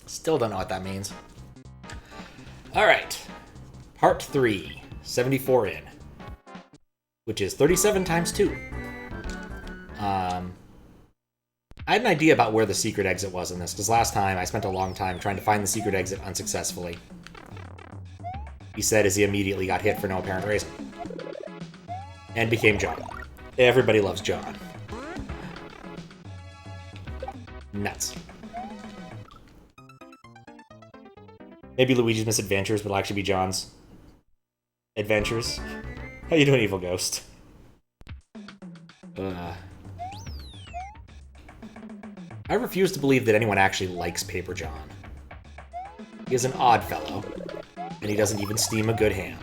Still don't know what that means. Alright. Part 3. 74 in. Which is 37 times 2. I had an idea about where the secret exit was in this, because last time I spent a long time trying to find the secret exit unsuccessfully. He said as he immediately got hit for no apparent reason. And became John. Everybody loves John. Nuts. Maybe Luigi's Misadventures will actually be John's adventures. How you doing, Evil Ghost? I refuse to believe that anyone actually likes Paper John. He is an odd fellow, and he doesn't even steam a good ham.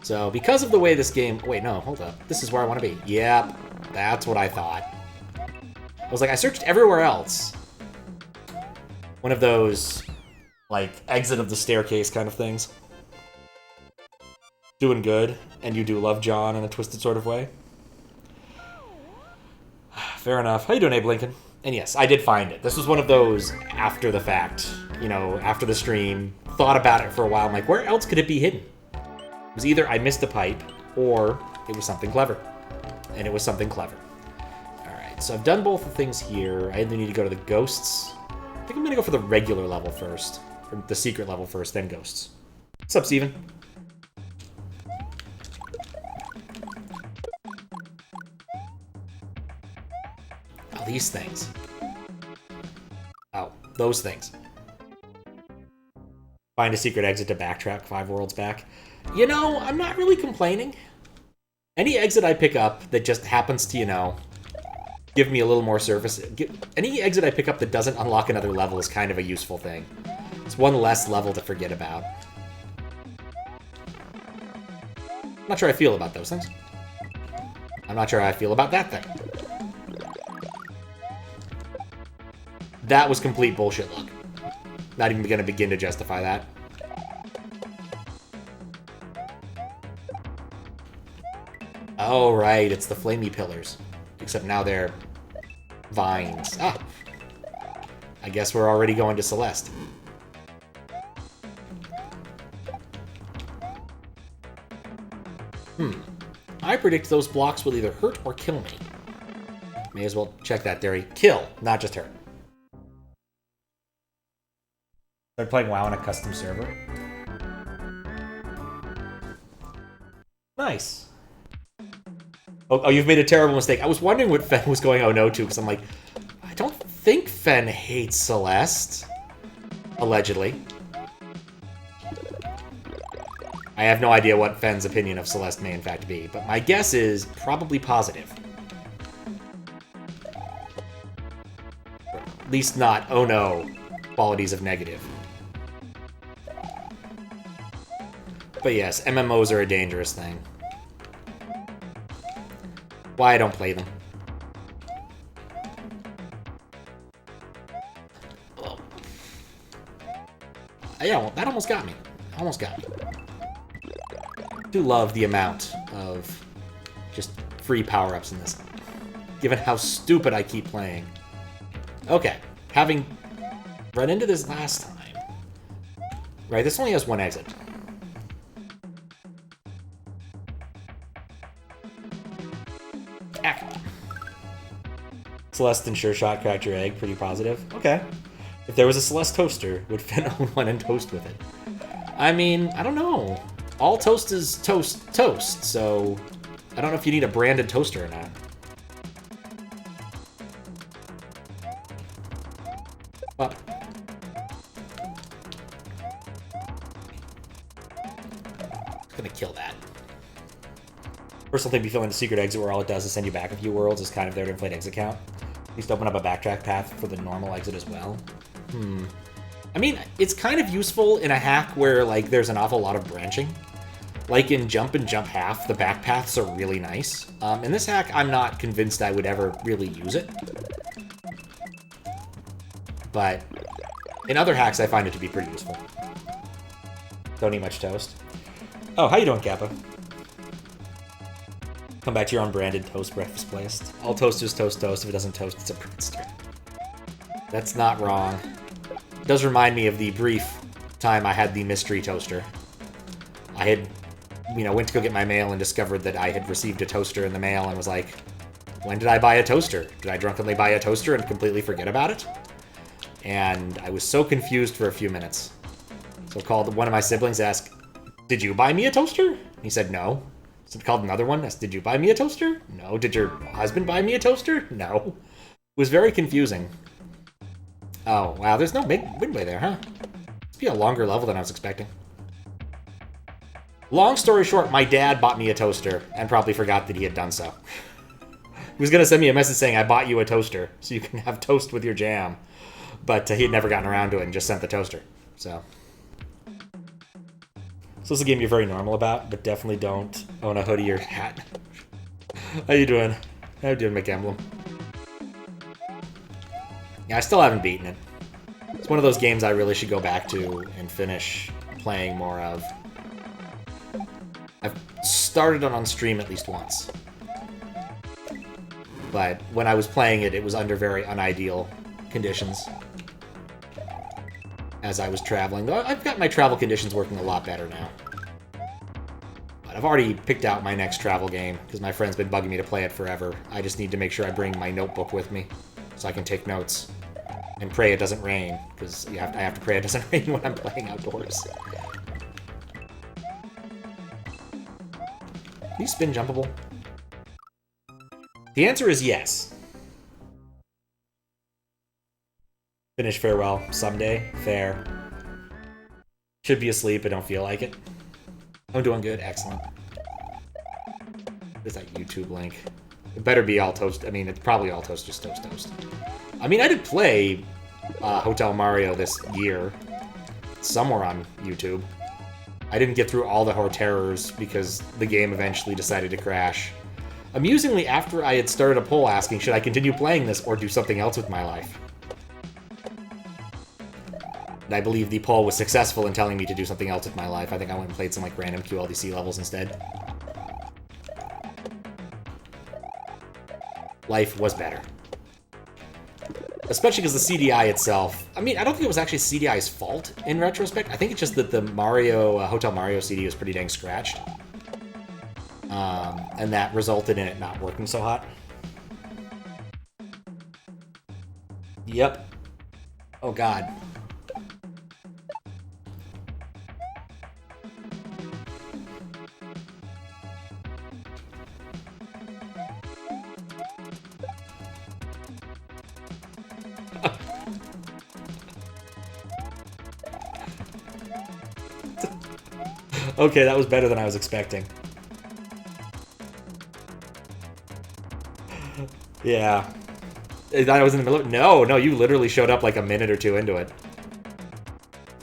So, because of the way this game... Wait, no, hold up. This is where I want to be. Yep, that's what I thought. I was like, I searched everywhere else. One of those, like, exit of the staircase kind of things. Doing good, and you do love John in a twisted sort of way. Fair enough. How you doing, Abe Lincoln? And yes, I did find it. This was one of those after the fact, you know, after the stream. Thought about it for a while. I'm like, where else could it be hidden? It was either I missed a pipe, or it was something clever. And it was something clever. Alright, so I've done both the things here. I either need to go to the ghosts. I think I'm gonna go for the regular level first. Or the secret level first, then ghosts. What's up, Steven? Oh, these things. Oh, those things. Find a secret exit to backtrack 5 worlds back. You know, I'm not really complaining. Any exit I pick up that just happens to, you know, give me a little more surface. Any exit I pick up that doesn't unlock another level is kind of a useful thing. It's one less level to forget about. I'm not sure how I feel about those things. I'm not sure how I feel about that thing. That was complete bullshit luck. Not even going to begin to justify that. Oh, right, it's the flamey pillars. Except now they're vines. Ah! I guess we're already going to Celeste. I predict those blocks will either hurt or kill me. May as well check that, Derry. Kill, not just hurt. Started playing WoW on a custom server. Nice. Oh, you've made a terrible mistake. I was wondering what Fen was going oh no to, because I'm like, I don't think Fen hates Celeste. Allegedly. I have no idea what Fen's opinion of Celeste may in fact be, but my guess is probably positive. Or at least not, oh no, qualities of negative. But yes, MMOs are a dangerous thing. Why I don't play them. Oh. Yeah, well, that almost got me. Almost got me. I do love the amount of just free power-ups in this, given how stupid I keep playing. Okay, having run into this last time. Right, this only has one exit. Celeste and Sure Shot cracked your egg, pretty positive. Okay. If there was a Celeste toaster, would Fen own one and toast with it? I mean, I don't know. All toast is toast, so I don't know if you need a branded toaster or not. Well, gonna kill that. Personal thing, be filling the secret exit where all it does is send you back a few worlds is kind of there to inflate exit count. At least open up a backtrack path for the normal exit as well. I mean, it's kind of useful in a hack where, like, there's an awful lot of branching. Like in Jump and Jump Half, the back paths are really nice. In this hack, I'm not convinced I would ever really use it. But in other hacks, I find it to be pretty useful. Don't eat much toast. Oh, how you doing, Kappa? Come back to your unbranded toast breakfast place. All toasters toast toast. If it doesn't toast, it's a breadster. That's not wrong. It does remind me of the brief time I had the mystery toaster. I had, went to go get my mail and discovered that I had received a toaster in the mail and was like, when did I buy a toaster? Did I drunkenly buy a toaster and completely forget about it? And I was so confused for a few minutes. So I called one of my siblings, asked, did you buy me a toaster? He said, no. So I called another one, asked, did you buy me a toaster? No. Did your husband buy me a toaster? No. It was very confusing. Oh, wow, there's no midway there, huh? Must be a longer level than I was expecting. Long story short, my dad bought me a toaster and probably forgot that he had done so. He was going to send me a message saying, I bought you a toaster so you can have toast with your jam. But he had never gotten around to it and just sent the toaster. So this is a game you're very normal about, but definitely don't own a hoodie or hat. How you doing? How you doing, McEmblem? Yeah, I still haven't beaten it. It's one of those games I really should go back to and finish playing more of. I've started it on stream at least once. But when I was playing it, it was under very unideal conditions as I was traveling. Though I've got my travel conditions working a lot better now. But I've already picked out my next travel game because my friend's been bugging me to play it forever. I just need to make sure I bring my notebook with me so I can take notes and pray it doesn't rain, because I have to pray it doesn't rain when I'm playing outdoors. Are you spin jumpable? The answer is yes. Finish farewell someday. Fair. Should be asleep, I don't feel like it. I'm doing good. Excellent. There's that YouTube link. It better be all toast. I mean, it's probably all toast, just toast, toast. I mean, I did play Hotel Mario this year. Somewhere on YouTube. I didn't get through all the terrors because the game eventually decided to crash. Amusingly, after I had started a poll asking, should I continue playing this or do something else with my life? And I believe the poll was successful in telling me to do something else with my life. I think I went and played some like random QLDC levels instead. Life was better. Especially because the CDI itself... I mean, I don't think it was actually CDI's fault in retrospect. I think it's just that the Hotel Mario CD was pretty dang scratched. And that resulted in it not working so hot. Yep. Oh, God. Okay, that was better than I was expecting. Yeah. I was in the middle of... No, you literally showed up like a minute or two into it.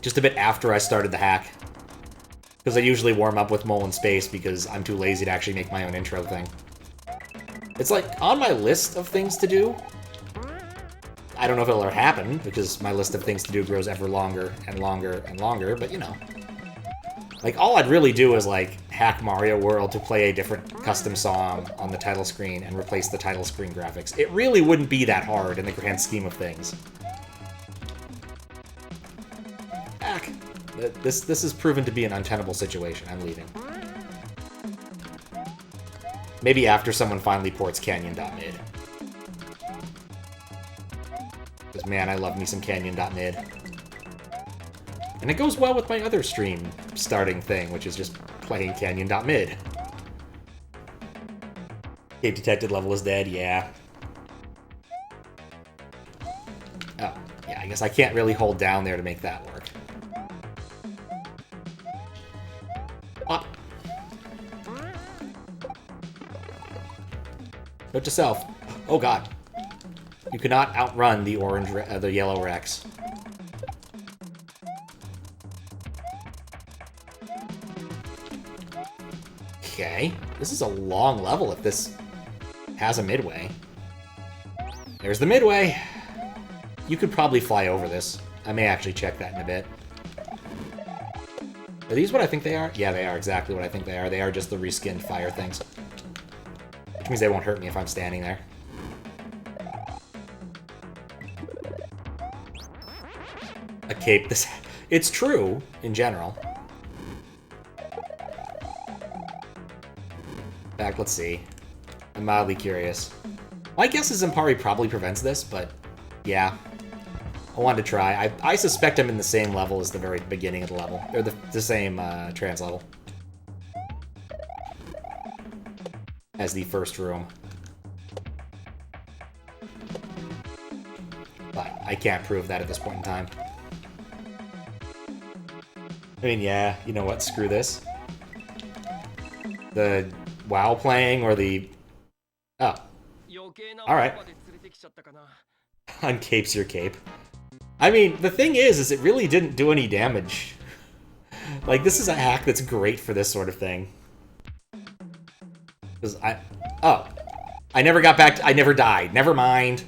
Just a bit after I started the hack. Because I usually warm up with Mole in Space because I'm too lazy to actually make my own intro thing. It's like on my list of things to do. I don't know if it'll ever happen because my list of things to do grows ever longer and longer and longer, but you know. Like, all I'd really do is, like, hack Mario World to play a different custom song on the title screen and replace the title screen graphics. It really wouldn't be that hard in the grand scheme of things. Hack. This has proven to be an untenable situation. I'm leaving. Maybe after someone finally ports Canyon.mid. Because, man, I love me some Canyon.mid. And it goes well with my other stream starting thing, which is just playing Canyon.mid. Cape detected, level is dead, yeah. Oh, yeah, I guess I can't really hold down there to make that work. Up. Note to self. Oh god. You cannot outrun the the yellow Rex. Okay, this is a long level if this has a midway. There's the midway. You could probably fly over this. I may actually check that in a bit. Are these what I think they are? Yeah, they are exactly what I think they are. They are just the reskinned fire things. Which means they won't hurt me if I'm standing there. A cape. It's true, in general. In fact, let's see. I'm mildly curious. My guess is Zampari probably prevents this, but yeah. I wanted to try. I suspect I'm in the same level as the very beginning of the level. Or the same trans level. As the first room. But I can't prove that at this point in time. I mean, yeah, you know what? Screw this. The WoW playing or the... Oh. Alright. Uncapes your cape. I mean, the thing is it really didn't do any damage. Like, this is a hack that's great for this sort of thing. Because I never got back to... I never died. Never mind.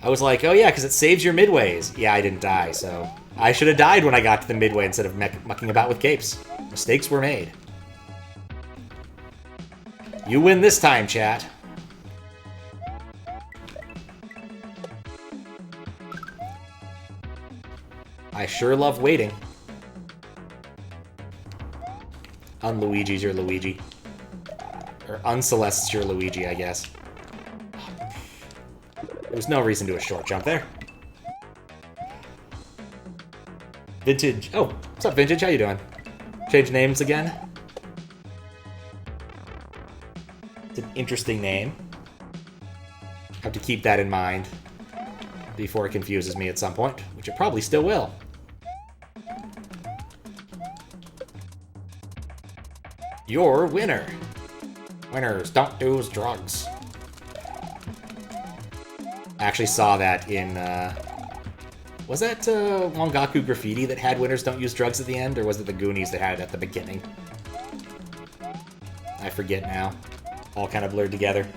I was like, oh yeah, because it saves your midways. Yeah, I didn't die, so... I should have died when I got to the midway instead of mucking about with capes. Mistakes were made. You win this time, chat. I sure love waiting. Unluigi's your Luigi. Or Unceleste's your Luigi, I guess. There's no reason to a short jump there. Vintage. Oh, what's up, Vintage? How you doing? Change names again? It's an interesting name. Have to keep that in mind before it confuses me at some point, which it probably still will. Your winner. Winners don't do drugs. I actually saw that in, was that Wangaku Graffiti that had winners don't use drugs at the end, or was it the Goonies that had it at the beginning? I forget now. All kind of blurred together.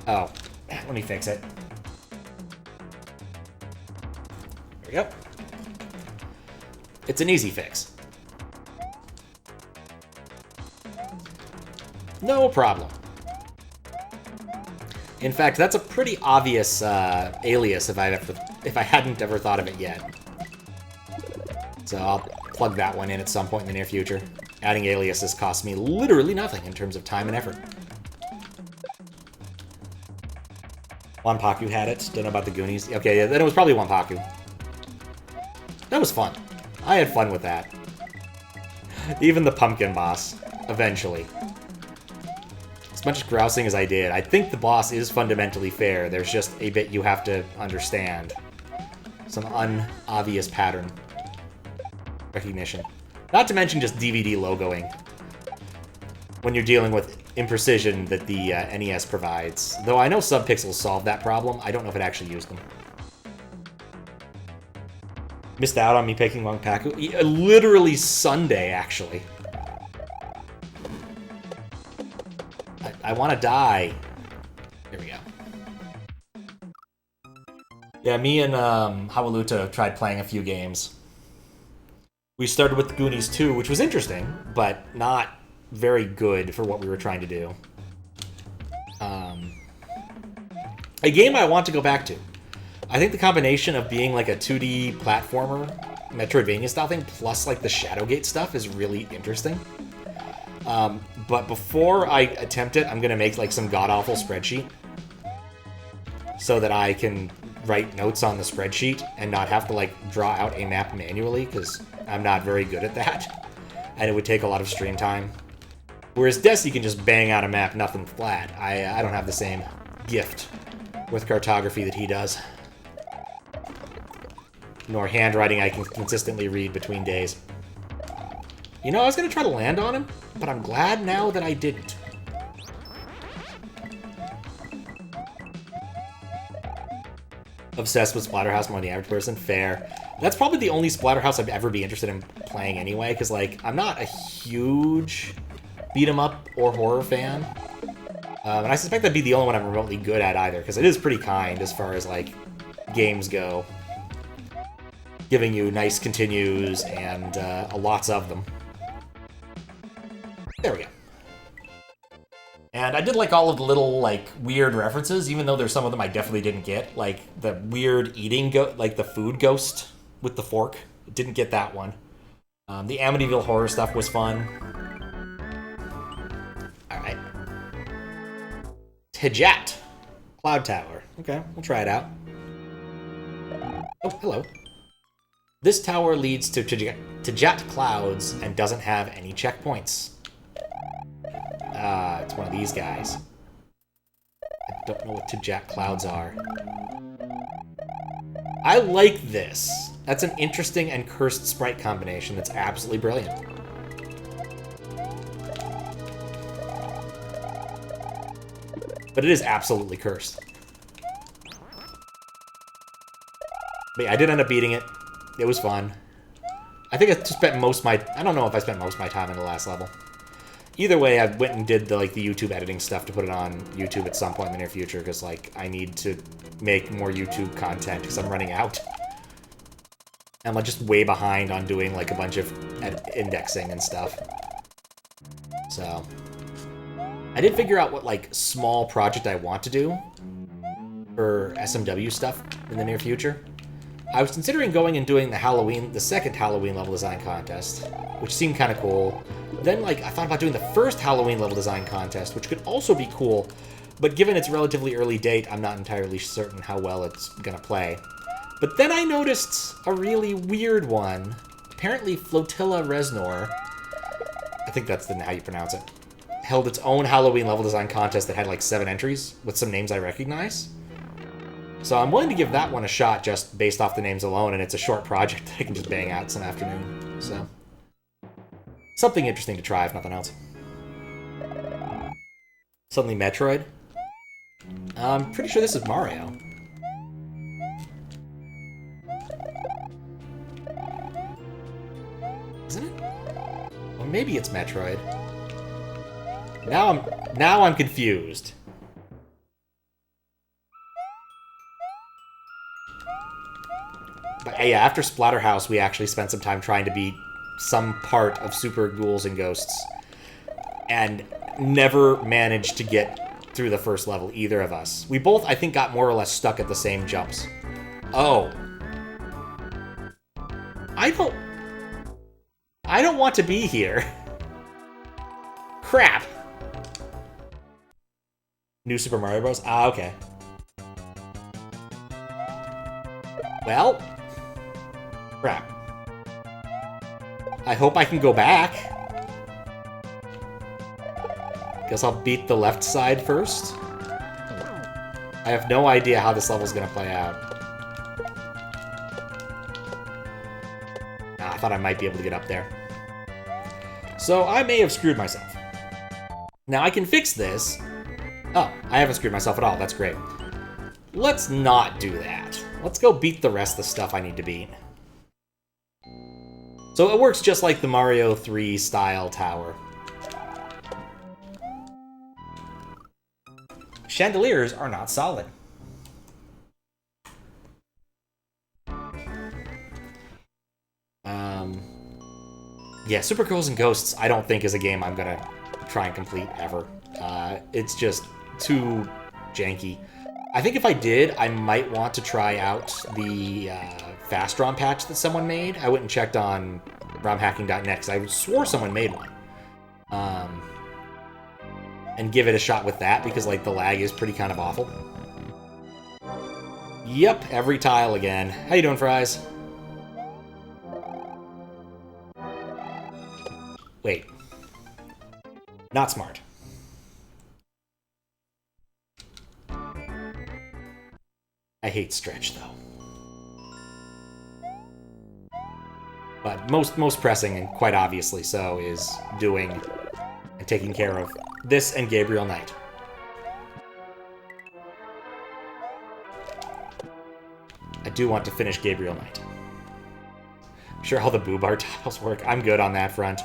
Oh, let me fix it. There we go. It's an easy fix. No problem. In fact, that's a pretty obvious alias if I hadn't ever thought of it yet. So I'll plug that one in at some point in the near future. Adding aliases costs me literally nothing in terms of time and effort. Wanpaku had it. Don't know about the Goonies. Okay, yeah, then it was probably Wanpaku. That was fun. I had fun with that. Even the pumpkin boss, eventually. As much grousing as I did, I think the boss is fundamentally fair. There's just a bit you have to understand. Some unobvious pattern recognition. Not to mention just DVD logoing. When you're dealing with imprecision that the NES provides. Though I know Subpixels solved that problem, I don't know if it actually used them. Missed out on me picking Wanpaku. Literally Sunday, actually. I want to die. Here we go. Yeah, me and Hawaluta tried playing a few games. We started with the Goonies 2, which was interesting, but not very good for what we were trying to do. A game I want to go back to. I think the combination of being like a 2D platformer, Metroidvania style thing, plus like the Shadowgate stuff is really interesting. But before I attempt it, I'm going to make like some god-awful spreadsheet so that I can write notes on the spreadsheet and not have to like draw out a map manually, because I'm not very good at that. And it would take a lot of stream time. Whereas Desi can just bang out a map, nothing flat. I don't have the same gift with cartography that he does. Nor handwriting I can consistently read between days. You know, I was going to try to land on him, but I'm glad now that I didn't. Obsessed with Splatterhouse more than the average person? Fair. That's probably the only Splatterhouse I'd ever be interested in playing anyway, because, like, I'm not a huge beat-em-up or horror fan. And I suspect that'd be the only one I'm remotely good at either, because it is pretty kind as far as, like, games go. Giving you nice continues and lots of them. There we go. And I did like all of the little like weird references, even though there's some of them I definitely didn't get, like the weird eating like the food ghost with the fork. Didn't get that one. The Amityville horror stuff was fun. All right. TEJAT Cloud Tower. Okay, we'll try it out. Oh, hello. This tower leads to TEJAT Clouds and doesn't have any checkpoints. It's one of these guys. I don't know what TEJAT Clouds are. I like this. That's an interesting and cursed sprite combination that's absolutely brilliant. But it is absolutely cursed. But yeah, I did end up beating it. It was fun. I think I just spent most of my... I don't know if I spent most of my time in the last level. Either way, I went and did the YouTube editing stuff to put it on YouTube at some point in the near future, because, like, I need to make more YouTube content, because I'm running out. I'm, like, just way behind on doing, like, a bunch of indexing and stuff. So... I did figure out what, like, small project I want to do for SMW stuff in the near future. I was considering going and doing the second Halloween level design contest, which seemed kind of cool. Then, like, I thought about doing the first Halloween level design contest, which could also be cool, but given its relatively early date, I'm not entirely certain how well it's gonna play. But then I noticed a really weird one. Apparently, Flotilla Reznor, I think that's how you pronounce it, held its own Halloween level design contest that had, like, 7 entries with some names I recognize. So I'm willing to give that one a shot just based off the names alone, and it's a short project that I can just bang out some afternoon. So, something interesting to try, if nothing else. Suddenly Metroid? I'm pretty sure this is Mario. Isn't it? Or maybe it's Metroid. Now I'm confused. But yeah, after Splatterhouse, we actually spent some time trying to beat some part of Super Ghouls and Ghosts, and never managed to get through the first level, either of us. We both, I think, got more or less stuck at the same jumps. Oh. I don't want to be here. Crap. New Super Mario Bros? Ah, okay. Well... crap. I hope I can go back. Guess I'll beat the left side first. I have no idea how this level's gonna play out. I thought I might be able to get up there. So I may have screwed myself. Now I can fix this. Oh, I haven't screwed myself at all. That's great. Let's not do that. Let's go beat the rest of the stuff I need to beat. So it works just like the Mario 3 style tower. Chandeliers are not solid. Yeah, Super Ghouls and Ghosts I don't think is a game I'm gonna try and complete ever. It's just too janky. I think if I did, I might want to try out the fast ROM patch that someone made. I went and checked on romhacking.net because I swore someone made one. And give it a shot with that because, like, the lag is pretty kind of awful. Yep, every tile again. How you doing, Fries? Wait. Not smart. I hate stretch, though. But most pressing, and quite obviously so, is doing and taking care of this and Gabriel Knight. I do want to finish Gabriel Knight. Sure how the boobar tiles work. I'm good on that front.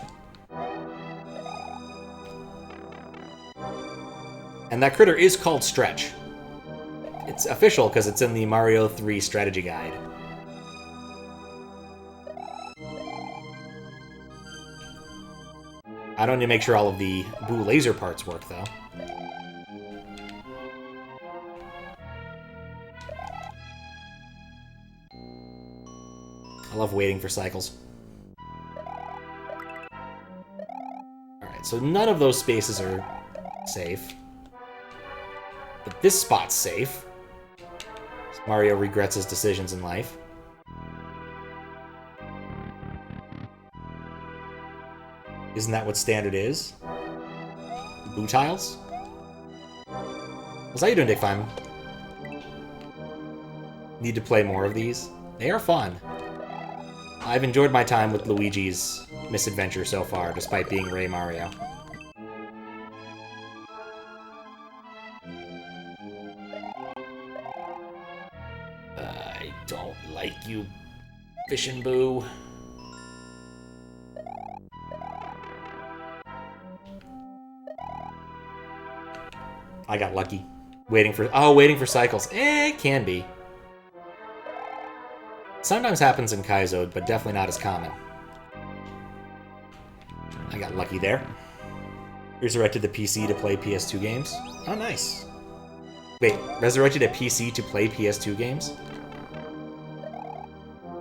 And that critter is called Stretch. It's official because it's in the Mario 3 strategy guide. I don't need to make sure all of the Boo laser parts work, though. I love waiting for cycles. Alright, so none of those spaces are safe. But this spot's safe. Mario regrets his decisions in life. Isn't that what standard is? Blue tiles? What's how you doing, Dick Fine? Need to play more of these. They are fun. I've enjoyed my time with Luigi's Misadventures so far, despite being Ray Mario. I don't like you, Fish and Boo. I got lucky. Waiting for cycles. It can be. Sometimes happens in Kaizode, but definitely not as common. I got lucky there. Resurrected the PC to play PS2 games. Oh, nice. Wait, resurrected a PC to play PS2 games?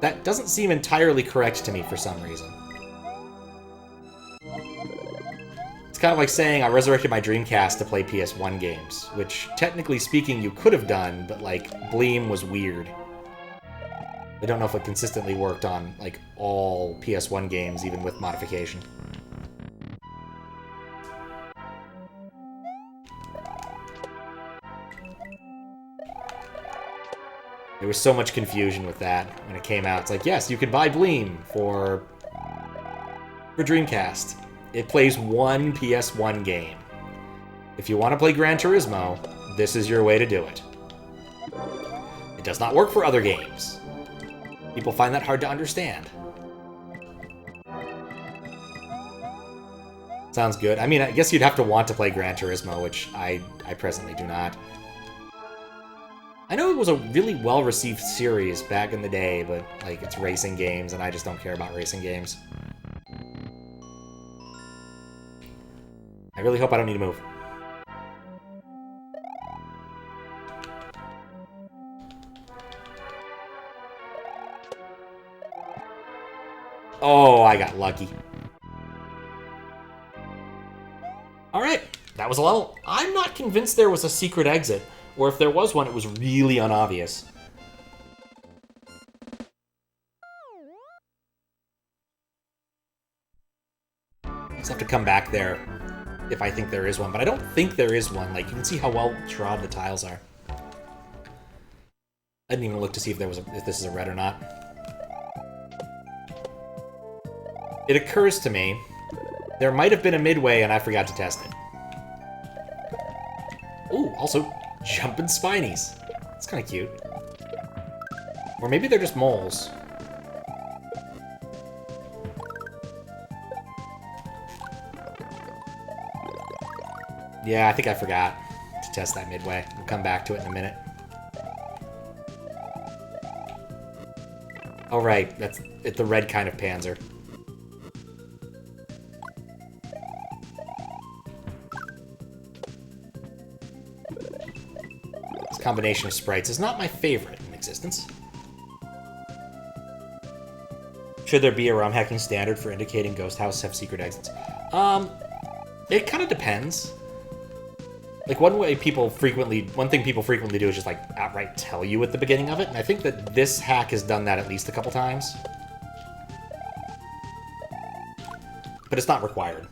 That doesn't seem entirely correct to me for some reason. It's kind of like saying I resurrected my Dreamcast to play PS1 games, which, technically speaking, you could have done, but, like, Bleem was weird. I don't know if it consistently worked on, like, all PS1 games, even with modification. There was so much confusion with that when it came out. It's like, yes, you can buy Bleem for Dreamcast. It plays one PS1 game. If you want to play Gran Turismo, this is your way to do it. It does not work for other games. People find that hard to understand. Sounds good. I mean, I guess you'd have to want to play Gran Turismo, which I presently do not. I know it was a really well-received series back in the day, but, like, it's racing games, and I just don't care about racing games. I really hope I don't need to move. Oh, I got lucky. Alright, that was a level. I'm not convinced there was a secret exit, or if there was one, it was really unobvious. Just have to come back there if I think there is one, but I don't think there is one. Like, you can see how well trod the tiles are. I didn't even look to see if this is a red or not. It occurs to me there might have been a midway and I forgot to test it. Ooh, also jumping spinies. That's kind of cute. Or maybe they're just moles. Yeah, I think I forgot to test that midway. We'll come back to it in a minute. Oh, right. It's the red kind of Panzer. This combination of sprites is not my favorite in existence. Should there be a ROM hacking standard for indicating ghost houses have secret exits? It kind of depends. Like, one thing people frequently do is just, like, outright tell you at the beginning of it, and I think that this hack has done that at least a couple times. But it's not required.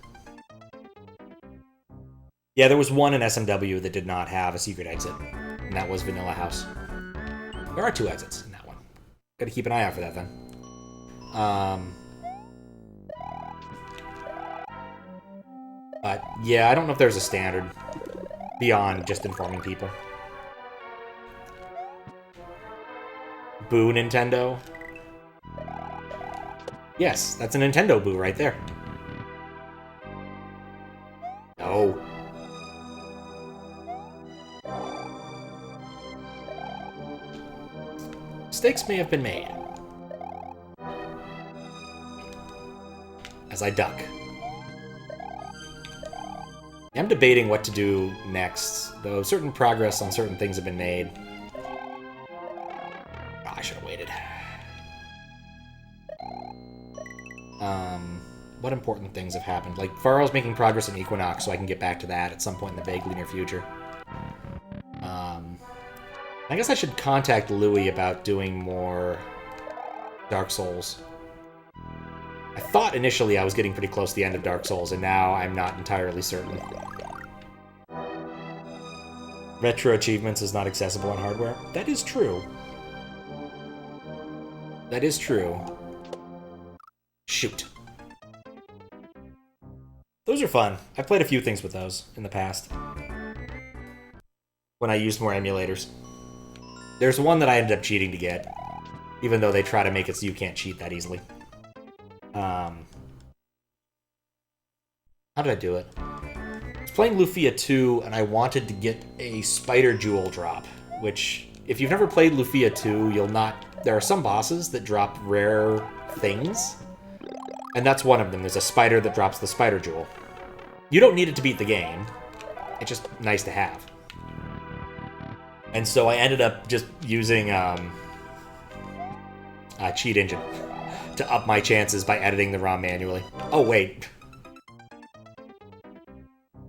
Yeah, there was one in SMW that did not have a secret exit, and that was Vanilla House. There are 2 exits in that one. Gotta keep an eye out for that, then. But, yeah, I don't know if there's a standard beyond just informing people. Boo, Nintendo. Yes, that's a Nintendo boo right there. No. Mistakes may have been made. As I duck. I'm debating what to do next, though certain progress on certain things have been made. Oh, I should have waited. what important things have happened? Like, Faro's making progress in Equinox, so I can get back to that at some point in the vaguely near future. I guess I should contact Louis about doing more Dark Souls. I thought initially I was getting pretty close to the end of Dark Souls, and now I'm not entirely certain. Retro Achievements is not accessible on hardware. That is true. That is true. Shoot. Those are fun. I've played a few things with those in the past. When I used more emulators. There's one that I ended up cheating to get, even though they try to make it so you can't cheat that easily. How did I do it? I was playing Lufia 2, and I wanted to get a Spider Jewel drop, which, if you've never played Lufia 2, you'll not... There are some bosses that drop rare things, and that's one of them. There's a spider that drops the Spider Jewel. You don't need it to beat the game. It's just nice to have. And so I ended up just using a cheat engine to up my chances by editing the ROM manually. Oh, wait.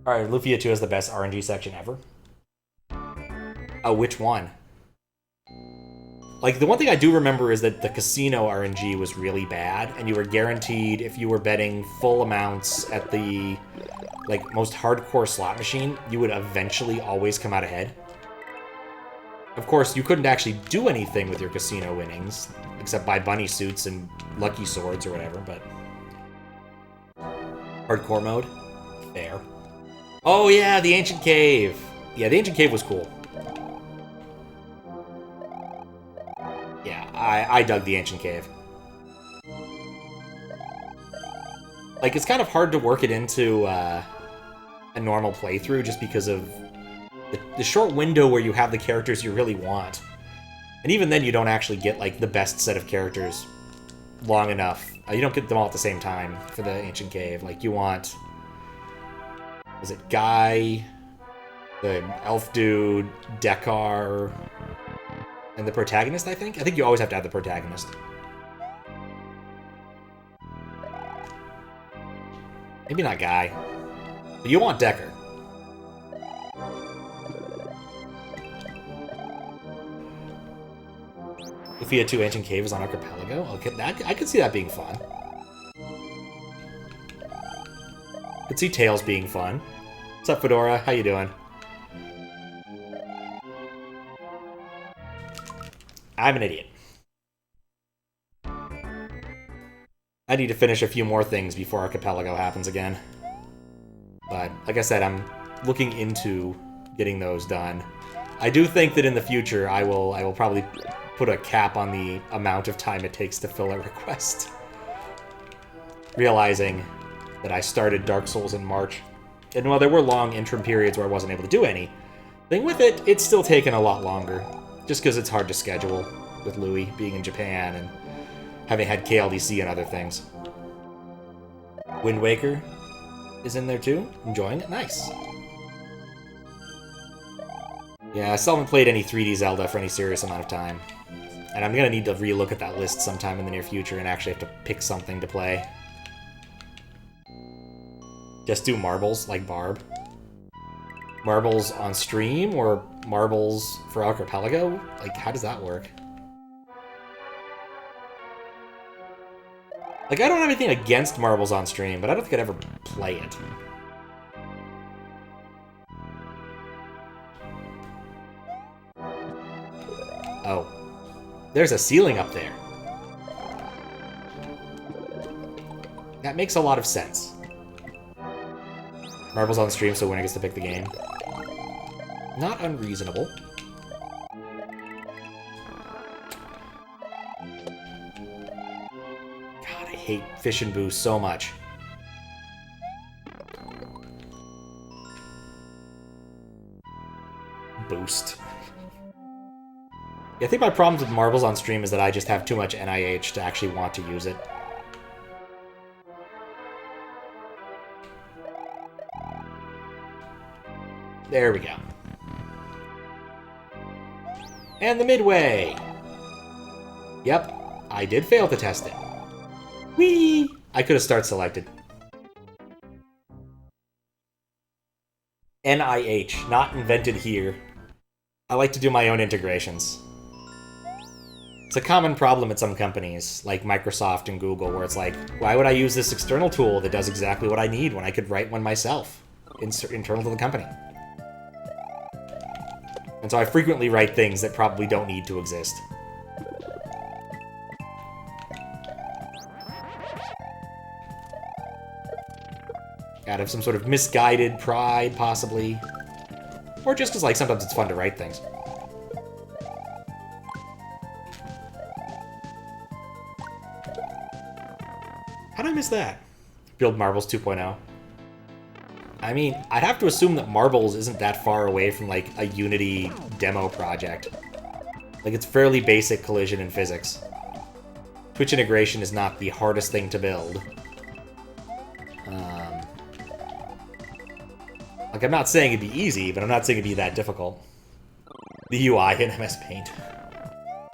Alright, Lufia 2 is the best RNG section ever. Oh, which one? Like, the one thing I do remember is that the casino RNG was really bad, and you were guaranteed, if you were betting full amounts at the, like, most hardcore slot machine, you would eventually always come out ahead. Of course, you couldn't actually do anything with your casino winnings, except buy bunny suits and lucky swords or whatever, but... Hardcore mode? Fair. Oh yeah, the Ancient Cave! Yeah, the Ancient Cave was cool. Yeah, I dug the Ancient Cave. Like, it's kind of hard to work it into a normal playthrough just because of the short window where you have the characters you really want. And even then, you don't actually get, like, the best set of characters long enough. You don't get them all at the same time for the Ancient Cave. Like, you want... Is it Guy, the elf dude, Dekar, and the protagonist, I think? I think you always have to have the protagonist. Maybe not Guy. But you want Decker. Lufia 2 Ancient Cave is on Archipelago? Okay, I could see that being fun. Could see Tails being fun. What's up, Fedora? How you doing? I'm an idiot. I need to finish a few more things before Archipelago happens again. But, like I said, I'm looking into getting those done. I do think that in the future I will probably put a cap on the amount of time it takes to fill a request. Realizing that I started Dark Souls in March. And while there were long interim periods where I wasn't able to do anything with it, it's still taken a lot longer. Just because it's hard to schedule with Louis being in Japan and having had KLDC and other things. Wind Waker is in there too. Enjoying it. Nice. Yeah, I still haven't played any 3D Zelda for any serious amount of time. And I'm going to need to relook at that list sometime in the near future and actually have to pick something to play. Just do marbles, like Barb. Marbles on stream, or marbles for Archipelago? Like, how does that work? Like, I don't have anything against marbles on stream, but I don't think I'd ever play it. Oh. There's a ceiling up there. That makes a lot of sense. Marbles on stream, so winner gets to pick the game. Not unreasonable. God, I hate Fish and Boo so much. Boost. Yeah, I think my problems with marbles on stream is that I just have too much NIH to actually want to use it. There we go. And the midway! Yep, I did fail to test it. Whee! I could have start selected. NIH, not invented here. I like to do my own integrations. It's a common problem at some companies, like Microsoft and Google, where it's like, why would I use this external tool that does exactly what I need when I could write one myself, internal to the company? And so I frequently write things that probably don't need to exist. Out of some sort of misguided pride, possibly. Or just because, like, sometimes it's fun to write things. How did I miss that? Build Marbles 2.0. I mean, I'd have to assume that Marbles isn't that far away from, like, a Unity demo project. Like, it's fairly basic collision and physics. Twitch integration is not the hardest thing to build. Like, I'm not saying it'd be easy, but I'm not saying it'd be that difficult. The UI in MS Paint.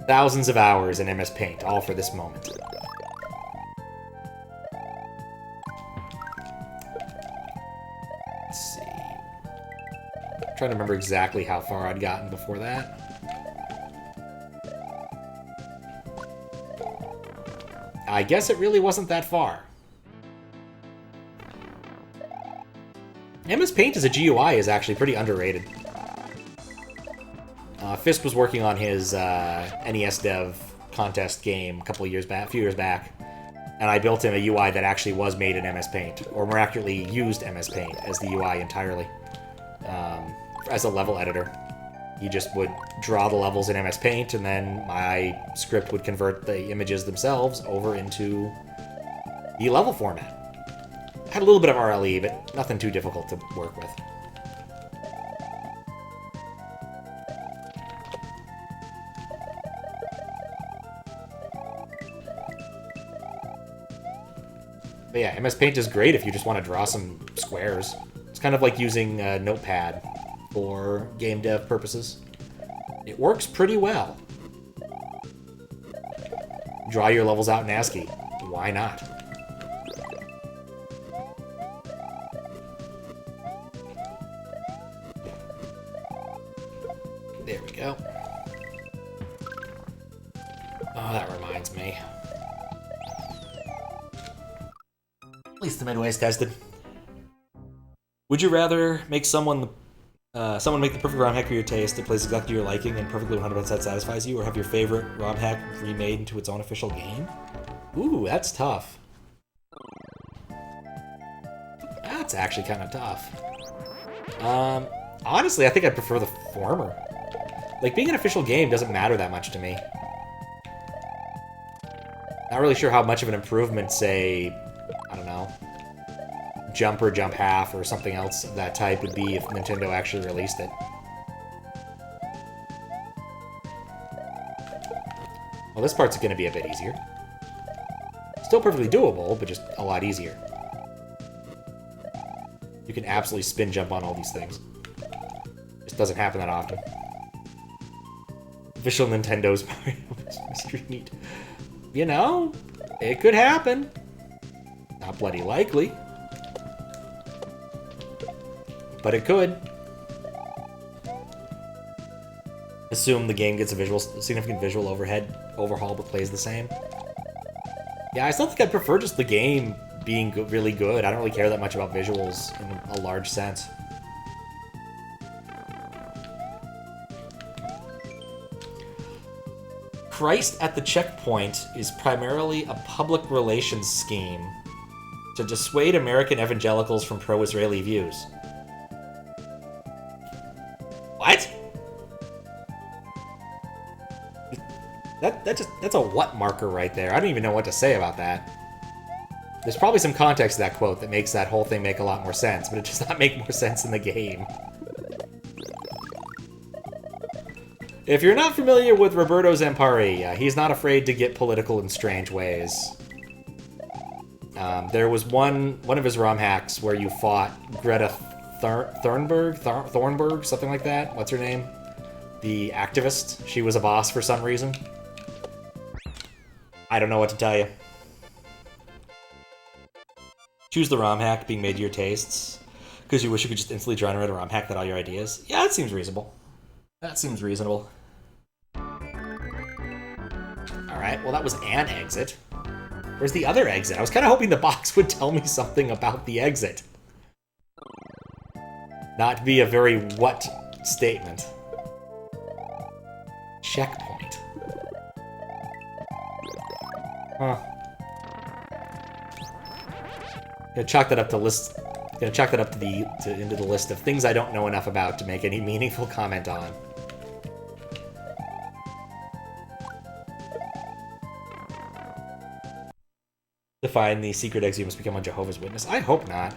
Thousands of hours in MS Paint, all for this moment. Let's see. I'm trying to remember exactly how far I'd gotten before that. I guess it really wasn't that far. MS Paint as a GUI is actually pretty underrated. Fist was working on his NES Dev contest game a few years back, and I built him a UI that actually was made in MS Paint, or more accurately, used MS Paint as the UI entirely, as a level editor. You just would draw the levels in MS Paint, and then my script would convert the images themselves over into the level format. Had a little bit of RLE, but nothing too difficult to work with. But yeah, MS Paint is great if you just want to draw some squares. It's kind of like using Notepad for game dev purposes. It works pretty well. Draw your levels out in ASCII. Why not? There we go. Oh, that reminds me. At least the midway's tested. Would you rather make someone make the perfect ROM hack for your taste that plays exactly to your liking and perfectly 100% satisfies you, or have your favorite ROM hack remade into its own official game? Ooh, that's tough. That's actually kind of tough. Honestly, I think I'd prefer the former. Like, being an official game doesn't matter that much to me. Not really sure how much of an improvement, say, I don't know, Jump or Jump Half or something else of that type would be if Nintendo actually released it. Well, this part's gonna be a bit easier. Still perfectly doable, but just a lot easier. You can absolutely spin jump on all these things. Just doesn't happen that often. Official Nintendo's Mario Mystery Meat. You know, it could happen. Not bloody likely. But it could. Assume the game gets a significant visual overhaul, but plays the same. Yeah, I still think I'd prefer just the game being really good. I don't really care that much about visuals in a large sense. Christ at the Checkpoint is primarily a public relations scheme to dissuade American evangelicals from pro-Israeli views. What? That's a what marker right there. I don't even know what to say about that. There's probably some context to that quote that makes that whole thing make a lot more sense, but it does not make more sense in the game. If you're not familiar with Roberto zampari, he's not afraid to get political in strange ways. There was one of his ROM hacks where you fought Greta Thornburg, something like that. What's her name? The activist. She was a boss for some reason. I don't know what to tell you. Choose the ROM hack being made to your tastes. Because you wish you could just instantly generate a ROM hack that all your ideas? Yeah, that seems reasonable. That seems reasonable. Alright, well that was an exit. Where's the other exit? I was kind of hoping the box would tell me something about the exit. Not be a very what statement. Checkpoint. Huh. Gonna chalk that up to list. Gonna chalk that up to into the list of things I don't know enough about to make any meaningful comment on. To find the secret exit, you must become a Jehovah's Witness. I hope not.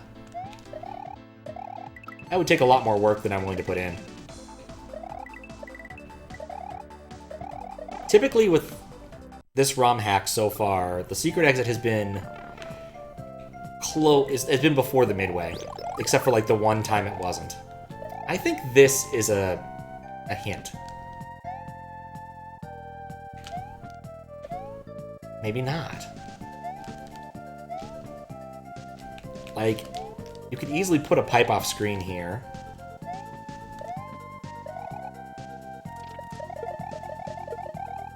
That would take a lot more work than I'm willing to put in. Typically with this ROM hack so far, the secret exit has been has been before the midway, except for like the one time it wasn't. I think this is a hint. Maybe not. Like, you could easily put a pipe off screen here.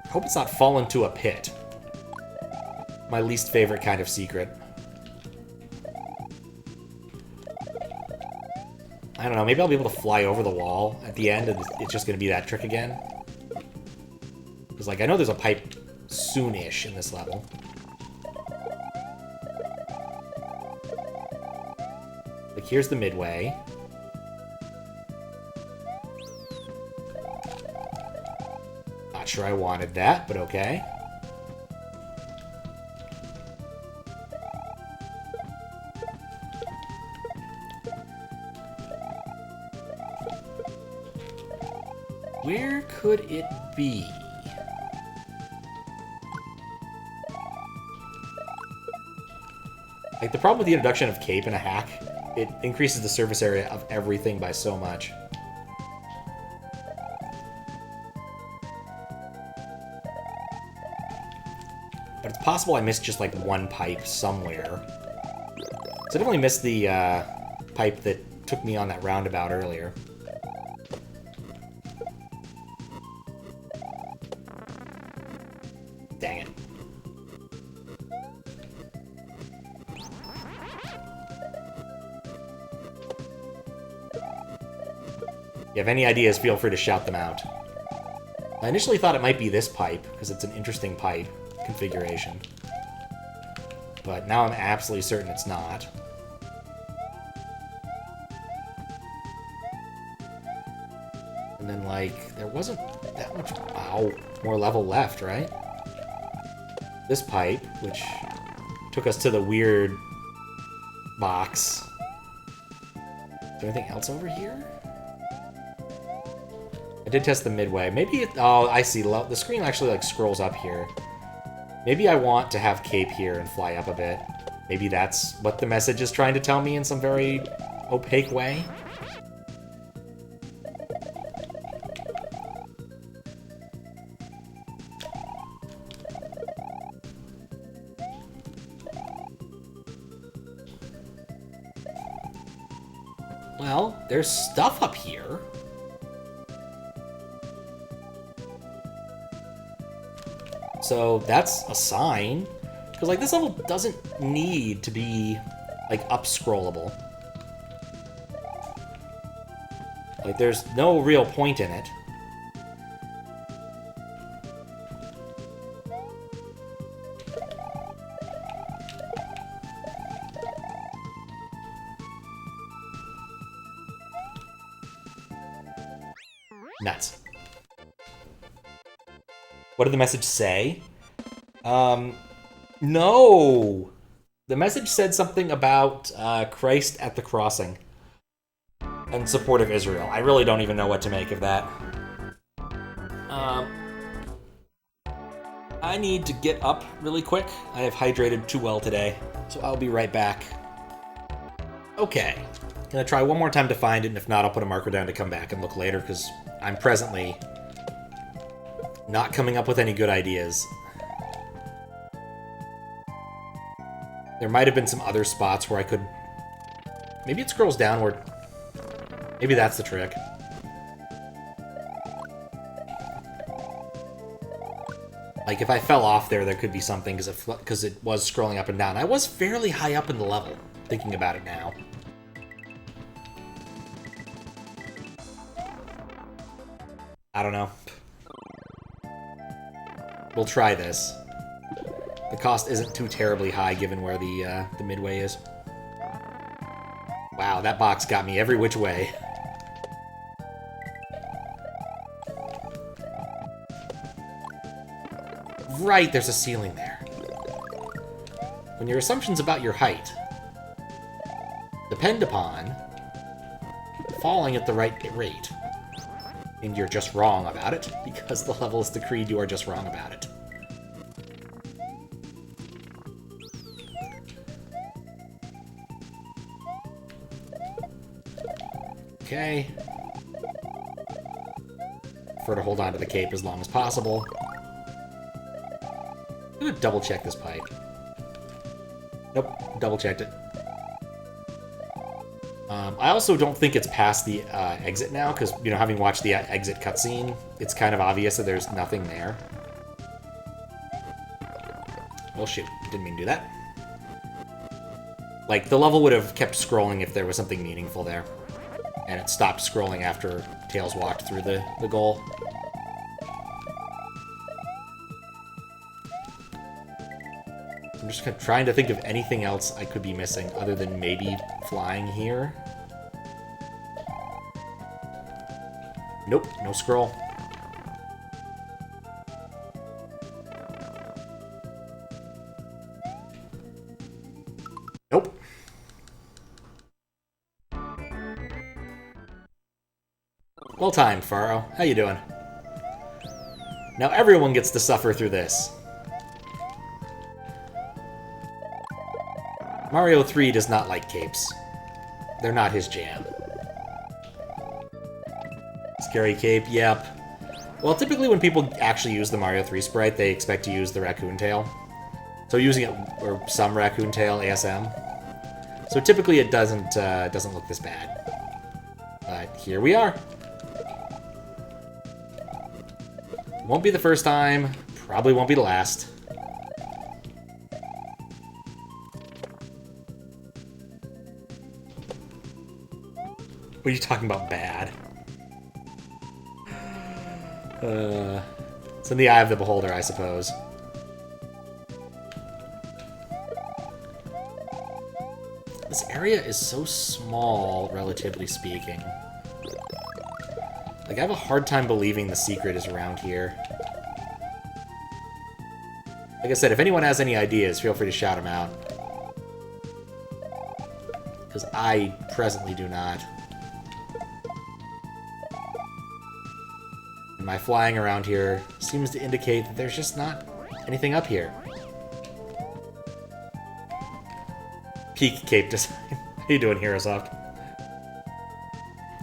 Hope it's not fall into a pit. My least favorite kind of secret. I don't know, maybe I'll be able to fly over the wall at the end and it's just going to be that trick again. Because, like, I know there's a pipe soon-ish in this level. Like, here's the midway. Not sure I wanted that, but okay. Where could it be? Like, the problem with the introduction of cape in a hack, it increases the surface area of everything by so much. But it's possible I missed just, like, one pipe somewhere. So I definitely missed the pipe that took me on that roundabout earlier. Dang it. If you have any ideas, feel free to shout them out. I initially thought it might be this pipe, because it's an interesting pipe configuration. But now I'm absolutely certain it's not. And then, like, there wasn't that much, more level left, right? This pipe, which took us to the weird box. Is there anything else over here? I did test the midway. Maybe it... Oh, I see. The screen actually, like, scrolls up here. Maybe I want to have cape here and fly up a bit. Maybe that's what the message is trying to tell me in some very opaque way. Well, there's stuff up here. So that's a sign. Because, like, this level doesn't need to be, like, up-scrollable. Like, there's no real point in it. Nuts. What did the message say? No! The message said something about Christ at the crossing and support of Israel. I really don't even know what to make of that. I need to get up really quick. I have hydrated too well today, so I'll be right back. Okay. Gonna try one more time to find it, and if not, I'll put a marker down to come back and look later, because I'm presently not coming up with any good ideas. There might have been some other spots where I could Maybe it scrolls downward. Maybe that's the trick. Like, if I fell off there, there could be something, because it was scrolling up and down. I was fairly high up in the level, thinking about it now. I don't know. We'll try this. The cost isn't too terribly high, given where the midway is. Wow, that box got me every which way. Right, there's a ceiling there. When your assumptions about your height depend upon falling at the right rate, and you're just wrong about it, because the level is decreed you are just wrong about it. Okay. Prefer to hold on to the cape as long as possible. I'm gonna double check this pipe. Nope, double checked it. I also don't think it's past the exit now, because, you know, having watched the exit cutscene, it's kind of obvious that there's nothing there. Well, shoot, didn't mean to do that. Like, the level would have kept scrolling if there was something meaningful there. And it stopped scrolling after Tails walked through the goal. I'm just trying to think of anything else I could be missing other than maybe flying here. Nope, no scroll. Nope. Well timed, Faro. How you doing? Now everyone gets to suffer through this. Mario 3 does not like capes. They're not his jam. Scary cape, yep. Well, typically when people actually use the Mario 3 sprite, they expect to use the raccoon tail. So using it, or some raccoon tail ASM. So typically it doesn't look this bad. But here we are. Won't be the first time, probably won't be the last. What are you talking about, bad? It's in the eye of the beholder, I suppose. This area is so small, relatively speaking. Like, I have a hard time believing the secret is around here. Like I said, if anyone has any ideas, feel free to shout them out. Because I presently do not. And my flying around here seems to indicate that there's just not anything up here. Peak cape design. How you doing, Herosoft?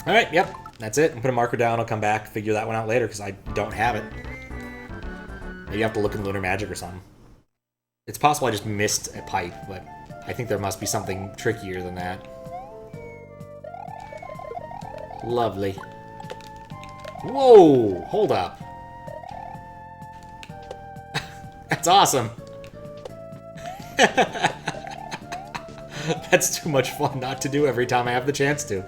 Alright, yep. That's it. I'll put a marker down, I'll come back, figure that one out later, because I don't have it. Maybe you have to look in Lunar Magic or something. It's possible I just missed a pipe, but I think there must be something trickier than that. Lovely. Whoa! Hold up. That's awesome! That's too much fun not to do every time I have the chance to.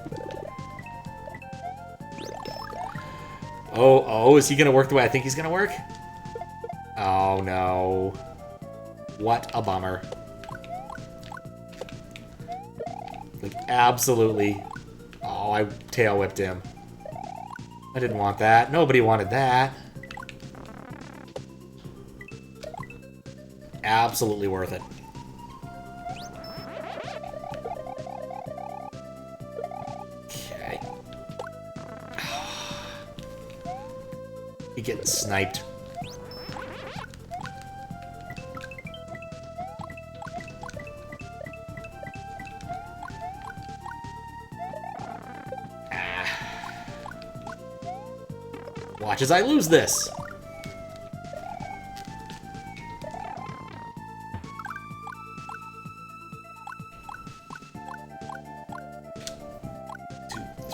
Oh, is he gonna work the way I think he's gonna work? Oh, no. What a bummer. Like, absolutely. Oh, I tail whipped him. I didn't want that. Nobody wanted that. Absolutely worth it. Okay. You get sniped. Watch as I lose this.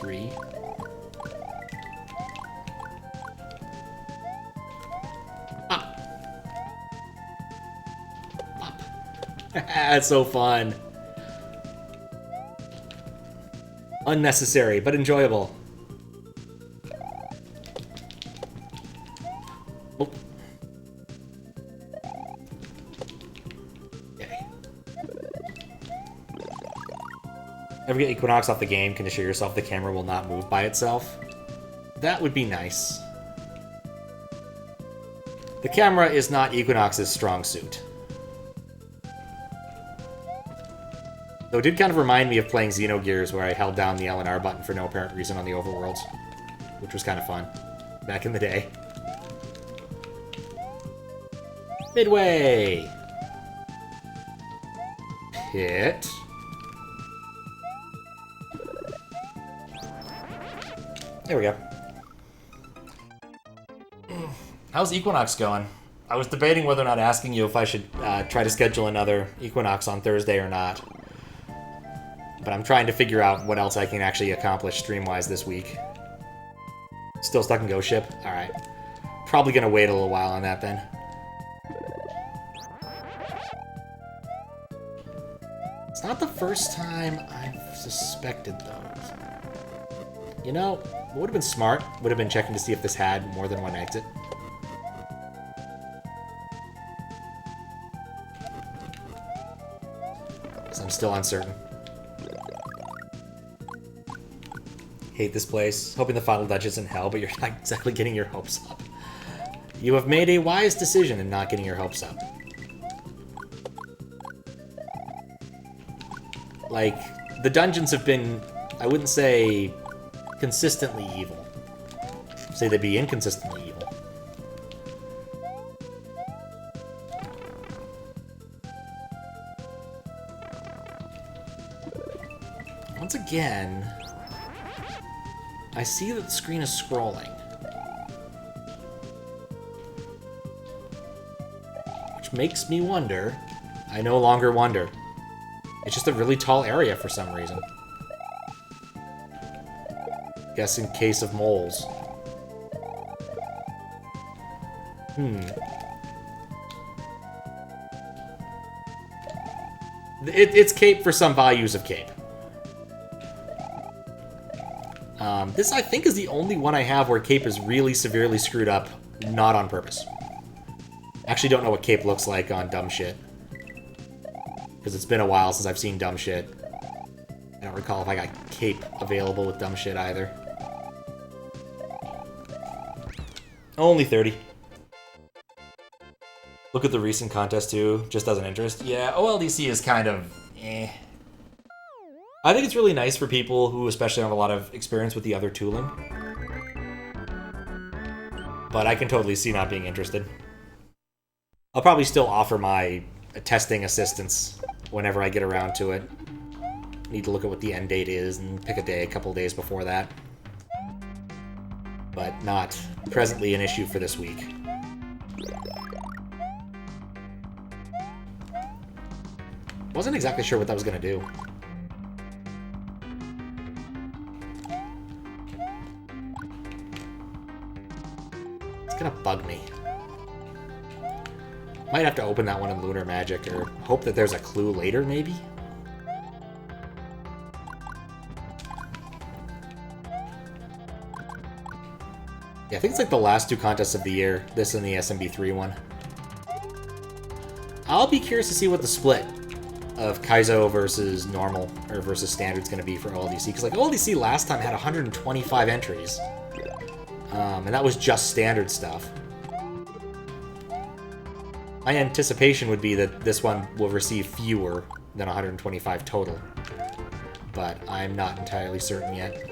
3. Up. Up. That's so fun. Unnecessary, but enjoyable. Oh. Okay. Ever get Equinox off the game, can assure yourself the camera will not move by itself? That would be nice. The camera is not Equinox's strong suit. Though it did kind of remind me of playing Xenogears, where I held down the L and R button for no apparent reason on the overworlds, which was kind of fun back in the day. Midway! Pit. There we go. How's Equinox going? I was debating whether or not asking you if I should try to schedule another Equinox on Thursday or not. But I'm trying to figure out what else I can actually accomplish stream-wise this week. Still stuck in Ghost Ship? Alright. Probably gonna wait a little while on that then. It's not the first time I've suspected those. You know, what would have been smart would have been checking to see if this had more than one exit. So I'm still uncertain. Hate this place. Hoping the final dungeon isn't hell, but you're not exactly getting your hopes up. You have made a wise decision in not getting your hopes up. Like, the dungeons have been, I wouldn't say consistently evil. I'd say they'd be inconsistently evil. Once again, I see that the screen is scrolling. Which makes me wonder. I no longer wonder. It's just a really tall area for some reason. Guess in case of moles. It's cape for some values of cape. This, I think, is the only one I have where cape is really severely screwed up, not on purpose. Actually don't know what cape looks like on dumb shit. Because it's been a while since I've seen dumb shit. I don't recall if I got cape available with dumb shit either. Only 30. Look at the recent contest too, just as an interest. Yeah, OLDC is kind of eh. I think it's really nice for people who especially have a lot of experience with the other tooling. But I can totally see not being interested. I'll probably still offer my testing assistance whenever I get around to it. Need to look at what the end date is and pick a day a couple days before that. But not presently an issue for this week. Wasn't exactly sure what that was going to do. It's gonna bug me. Might have to open that one in Lunar Magic, or hope that there's a clue later, maybe? Yeah, I think it's like the last two contests of the year, this and the SMB3 one. I'll be curious to see what the split of Kaizo versus normal, or versus standard is going to be for OLDC, because like OLDC last time had 125 entries. And that was just standard stuff. My anticipation would be that this one will receive fewer than 125 total. But I'm not entirely certain yet.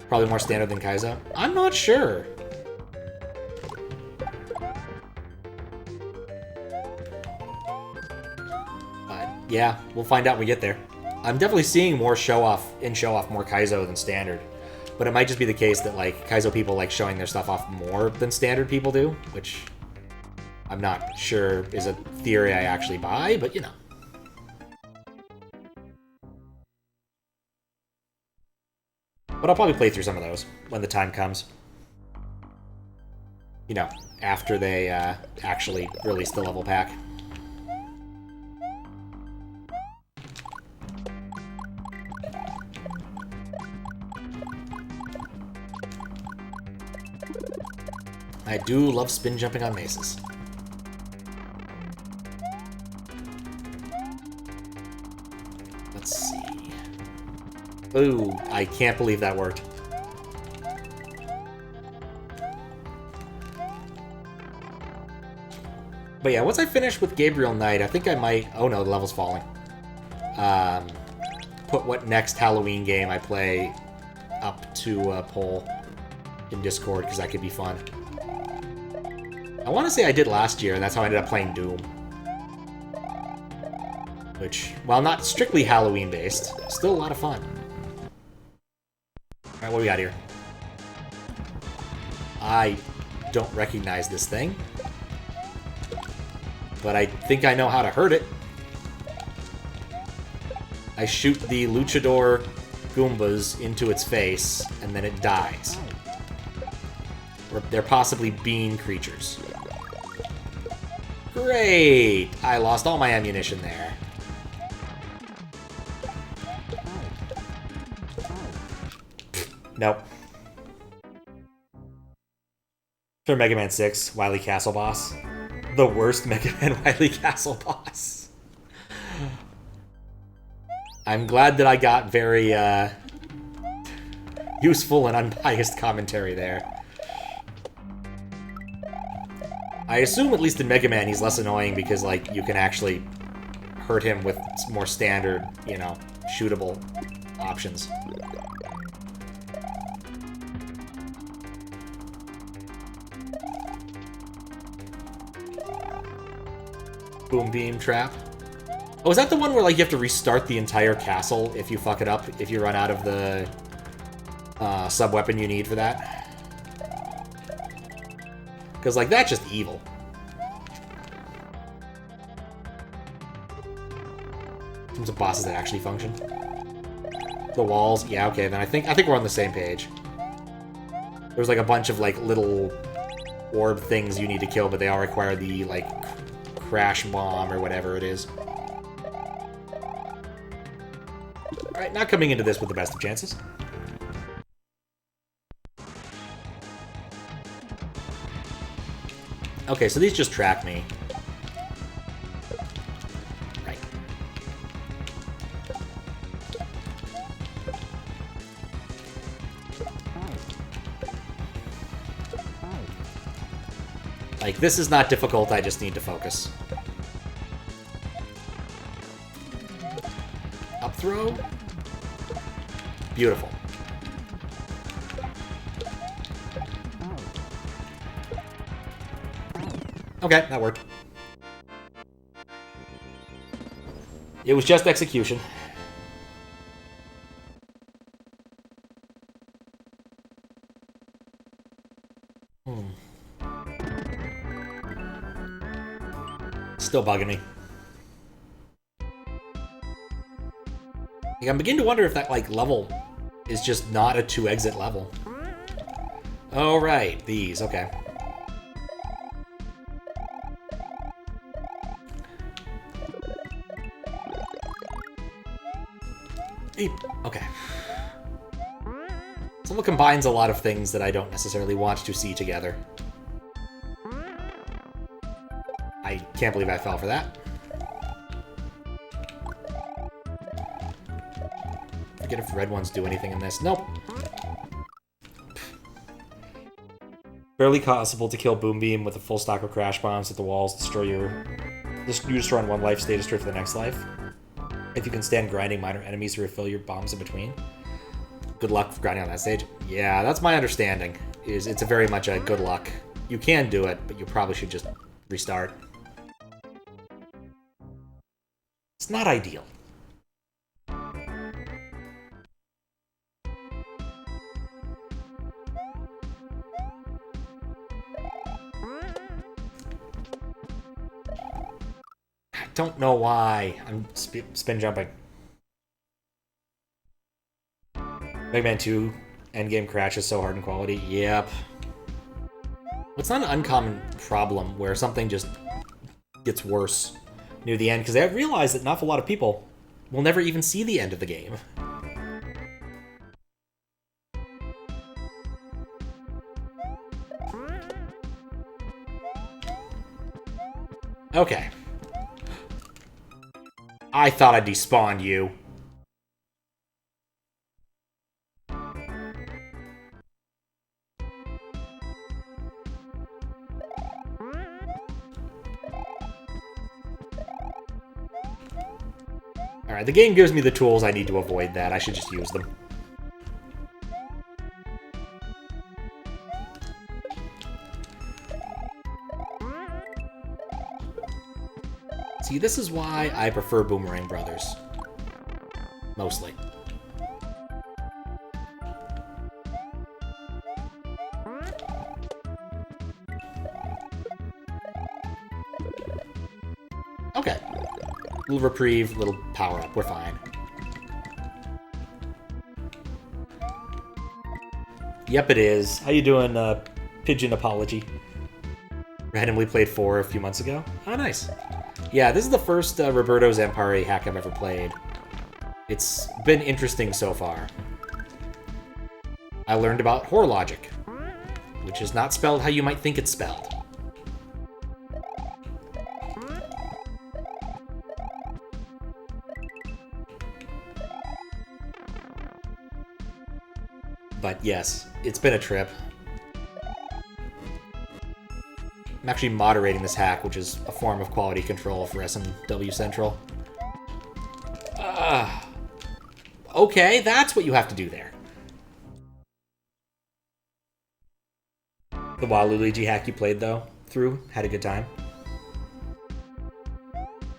Probably more standard than Kaizo? I'm not sure. But yeah, we'll find out when we get there. I'm definitely seeing more show-off more Kaizo than standard. But it might just be the case that, like, Kaizo people like showing their stuff off more than standard people do, which I'm not sure is a theory I actually buy, but, you know. But I'll probably play through some of those when the time comes. You know, after they actually release the level pack. I do love spin jumping on maces. Let's see. Ooh, I can't believe that worked. But yeah, once I finish with Gabriel Knight, I think I might... Oh no, the level's falling. Put what next Halloween game I play up to a poll in Discord, because that could be fun. I want to say I did last year, and that's how I ended up playing Doom. Which, while not strictly Halloween-based, still a lot of fun. Alright, what do we got here? I don't recognize this thing. But I think I know how to hurt it. I shoot the Luchador Goombas into its face, and then it dies. Or they're possibly bean creatures. Great! I lost all my ammunition there. Nope. For Mega Man 6, Wily Castle boss. The worst Mega Man Wily Castle boss. I'm glad that I got very useful and unbiased commentary there. I assume, at least in Mega Man, he's less annoying because, like, you can actually hurt him with more standard, you know, shootable options. Boom Beam Trap. Oh, is that the one where, like, you have to restart the entire castle if you fuck it up, if you run out of the sub-weapon you need for that? Because, like, that's just evil. In terms of bosses that actually function. The walls, yeah, okay, then I think we're on the same page. There's, like, a bunch of, like, little orb things you need to kill, but they all require the, like, crash bomb or whatever it is. Alright, not coming into this with the best of chances. Okay, so these just track me. Right. Like, this is not difficult, I just need to focus. Up throw. Beautiful. Okay, that worked. It was just execution. Still bugging me. Like, I'm beginning to wonder if that, like, level is just not a 2-exit level. Oh, right. These. Okay. Okay. This level combines a lot of things that I don't necessarily want to see together. I can't believe I fell for that. Forget if red ones do anything in this. Nope. Barely possible to kill Boom Beam with a full stock of crash bombs at the walls. You destroy on one life, stay destroyed for the next life. If you can stand grinding minor enemies to refill your bombs in between. Good luck grinding on that stage. Yeah, that's my understanding. It's a very much a good luck. You can do it, but you probably should just restart. It's not ideal. I don't know why. I'm spin jumping. Mega Man 2 Endgame crashes so hard in quality. Yep. It's not an uncommon problem where something just gets worse near the end, because I realized that an awful lot of people will never even see the end of the game. Okay. I thought I despawned you. Alright, the game gives me the tools I need to avoid that. I should just use them. See, this is why I prefer Boomerang Brothers. Mostly. Okay. Little reprieve, little power-up. We're fine. Yep, it is. How you doing, Pigeon Apology? Randomly played 4 a few months ago. Oh, nice. Yeah, this is the first Roberto Zampari hack I've ever played. It's been interesting so far. I learned about horror logic, which is not spelled how you might think it's spelled. But yes, it's been a trip. I'm actually moderating this hack, which is a form of quality control for SMW Central. Okay, that's what you have to do there. The Luigi hack you played, though, had a good time.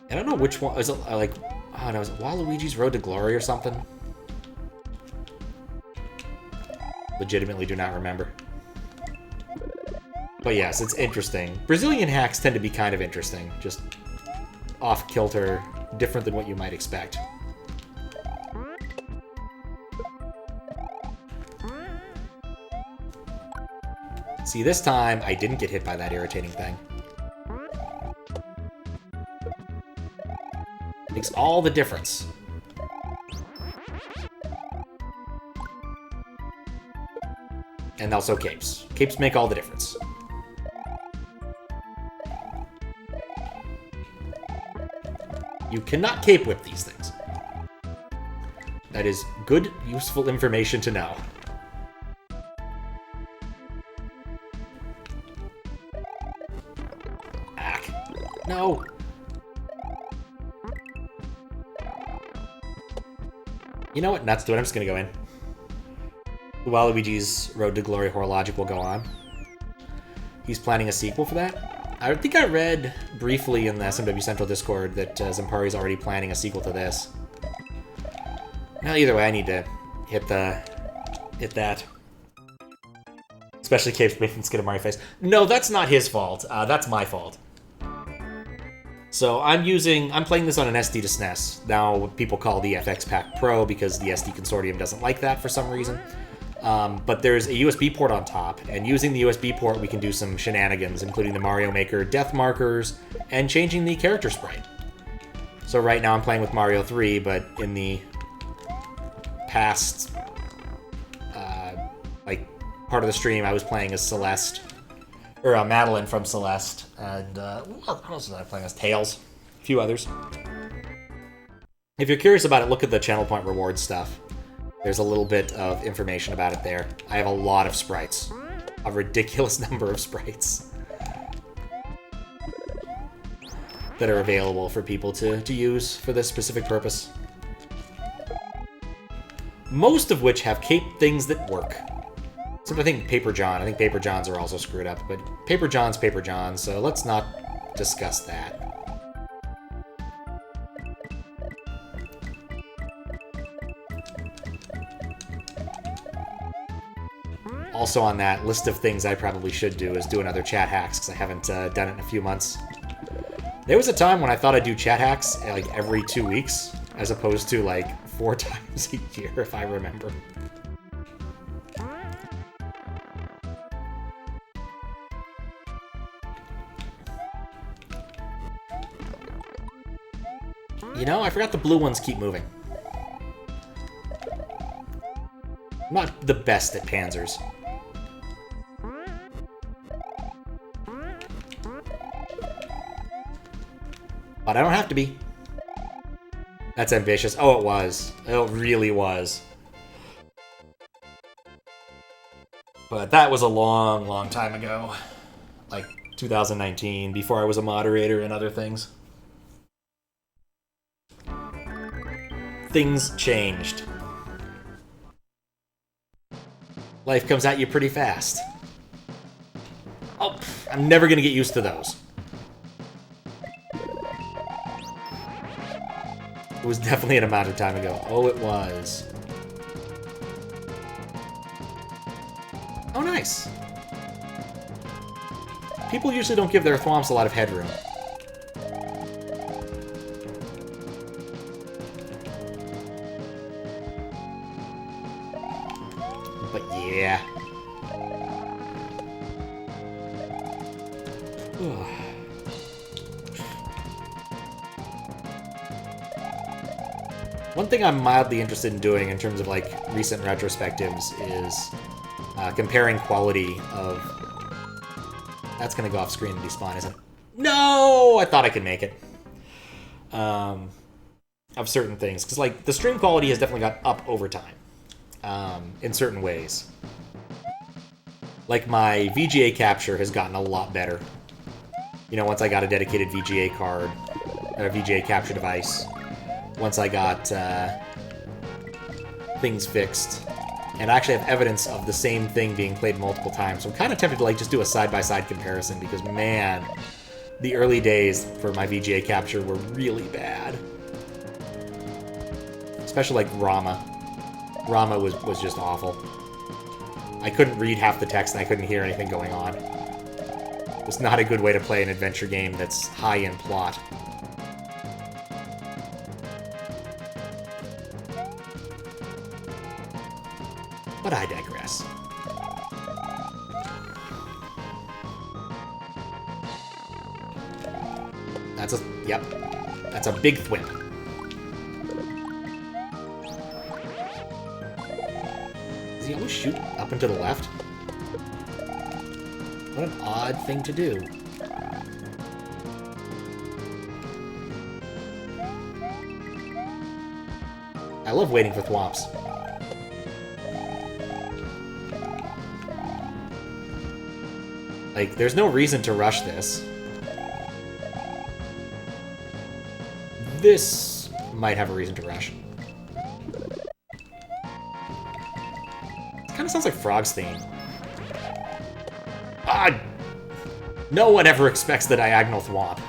I don't know which one. Was it like, oh no, was it Waluigi's Road to Glory or something? Legitimately do not remember. But yes, it's interesting. Brazilian hacks tend to be kind of interesting. Just off-kilter, different than what you might expect. See, this time, I didn't get hit by that irritating thing. Makes all the difference. And also capes. Capes make all the difference. You cannot cape whip these things. That is good, useful information to know. Ack. No! You know what? Nuts to it. I'm just gonna go in. Waluigi's Road to Glory Horror Logic will go on. He's planning a sequel for that. I think I read briefly in the SMW Central Discord that Zampari's already planning a sequel to this. Now, either way, I need to hit that. Especially Cape's making Skid of Mario face. No, that's not his fault. That's my fault. So I'm playing this on an SD to SNES. Now people call the FX Pack Pro because the SD Consortium doesn't like that for some reason. But there's a USB port on top, and using the USB port we can do some shenanigans, including the Mario Maker death markers, and changing the character sprite. So right now I'm playing with Mario 3, but in the past, part of the stream I was playing as Celeste, or Madeline from Celeste, and what else was I playing as? Tails, a few others. If you're curious about it, look at the channel point reward stuff. There's a little bit of information about it there. I have a lot of sprites. A ridiculous number of sprites that are available for people to use for this specific purpose. Most of which have cape things that work. Except I think Paper John. I think Paper Johns are also screwed up, but Paper John's Paper John, so let's not discuss that. Also on that list of things I probably should do is do another chat hacks, because I haven't done it in a few months. There was a time when I thought I'd do chat hacks like every 2 weeks, as opposed to like 4 times a year, if I remember. You know, I forgot the blue ones keep moving. I'm not the best at panzers. But I don't have to be. That's ambitious. Oh, it was. It really was. But that was a long, long time ago. Like 2019, before I was a moderator and other things. Things changed. Life comes at you pretty fast. Oh, I'm never gonna get used to those. It was definitely an amount of time ago. Oh, it was. Oh, nice. People usually don't give their thwomps a lot of headroom. But yeah. One thing I'm mildly interested in doing in terms of like recent retrospectives is comparing quality of... That's gonna go off screen and despawn, isn't it? No! I thought I could make it. Of certain things. Because like the stream quality has definitely got up over time. In certain ways. Like my VGA capture has gotten a lot better. You know, once I got a dedicated VGA card, or a VGA capture device. Once I got things fixed. And I actually have evidence of the same thing being played multiple times. So I'm kind of tempted to like just do a side-by-side comparison because, man, the early days for my VGA capture were really bad. Especially like Rama. Rama was just awful. I couldn't read half the text and I couldn't hear anything going on. It was not a good way to play an adventure game that's high in plot. But I digress. That's a... Yep. That's a big thwimp. Does he always shoot up and to the left? What an odd thing to do. I love waiting for thwomps. Like, there's no reason to rush this. This might have a reason to rush. It kind of sounds like Frog's theme. Ah! No one ever expects the diagonal thwomp.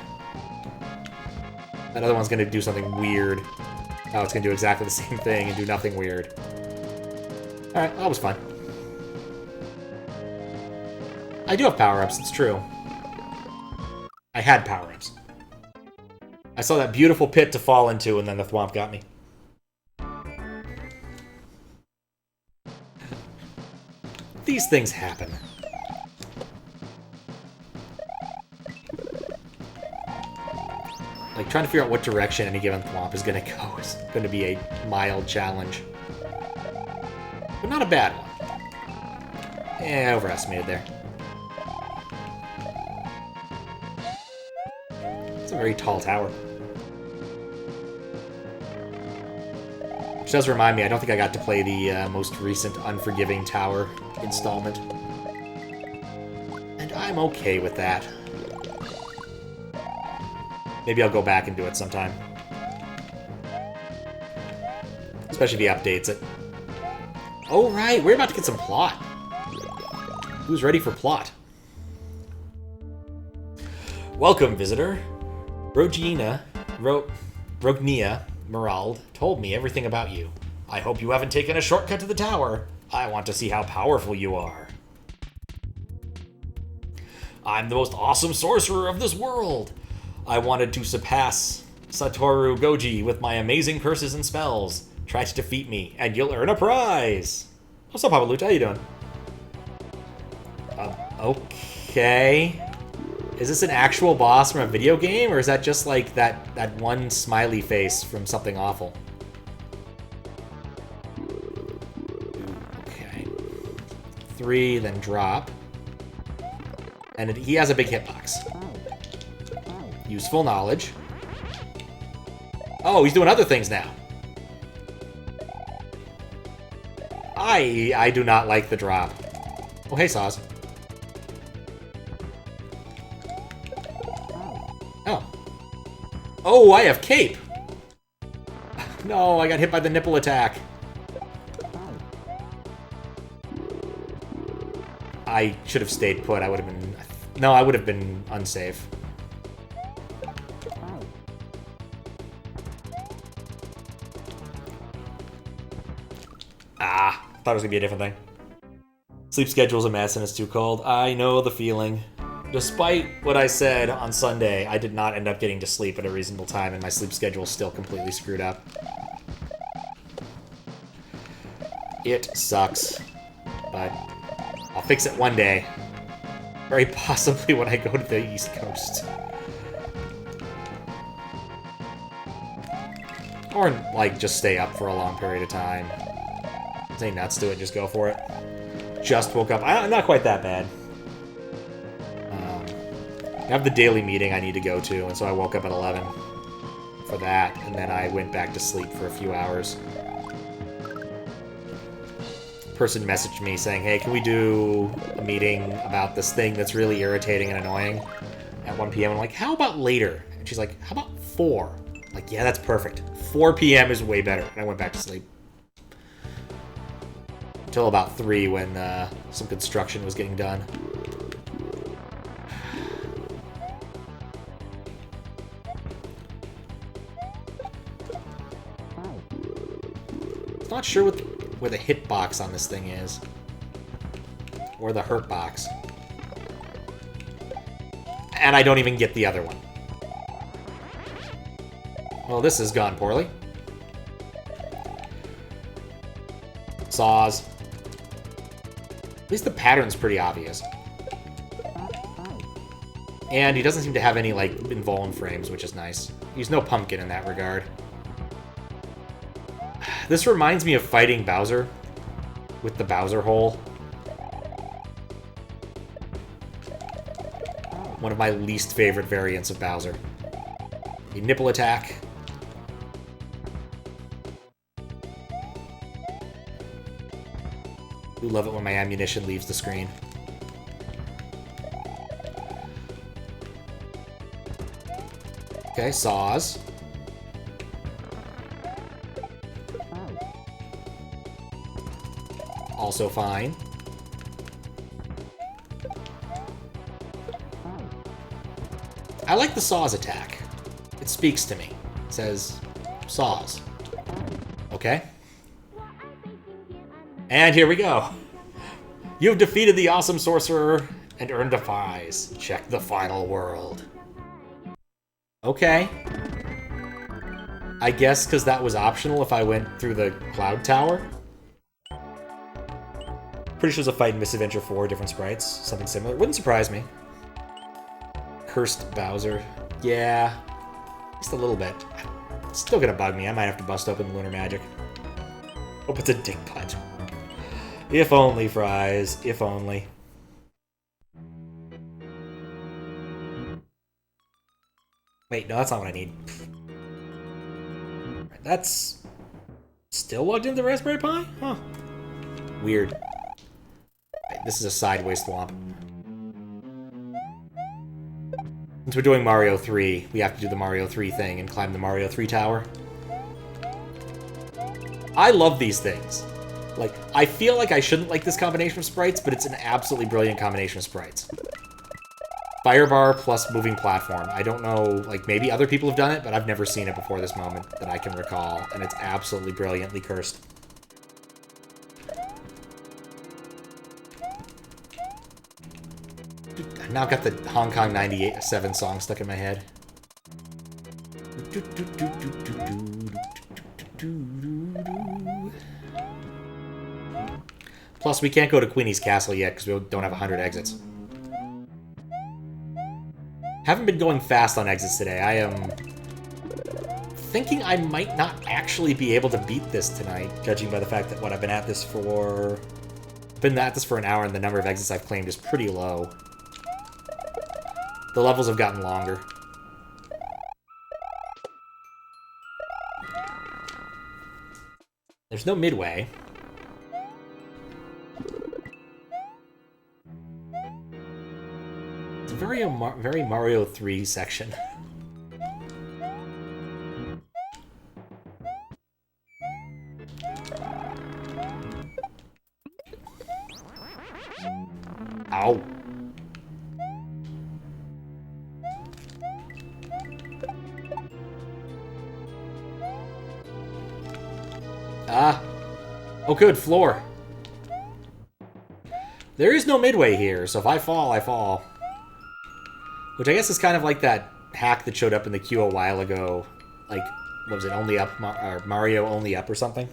That other one's gonna do something weird. Oh, it's gonna do exactly the same thing and do nothing weird. Alright, that was fun. I do have power-ups, it's true. I had power-ups. I saw that beautiful pit to fall into, and then the thwomp got me. These things happen. Like, trying to figure out what direction any given thwomp is going to go is going to be a mild challenge. But not a bad one. Eh, overestimated there. It's a very tall tower. Which does remind me, I don't think I got to play the most recent Unforgiving Tower installment. And I'm okay with that. Maybe I'll go back and do it sometime. Especially if he updates it. Oh, right, we're about to get some plot. Who's ready for plot? Welcome, visitor. Rougenia Merald told me everything about you. I hope you haven't taken a shortcut to the tower. I want to see how powerful you are. I'm the most awesome sorcerer of this world. I wanted to surpass Satoru Goji with my amazing curses and spells. Try to defeat me, and you'll earn a prize. What's up, Papa Lucha? How you doing? Okay. Is this an actual boss from a video game, or is that just like that one smiley face from something awful? Okay. 3, then drop. And he has a big hitbox. Useful knowledge. Oh, he's doing other things now. I do not like the drop. Oh, hey, Saws. Oh. Oh, I have cape! No, I got hit by the nipple attack. I should have stayed put. I would have been... No, I would have been unsafe. Ah, thought it was gonna be a different thing. Sleep schedule's a mess and it's too cold. I know the feeling. Despite what I said on Sunday, I did not end up getting to sleep at a reasonable time, and my sleep schedule's still completely screwed up. It sucks. But I'll fix it one day. Very possibly when I go to the East Coast. Or, like, just stay up for a long period of time. Say nuts to it, just go for it. Just woke up. I'm not quite that bad. I have the daily meeting I need to go to, and so I woke up at 11 for that, and then I went back to sleep for a few hours. Person messaged me saying, hey, can we do a meeting about this thing that's really irritating and annoying at 1 p.m.? I'm like, how about later? And she's like, how about 4? I'm like, yeah, that's perfect. 4 p.m. is way better. And I went back to sleep. Until about 3 when some construction was getting done. Not sure what where the hitbox on this thing is. Or the hurt box. And I don't even get the other one. Well, this has gone poorly. Saws. At least the pattern's pretty obvious. And he doesn't seem to have any, like, invuln frames, which is nice. He's no pumpkin in that regard. This reminds me of fighting Bowser with the Bowser hole. One of my least favorite variants of Bowser. A nipple attack. Do love it when my ammunition leaves the screen. Okay, saws. Also fine. I like the saws attack. It speaks to me. It says, saws. Okay. And here we go. You've defeated the awesome sorcerer and earned a prize. Check the final world. Okay. I guess because that was optional if I went through the cloud tower. Pretty sure there's a fight in Misadventure 4, different sprites. Something similar. Wouldn't surprise me. Cursed Bowser. Yeah. Just a little bit. It's still gonna bug me. I might have to bust open Lunar Magic. Hope it's a dick putt. If only, Fries. If only. Wait, no, that's not what I need. That's still logged into the Raspberry Pi? Huh. Weird. This is a sideways swamp. Since we're doing Mario 3, we have to do the Mario 3 thing and climb the Mario 3 tower. I love these things. Like, I feel like I shouldn't like this combination of sprites, but it's an absolutely brilliant combination of sprites. Firebar plus moving platform. I don't know, like, maybe other people have done it, but I've never seen it before this moment that I can recall, and it's absolutely brilliantly cursed. I've now got the Hong Kong 97 song stuck in my head. Plus, we can't go to Queenie's Castle yet because we don't have 100 exits. Haven't been going fast on exits today. I am thinking I might not actually be able to beat this tonight, judging by the fact that I've been at this for an hour and the number of exits I've claimed is pretty low. The levels have gotten longer. There's no midway. It's a very Mario 3 section. Ow. Ah. Oh good, floor. There is no midway here, so if I fall, I fall. Which I guess is kind of like that hack that showed up in the queue a while ago. Like, what was it, Only Up, or Mario Only Up or something?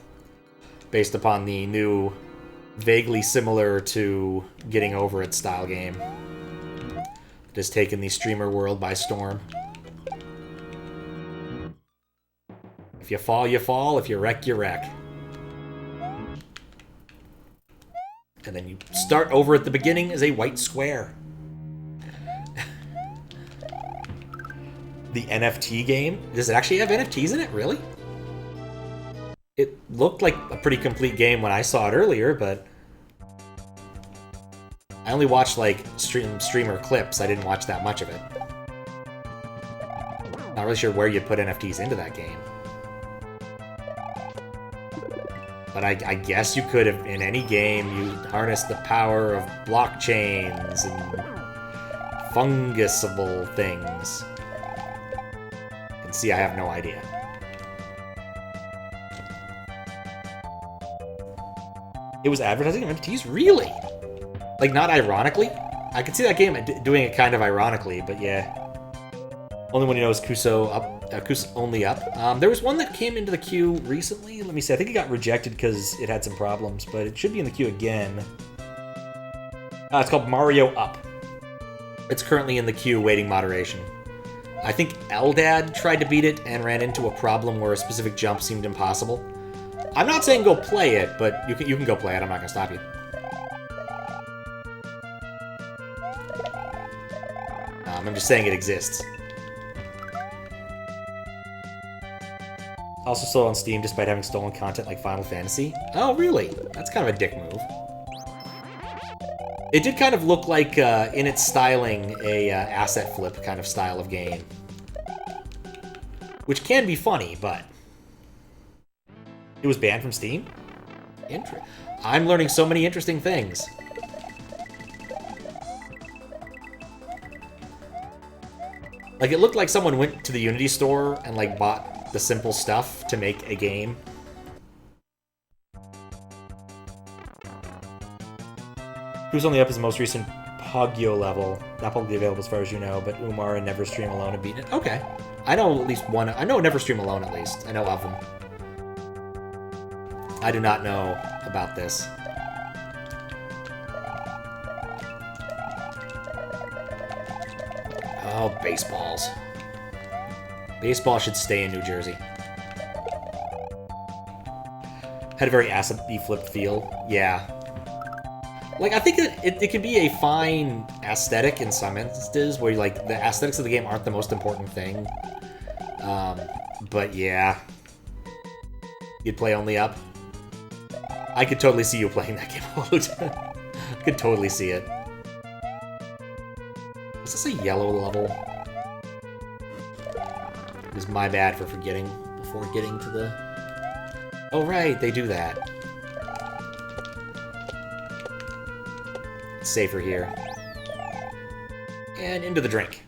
Based upon the new, vaguely similar to Getting Over It style game. That has taken the streamer world by storm. If you fall, you fall. If you wreck, you wreck. And then you start over at the beginning as a white square. The NFT game? Does it actually have NFTs in it? Really? It looked like a pretty complete game when I saw it earlier, but I only watched like streamer clips. I didn't watch that much of it. Not really sure where you'd put NFTs into that game. But I guess you could have, in any game, you harness the power of blockchains and fungusable things. And see, I have no idea. It was advertising NFTs? Really? Like, not ironically? I could see that game doing it kind of ironically, but yeah. Only one you know is Kuso Only Up. There was one that came into the queue recently. Let me see. I think it got rejected because it had some problems, but it should be in the queue again. It's called Mario Up. It's currently in the queue waiting moderation. I think Eldad tried to beat it and ran into a problem where a specific jump seemed impossible. I'm not saying go play it, but you can go play it. I'm not going to stop you. I'm just saying it exists. Also sold on Steam despite having stolen content like Final Fantasy. Oh, really? That's kind of a dick move. It did kind of look like, in its styling, a asset flip kind of style of game. Which can be funny, but... It was banned from Steam? I'm learning so many interesting things. Like, it looked like someone went to the Unity store and, like, bought the simple stuff to make a game. Who's Only Up is the most recent Pogyo level. Not publicly available as far as you know, but Umar and Never Stream Alone have beaten it. Okay. I know at least one. I know Never Stream Alone at least. I know of them. I do not know about this. Oh, baseballs. Baseball should stay in New Jersey. Had a very acid-y flip feel. Yeah. Like, I think it can be a fine aesthetic in some instances, where, like, the aesthetics of the game aren't the most important thing. But, yeah. You'd play Only Up? I could totally see you playing that game. I could totally see it. Is this a yellow level? It is my bad for forgetting before getting to the... Oh, right, they do that. It's safer here. And into the drink.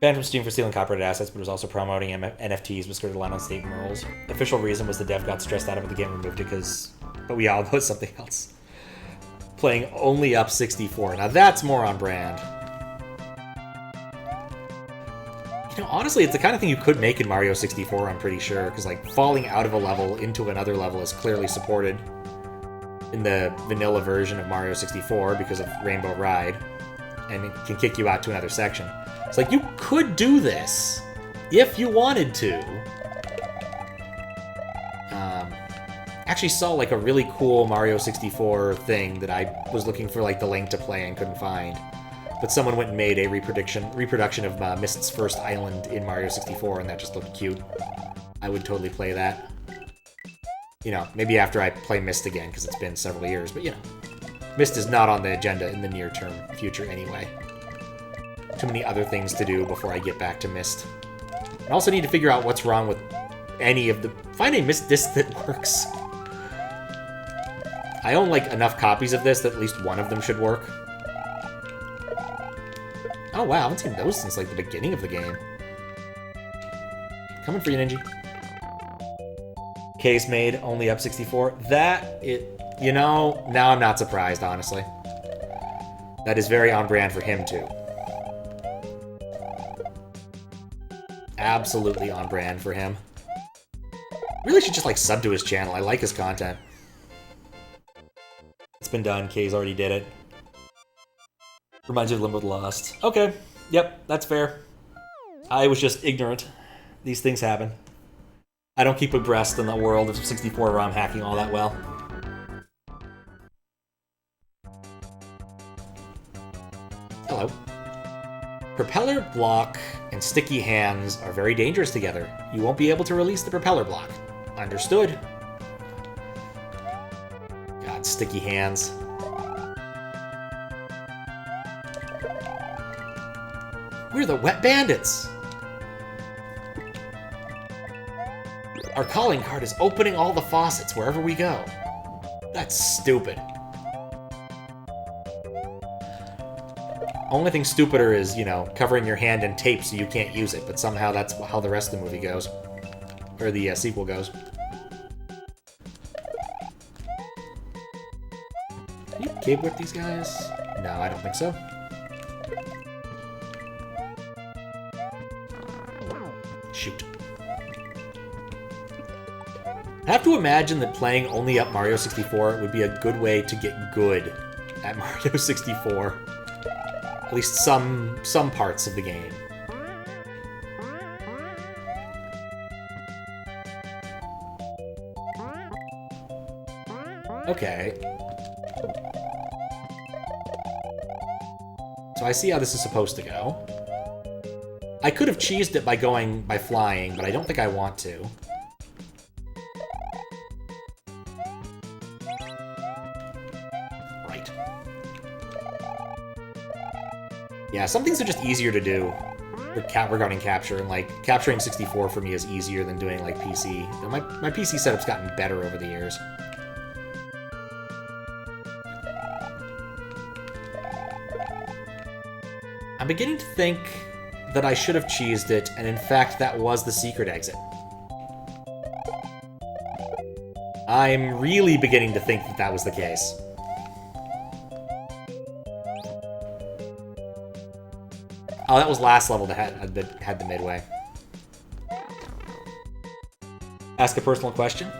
Banned from Steam for stealing copyrighted assets, but was also promoting NFTs with skirted line on state rules. Official reason was the dev got stressed out of it, the game removed it because... But we all know something else. Playing Only Up 64. Now that's more on brand. You know, honestly, it's the kind of thing you could make in Mario 64, I'm pretty sure, because, like, falling out of a level into another level is clearly supported in the vanilla version of Mario 64 because of Rainbow Ride. and it can kick you out to another section. It's like, you could do this if you wanted to. Actually saw like a really cool Mario 64 thing that I was looking for like the link to play and couldn't find. But someone went and made a reproduction of Mist's first island in Mario 64, and that just looked cute. I would totally play that. You know, maybe after I play Mist again, because it's been several years, but you know. Mist is not on the agenda in the near-term future anyway. Too many other things to do before I get back to Mist. I also need to figure out what's wrong with any of the... Find a Mist disc that works. I own, like, enough copies of this that at least one of them should work. Oh, wow, I haven't seen those since, like, the beginning of the game. Coming for you, Ninja. Case made, only up 64. You know, now I'm not surprised, honestly. That is very on brand for him, too. Absolutely on brand for him. Really should just, like, sub to his channel. I like his content. It's been done. Kay's already did it. Reminds you of Limbo the Lost. Okay. Yep, that's fair. I was just ignorant. These things happen. I don't keep abreast in the world of 64 ROM hacking all that well. Hello. Propeller block and sticky hands are very dangerous together. You won't be able to release the propeller block. Understood. God, sticky hands. We're the Wet Bandits! Our calling card is opening all the faucets wherever we go. That's stupid. Only thing stupider is, you know, covering your hand in tape so you can't use it, but somehow that's how the rest of the movie goes. Or the sequel goes. Can you cave whip these guys? No, I don't think so. Shoot. I have to imagine that playing only up Mario 64 would be a good way to get good at Mario 64. At least some parts of the game. Okay. So I see how this is supposed to go. I could have cheesed it by flying, but I don't think I want to. Right. Yeah, some things are just easier to do regarding capture, and like capturing 64 for me is easier than doing like PC. My PC setup's gotten better over the years. I'm beginning to think that I should have cheesed it, and in fact that was the secret exit. I'm really beginning to think that that was the case. Oh, that was last level that had the midway. Ask a personal question?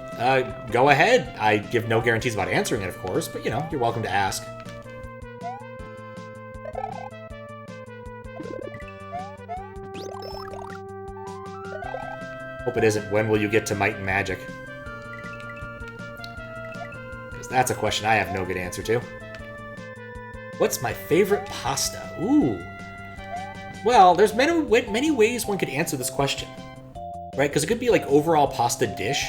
Go ahead. I give no guarantees about answering it, of course, but you know, you're welcome to ask. Hope it isn't, when will you get to Might and Magic? Because that's a question I have no good answer to. What's my favorite pasta? Ooh. Well, there's many ways one could answer this question. Right? Because it could be like overall pasta dish.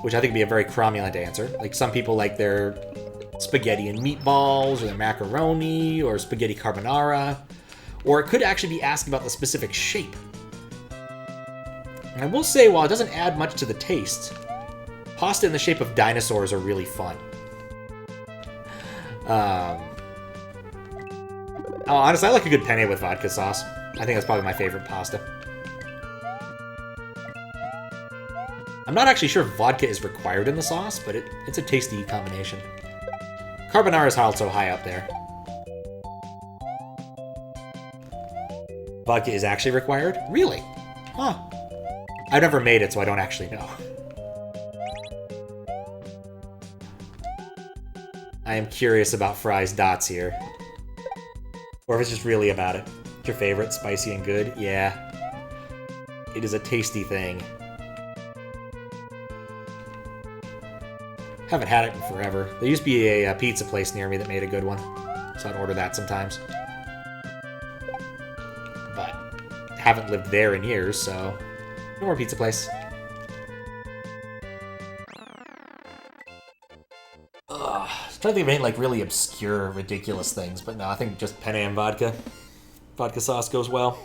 Which I think would be a very cromulent answer. Like some people like their spaghetti and meatballs, or their macaroni, or spaghetti carbonara. Or it could actually be asking about the specific shape. And I will say, while it doesn't add much to the taste, pasta in the shape of dinosaurs are really fun. Honestly, I like a good penne with vodka sauce. I think that's probably my favorite pasta. I'm not actually sure if vodka is required in the sauce, but it's a tasty combination. Carbonara is also high up there. Vodka is actually required? Really? Huh. I've never made it, so I don't actually know. I am curious about Fry's dots here. Or if it's just really about it. It's your favorite, spicy and good? Yeah. It is a tasty thing. Haven't had it in forever. There used to be a pizza place near me that made a good one, so I'd order that sometimes. But haven't lived there in years, so no more pizza place. Ugh. I was trying to think of any like really obscure, ridiculous things, but no, I think just penne and vodka. Vodka sauce goes well.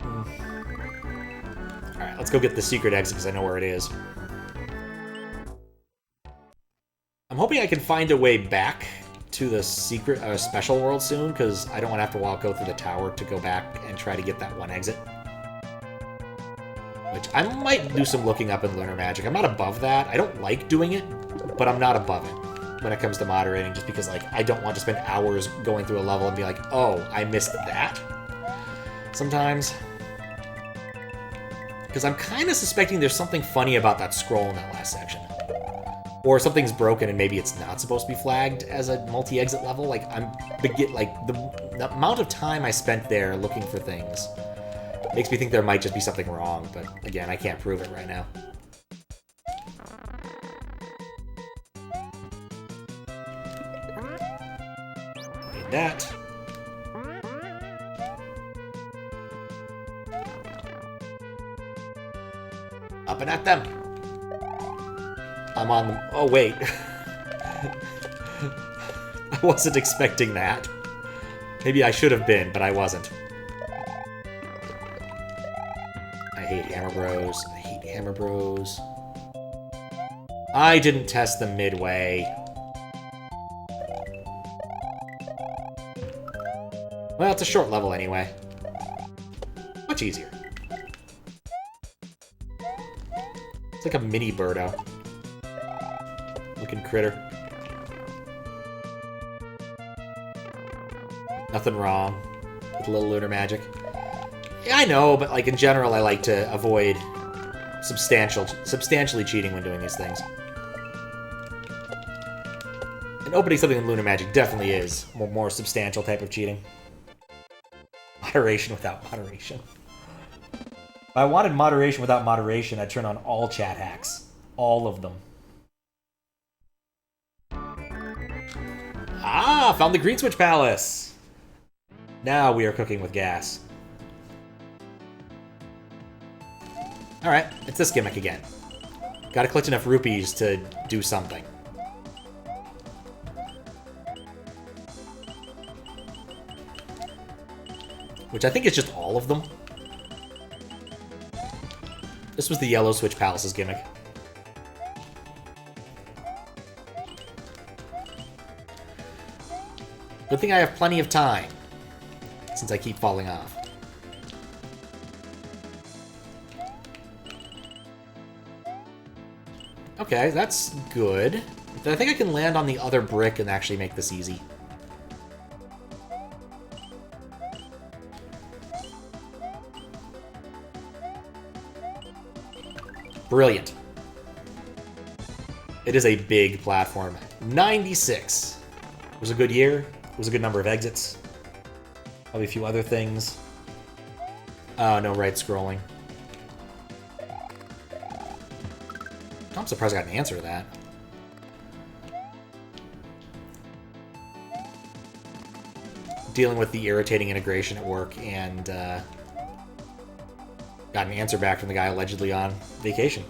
Alright, let's go get the secret exit because I know where it is. I'm hoping I can find a way back to the secret special world soon, because I don't want to have to go through the tower to go back and try to get that one exit. Which I might do some looking up in Lunar Magic. I'm not above that. I don't like doing it, but I'm not above it when it comes to moderating, just because like I don't want to spend hours going through a level and be like, oh, I missed that. Sometimes. Because I'm kind of suspecting there's something funny about that scroll in that last section. Or something's broken and maybe it's not supposed to be flagged as a multi-exit level. Like, the amount of time I spent there looking for things makes me think there might just be something wrong, but again, I can't prove it right now. Need that. Up and at them! I'm on them. Oh, wait. I wasn't expecting that. Maybe I should have been, but I wasn't. I hate Hammer Bros. I hate Hammer Bros. I didn't test them midway. Well, it's a short level anyway. Much easier. It's like a mini Birdo. Looking critter. Nothing wrong with a little Lunar Magic. Yeah, I know, but like in general, I like to avoid substantially cheating when doing these things. And opening something in Lunar Magic definitely is more substantial type of cheating. Moderation without moderation. If I wanted moderation without moderation, I'd turn on all chat hacks. All of them. Ah, found the Green Switch Palace! Now we are cooking with gas. Alright, it's this gimmick again. Gotta collect enough rupees to do something. Which I think is just all of them. This was the Yellow Switch Palace's gimmick. Good thing I have plenty of time, since I keep falling off. Okay, that's good. I think I can land on the other brick and actually make this easy. Brilliant. It is a big platform. 96. It was a good year. It was a good number of exits. Probably a few other things. Oh, no right scrolling. I'm surprised I got an answer to that. Dealing with the irritating integration at work and got an answer back from the guy allegedly on vacation.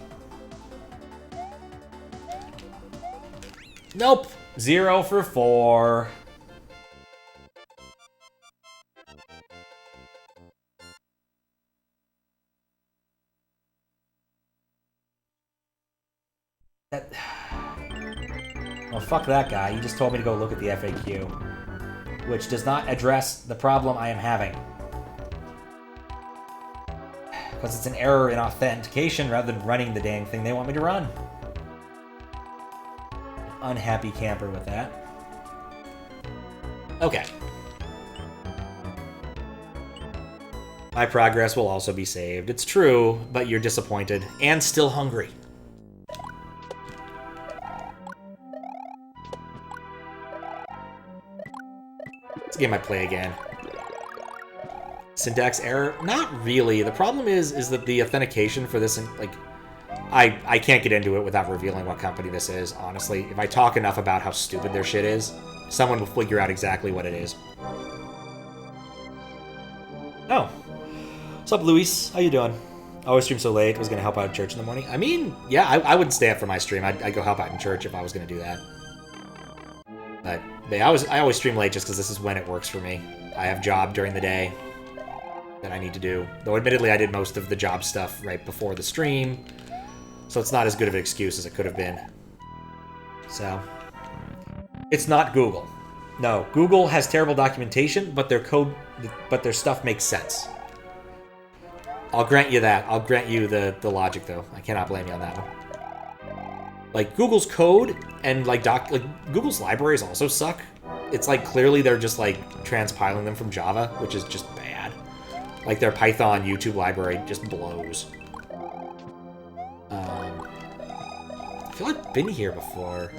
Nope. 0 for 4. Well, fuck that guy. He just told me to go look at the FAQ, which does not address the problem I am having. Because it's an error in authentication rather than running the dang thing they want me to run. Unhappy camper with that. Okay. My progress will also be saved. It's true, but you're disappointed and still hungry. It's a game I play again. Syntax error? Not really. The problem is that the authentication for this, like, I can't get into it without revealing what company this is, honestly. If I talk enough about how stupid their shit is, someone will figure out exactly what it is. Oh. What's up, Luis? How you doing? I always stream so late. I was going to help out at church in the morning. I mean, yeah, I wouldn't stay up for my stream. I'd go help out in church if I was going to do that. But I always stream late just because this is when it works for me. I have job during the day that I need to do. Though, admittedly, I did most of the job stuff right before the stream. So it's not as good of an excuse as it could have been. So, it's not Google. No, Google has terrible documentation, but their stuff makes sense. I'll grant you that. I'll grant you the logic, though. I cannot blame you on that one. Like, Google's code and, like, Google's libraries also suck. It's like, clearly they're just, like, transpiling them from Java, which is just bad. Like, their Python YouTube library just blows. I feel like I've been here before.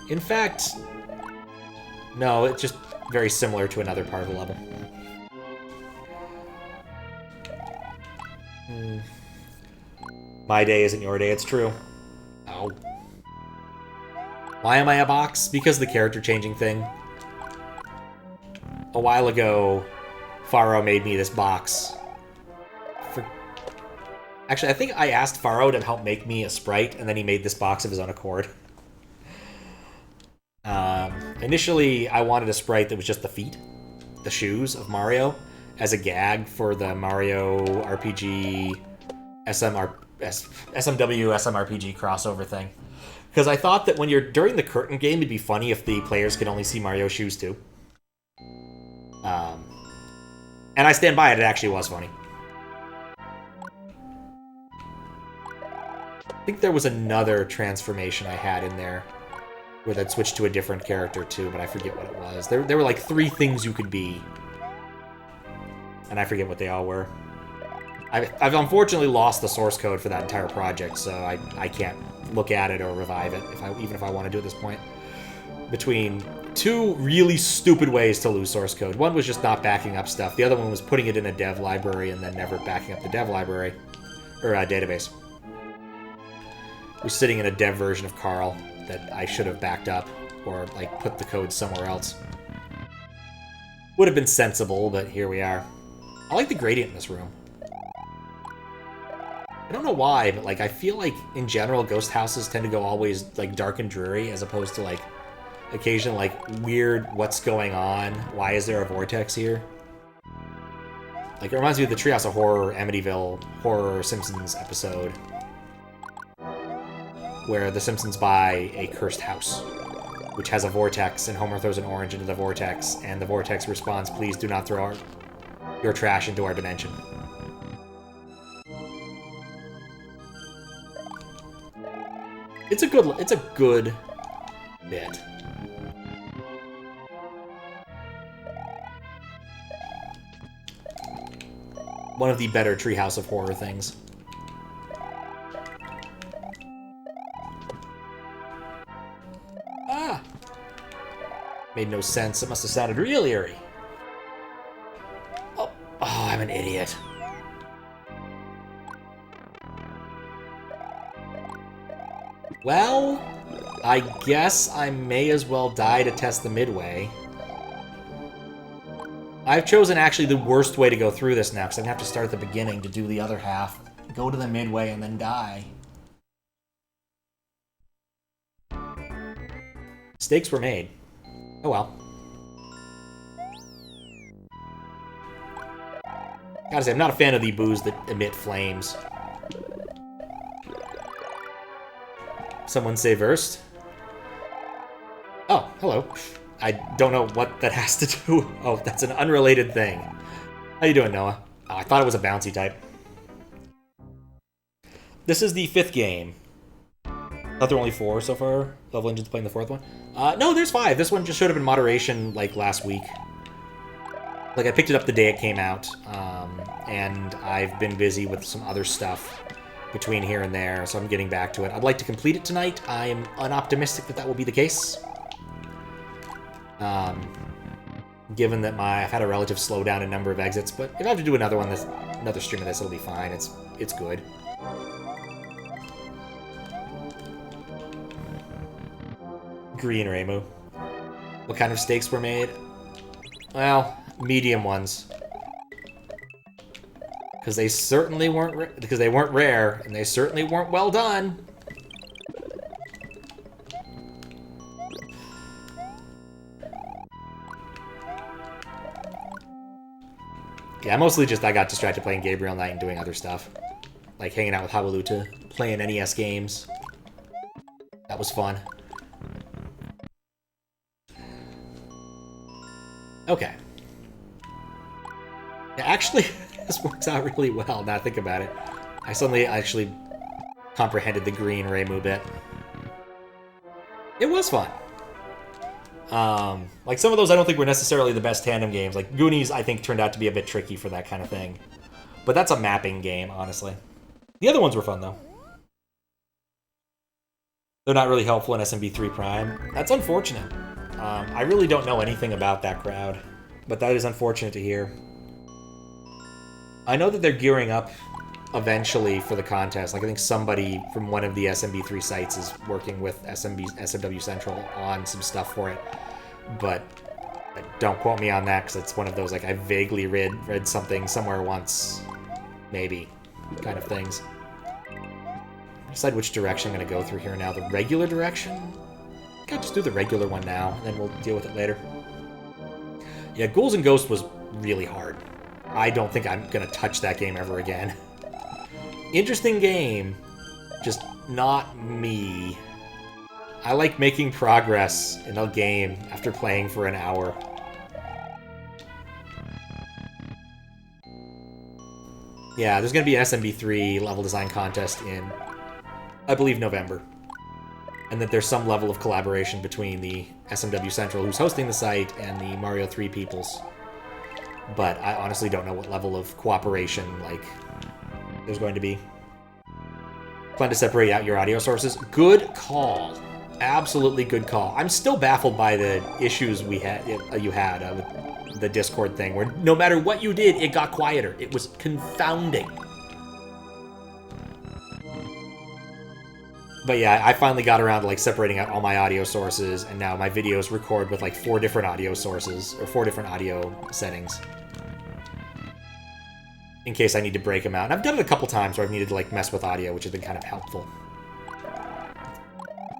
In fact, no, it's just very similar to another part of the level. My day isn't your day, it's true. Oh. Why am I a box? Because of the character changing thing. A while ago, Faro made me this box. Actually, I think I asked Faro to help make me a sprite, and then he made this box of his own accord. Initially, I wanted a sprite that was just the feet, the shoes of Mario, as a gag for the Mario RPG SMW SMRPG crossover thing. Because I thought that when you're during the curtain game, it'd be funny if the players could only see Mario's shoes too. And I stand by it, it actually was funny. I think there was another transformation I had in there where that switched to a different character too, but I forget what it was. There were like 3 things you could be, and I forget what they all were. I've unfortunately lost the source code for that entire project, so I can't look at it or revive it, even if I want to do it at this point. Between 2 really stupid ways to lose source code. One was just not backing up stuff. The other one was putting it in a dev library and then never backing up the dev library, or database. It was sitting in a dev version of Carl that I should have backed up, or like put the code somewhere else. Would have been sensible, but here we are. I like the gradient in this room. I don't know why, but like I feel like in general ghost houses tend to go always like dark and dreary as opposed to like occasional like weird what's going on, why is there a vortex here? Like it reminds me of the Treehouse of Horror Amityville Horror Simpsons episode where the Simpsons buy a cursed house which has a vortex and Homer throws an orange into the vortex and the vortex responds, please do not throw your trash into our dimension. It's a good bit. One of the better Treehouse of Horror things. Ah! Made no sense. It must have sounded real eerie. Oh, I'm an idiot. Well, I guess I may as well die to test the midway. I've chosen actually the worst way to go through this now, because I'm going to have to start at the beginning to do the other half, go to the midway, and then die. Mistakes were made. Oh well. Gotta say, I'm not a fan of the boos that emit flames. Someone say versed? Oh, hello. I don't know what that has to do. Oh, that's an unrelated thing. How you doing, Noah? Oh, I thought it was a bouncy type. This is the 5th game. I thought there were only 4 so far. Level Engine's playing the 4th one. No, there's 5. This one just showed up in moderation, like, last week. Like, I picked it up the day it came out, and I've been busy with some other stuff between here and there, so I'm getting back to it. I'd like to complete it tonight. I'm unoptimistic that that will be the case. Given that I've had a relative slowdown in number of exits, but if I have to do another one, another stream of this, it'll be fine. It's good. Green Ramu. What kind of steaks were made? Well, medium ones. Because they certainly weren't because they weren't rare, and they certainly weren't well done. Yeah, mostly just I got distracted playing Gabriel Knight and doing other stuff. Like hanging out with Hawaluta, playing NES games. That was fun. Okay. Yeah, actually, this works out really well, now I think about it. I suddenly actually comprehended the green Ramu bit. It was fun. Like, some of those I don't think were necessarily the best tandem games. Like, Goonies, I think, turned out to be a bit tricky for that kind of thing. But that's a mapping game, honestly. The other ones were fun, though. They're not really helpful in SMB3 Prime. That's unfortunate. I really don't know anything about that crowd, but that is unfortunate to hear. I know that they're gearing up eventually for the contest. Like, I think somebody from one of the SMB3 sites is working with SMW Central on some stuff for it. But don't quote me on that, because it's one of those, like, I vaguely read something somewhere once, maybe, kind of things. Decide which direction I'm going to go through here now. The regular direction? I think I'll just do the regular one now, and then we'll deal with it later. Yeah, Ghouls and Ghosts was really hard. I don't think I'm going to touch that game ever again. Interesting game, just not me. I like making progress in a game after playing for an hour. Yeah, there's going to be an SMB3 level design contest in, I believe, November. And that there's some level of collaboration between the SMW Central, who's hosting the site, and the Mario 3 peoples. But I honestly don't know what level of cooperation, like, there's going to be. Plan to separate out your audio sources. Good call. Absolutely good call. I'm still baffled by the issues you had with the Discord thing, where no matter what you did, it got quieter. It was confounding. But yeah, I finally got around to like separating out all my audio sources, and now my videos record with like 4 different audio sources, or 4 different audio settings. In case I need to break them out. And I've done it a couple times where I've needed to like mess with audio, which has been kind of helpful.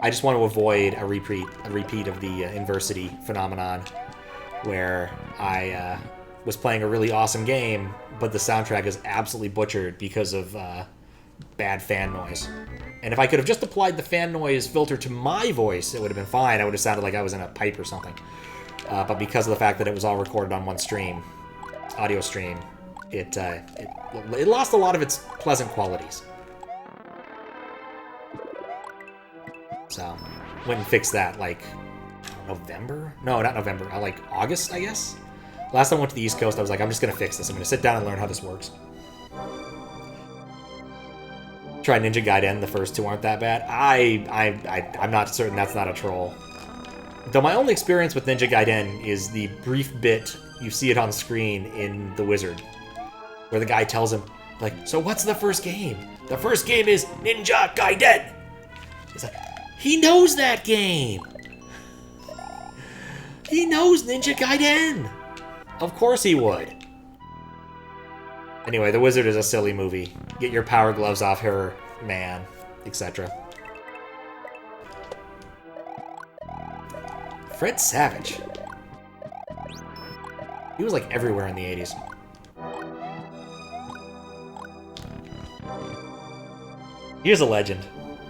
I just want to avoid a repeat of the Inversity phenomenon, where I was playing a really awesome game, but the soundtrack is absolutely butchered because of bad fan noise. And if I could have just applied the fan noise filter to my voice, it would have been fine. I would have sounded like I was in a pipe or something. But because of the fact that it was all recorded on one stream, audio stream, it lost a lot of its pleasant qualities. So, went and fixed that, like, November? No, not November. Like, August, I guess? Last time I went to the East Coast, I was like, I'm just going to fix this. I'm going to sit down and learn how this works. Try Ninja Gaiden, the first 2 aren't that bad. I'm not certain that's not a troll. Though my only experience with Ninja Gaiden is the brief bit, you see it on screen in The Wizard, where the guy tells him, like, so what's the first game? The first game is Ninja Gaiden! He's like, he knows that game! He knows Ninja Gaiden! Of course he would. Anyway, The Wizard is a silly movie. Get your power gloves off her, man, etc. Fred Savage. He was like everywhere in the 80s. He is a legend.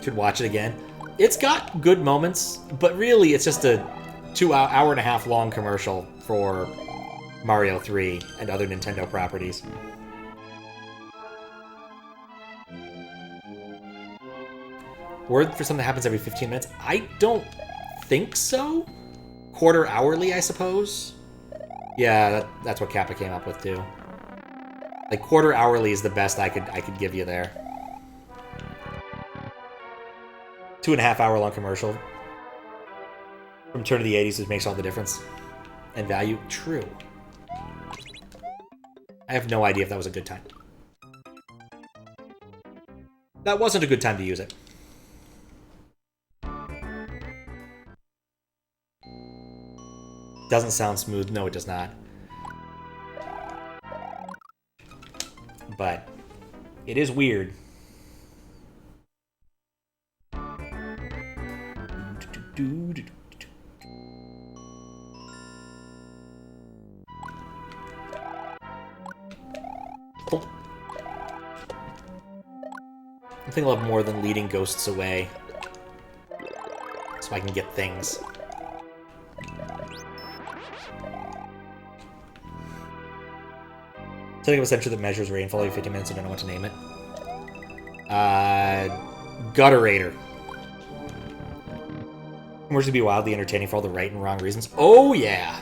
Should watch it again. It's got good moments, but really it's just a 2 hour and a half long commercial for Mario 3 and other Nintendo properties. Word for something that happens every 15 minutes? I don't think so. Quarter hourly, I suppose. Yeah, that's what Kappa came up with too. Like quarter hourly is the best I could give you there. 2.5 hour long commercial from turn of the 80s, which makes all the difference. And value true. I have no idea if that was a good time. That wasn't a good time to use it. Doesn't sound smooth. No, it does not. But it is weird. I think I'll have more than leading ghosts away. So I can get things. Setting up a sensor that measures rainfall every 50 minutes. I don't know what to name it. Gutterator. Rumors to be wildly entertaining for all the right and wrong reasons. Oh, yeah!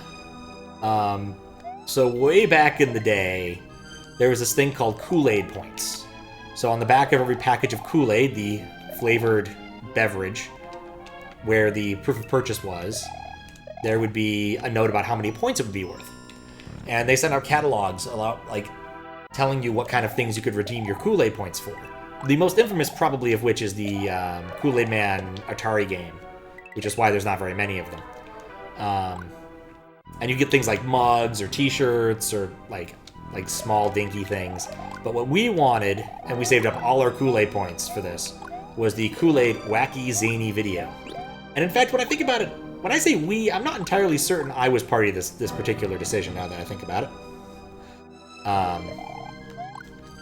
So way back in the day, there was this thing called Kool-Aid points. So on the back of every package of Kool-Aid, the flavored beverage, where the proof of purchase was, there would be a note about how many points it would be worth. And they sent out catalogs like telling you what kind of things you could redeem your Kool-Aid points for. The most infamous probably of which is the Kool-Aid Man Atari game, which is why there's not very many of them. And you get things like mugs or t-shirts or like small dinky things. But what we wanted, and we saved up all our Kool-Aid points for this, was the Kool-Aid Wacky Zany video. And in fact, when I think about it, when I say we, I'm not entirely certain I was party to this particular decision now that I think about it.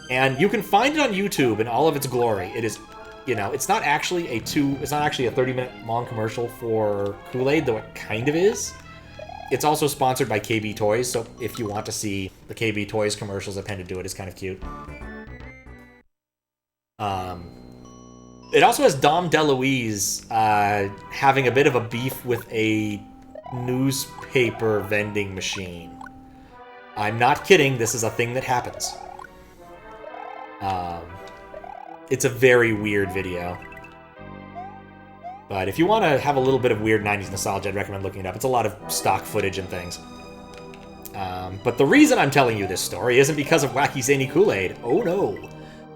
And you can find it on YouTube in all of its glory. It is, you know, it's not actually a 30-minute long commercial for Kool-Aid, though it kind of is. It's also sponsored by KB Toys, so if you want to see the KB Toys commercials appended to it, it's kind of cute. It also has Dom DeLuise having a bit of a beef with a newspaper vending machine. I'm not kidding, this is a thing that happens. It's a very weird video. But if you want to have a little bit of weird 90s nostalgia, I'd recommend looking it up. It's a lot of stock footage and things. But the reason I'm telling you this story isn't because of Wacky Zany Kool-Aid. Oh no.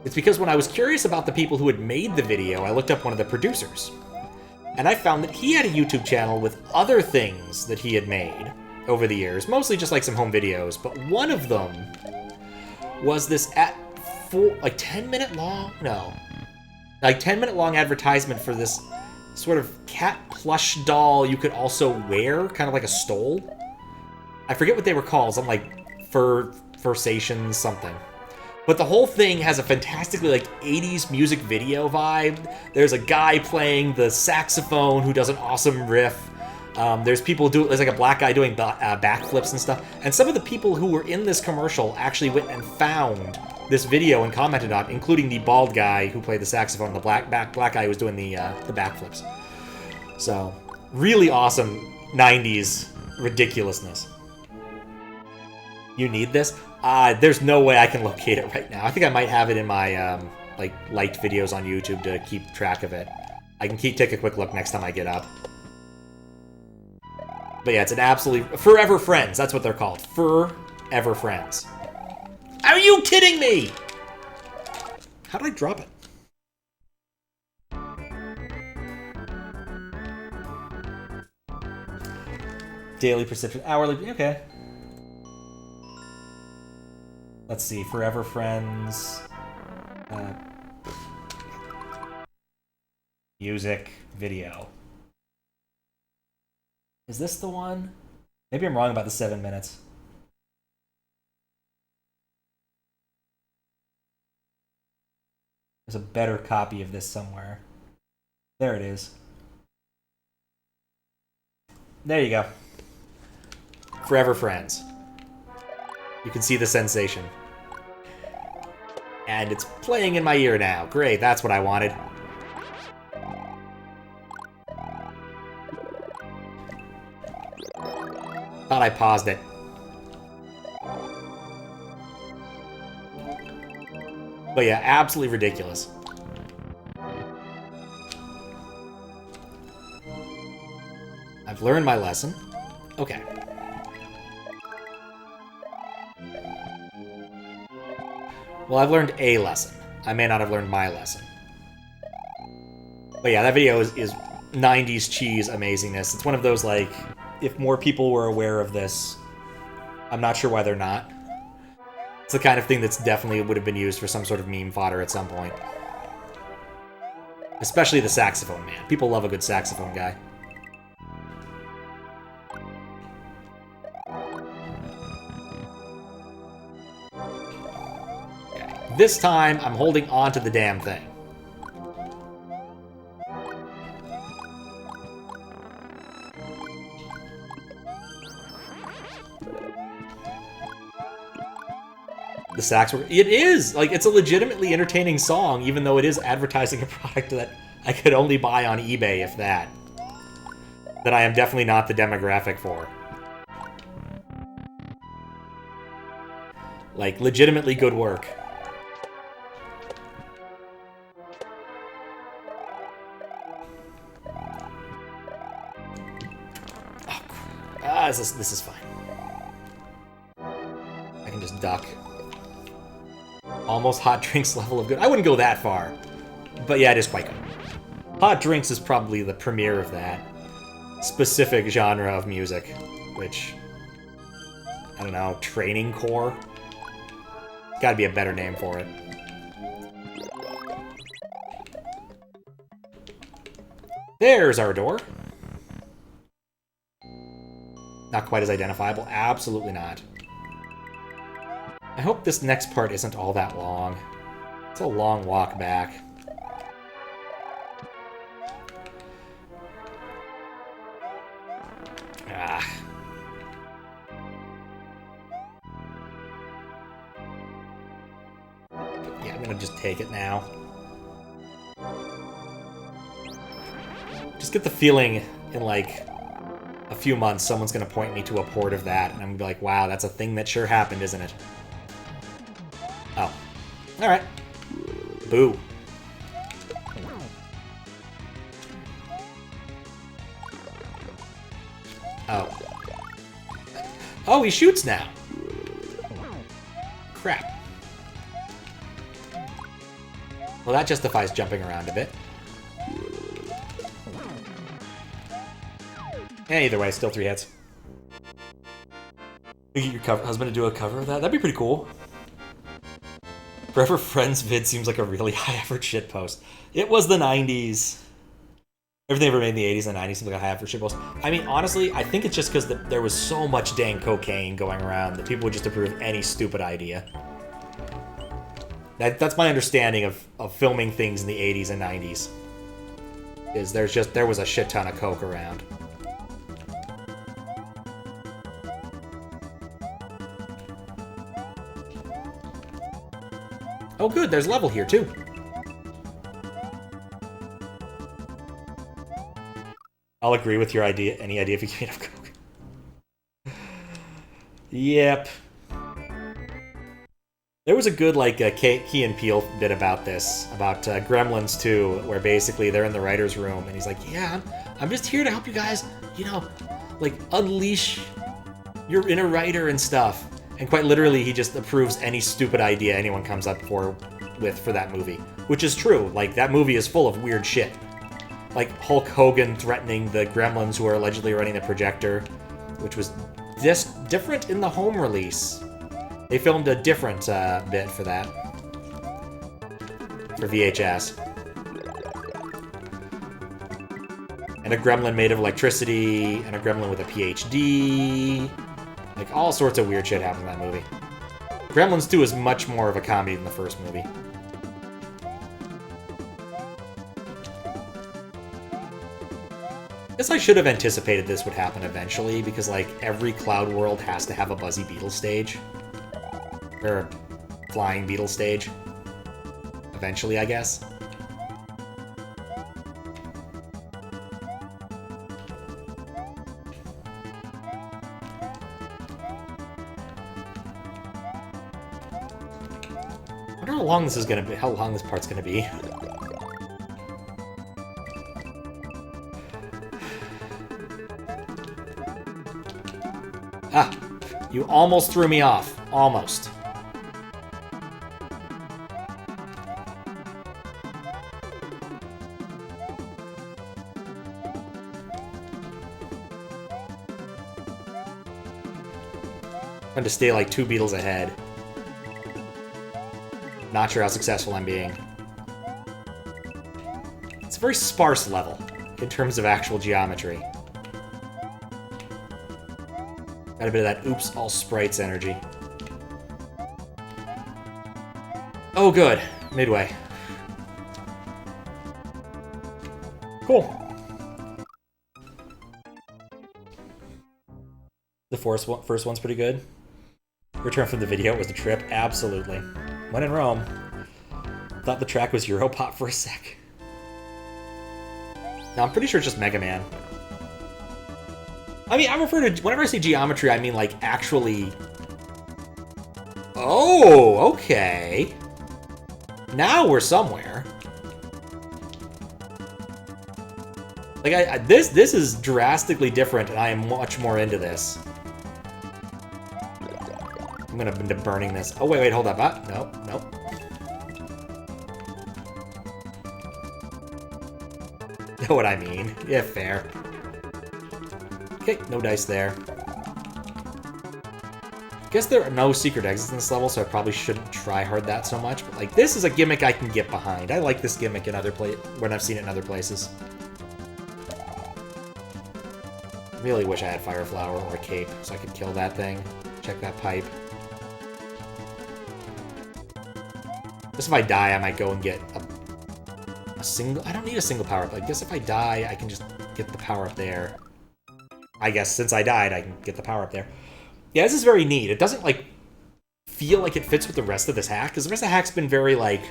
It's because when I was curious about the people who had made the video, I looked up one of the producers. And I found that he had a YouTube channel with other things that he had made over the years, mostly just like some home videos, but one of them was this 10-minute long? No. Like 10-minute long advertisement for this sort of cat plush doll you could also wear, kind of like a stole. I forget what they were called, something like Fursations something. But the whole thing has a fantastically, like, 80s music video vibe. There's a guy playing the saxophone who does an awesome riff. There's like a black guy doing backflips and stuff. And some of the people who were in this commercial actually went and found this video and commented on it, including the bald guy who played the saxophone, the black guy who was doing the backflips. So, really awesome 90s ridiculousness. You need this? There's no way I can locate it right now. I think I might have it in my liked videos on YouTube to keep track of it. I can take a quick look next time I get up. But yeah, it's an absolutely... Forever Friends, that's what they're called. Forever Friends. Are you kidding me? How did I drop it? Daily perception, hourly... Okay. Let's see, Forever Friends... music, video. Is this the one? Maybe I'm wrong about the 7 minutes. There's a better copy of this somewhere. There it is. There you go. Forever Friends. You can see the sensation. And it's playing in my ear now. Great, that's what I wanted. Thought I paused it. But yeah, absolutely ridiculous. I've learned my lesson. Okay. Well, I've learned a lesson. I may not have learned my lesson. But yeah, that video is 90s cheese amazingness. It's one of those, like, if more people were aware of this, I'm not sure why they're not. It's the kind of thing that's definitely would have been used for some sort of meme fodder at some point. Especially the saxophone man. People love a good saxophone guy. Okay. This time, I'm holding on to the damn thing. The sax work. It is! Like, it's a legitimately entertaining song, even though it is advertising a product that I could only buy on eBay, if that. That I am definitely not the demographic for. Like, legitimately good work. Oh, this is fine. I can just duck. Almost hot drinks level of good. I wouldn't go that far. But yeah, it is quite good. Hot drinks is probably the premiere of that specific genre of music, which, I don't know, training core? Gotta be a better name for it. There's our door. Not quite as identifiable. Absolutely not. I hope this next part isn't all that long. It's a long walk back. Ah. Yeah, I'm gonna just take it now. Just get the feeling in, like, a few months someone's gonna point me to a port of that, and I'm gonna be like, wow, that's a thing that sure happened, isn't it? Oh. Alright. Boo. Oh. Oh, he shoots now. Crap. Well, that justifies jumping around a bit. Yeah, either way, still 3 hits. You get your husband to do a cover of that? That'd be pretty cool. Forever Friends vid seems like a really high-effort shitpost. It was the 90s. Everything ever made in the 80s and 90s seems like a high-effort shitpost. I mean, honestly, I think it's just because there was so much dang cocaine going around that people would just approve any stupid idea. That's my understanding of filming things in the 80s and 90s. Is there was a shit ton of coke around. Oh good, there's level here too. I'll agree with your idea. Any idea if you give me enough coke? Yep. There was a good, like, Key and Peele bit about this, about Gremlins 2, where basically they're in the writer's room, and he's like, yeah, I'm just here to help you guys, you know, like, unleash your inner writer and stuff. And quite literally, he just approves any stupid idea anyone comes up with for that movie. Which is true. Like, that movie is full of weird shit. Like, Hulk Hogan threatening the Gremlins who are allegedly running the projector, which was different in the home release. They filmed a different bit for that. For VHS. And a gremlin made of electricity, and a gremlin with a PhD. Like, all sorts of weird shit happened in that movie. Gremlins 2 is much more of a comedy than the first movie. I guess I should have anticipated this would happen eventually, because, like, every Cloud World has to have a Buzzy Beetle stage. Or a Flying Beetle stage. Eventually, I guess. I wonder how long this is gonna be. How long this part's gonna be. Ah, you almost threw me off. Almost. Trying to stay like 2 beetles ahead. Not sure how successful I'm being. It's a very sparse level in terms of actual geometry. Got a bit of that oops, all sprites energy. Oh, good. Midway. Cool. The first one's pretty good. Return from the video was a trip. Absolutely. When in Rome. Thought the track was Europop for a sec. No, I'm pretty sure it's just Mega Man. I mean, I refer to... Whenever I say geometry, I mean, like, actually... Oh, okay. Now we're somewhere. Like, this is drastically different, and I am much more into this. I'm gonna end up burning this. Oh, wait, hold up. Nope. Know what I mean. Yeah, fair. Okay, no dice there. Guess there are no secret exits in this level, so I probably shouldn't try hard that so much. But, like, this is a gimmick I can get behind. I like this gimmick in when I've seen it in other places. Really wish I had Fire Flower or a Cape so I could kill that thing. Check that pipe. Just if I die, I might go and get a single... I don't need a single power-up. I guess if I die, I can just get the power-up there. I guess since I died, I can get the power-up there. Yeah, this is very neat. It doesn't, like, feel like it fits with the rest of this hack, because the rest of the hack's been very, like...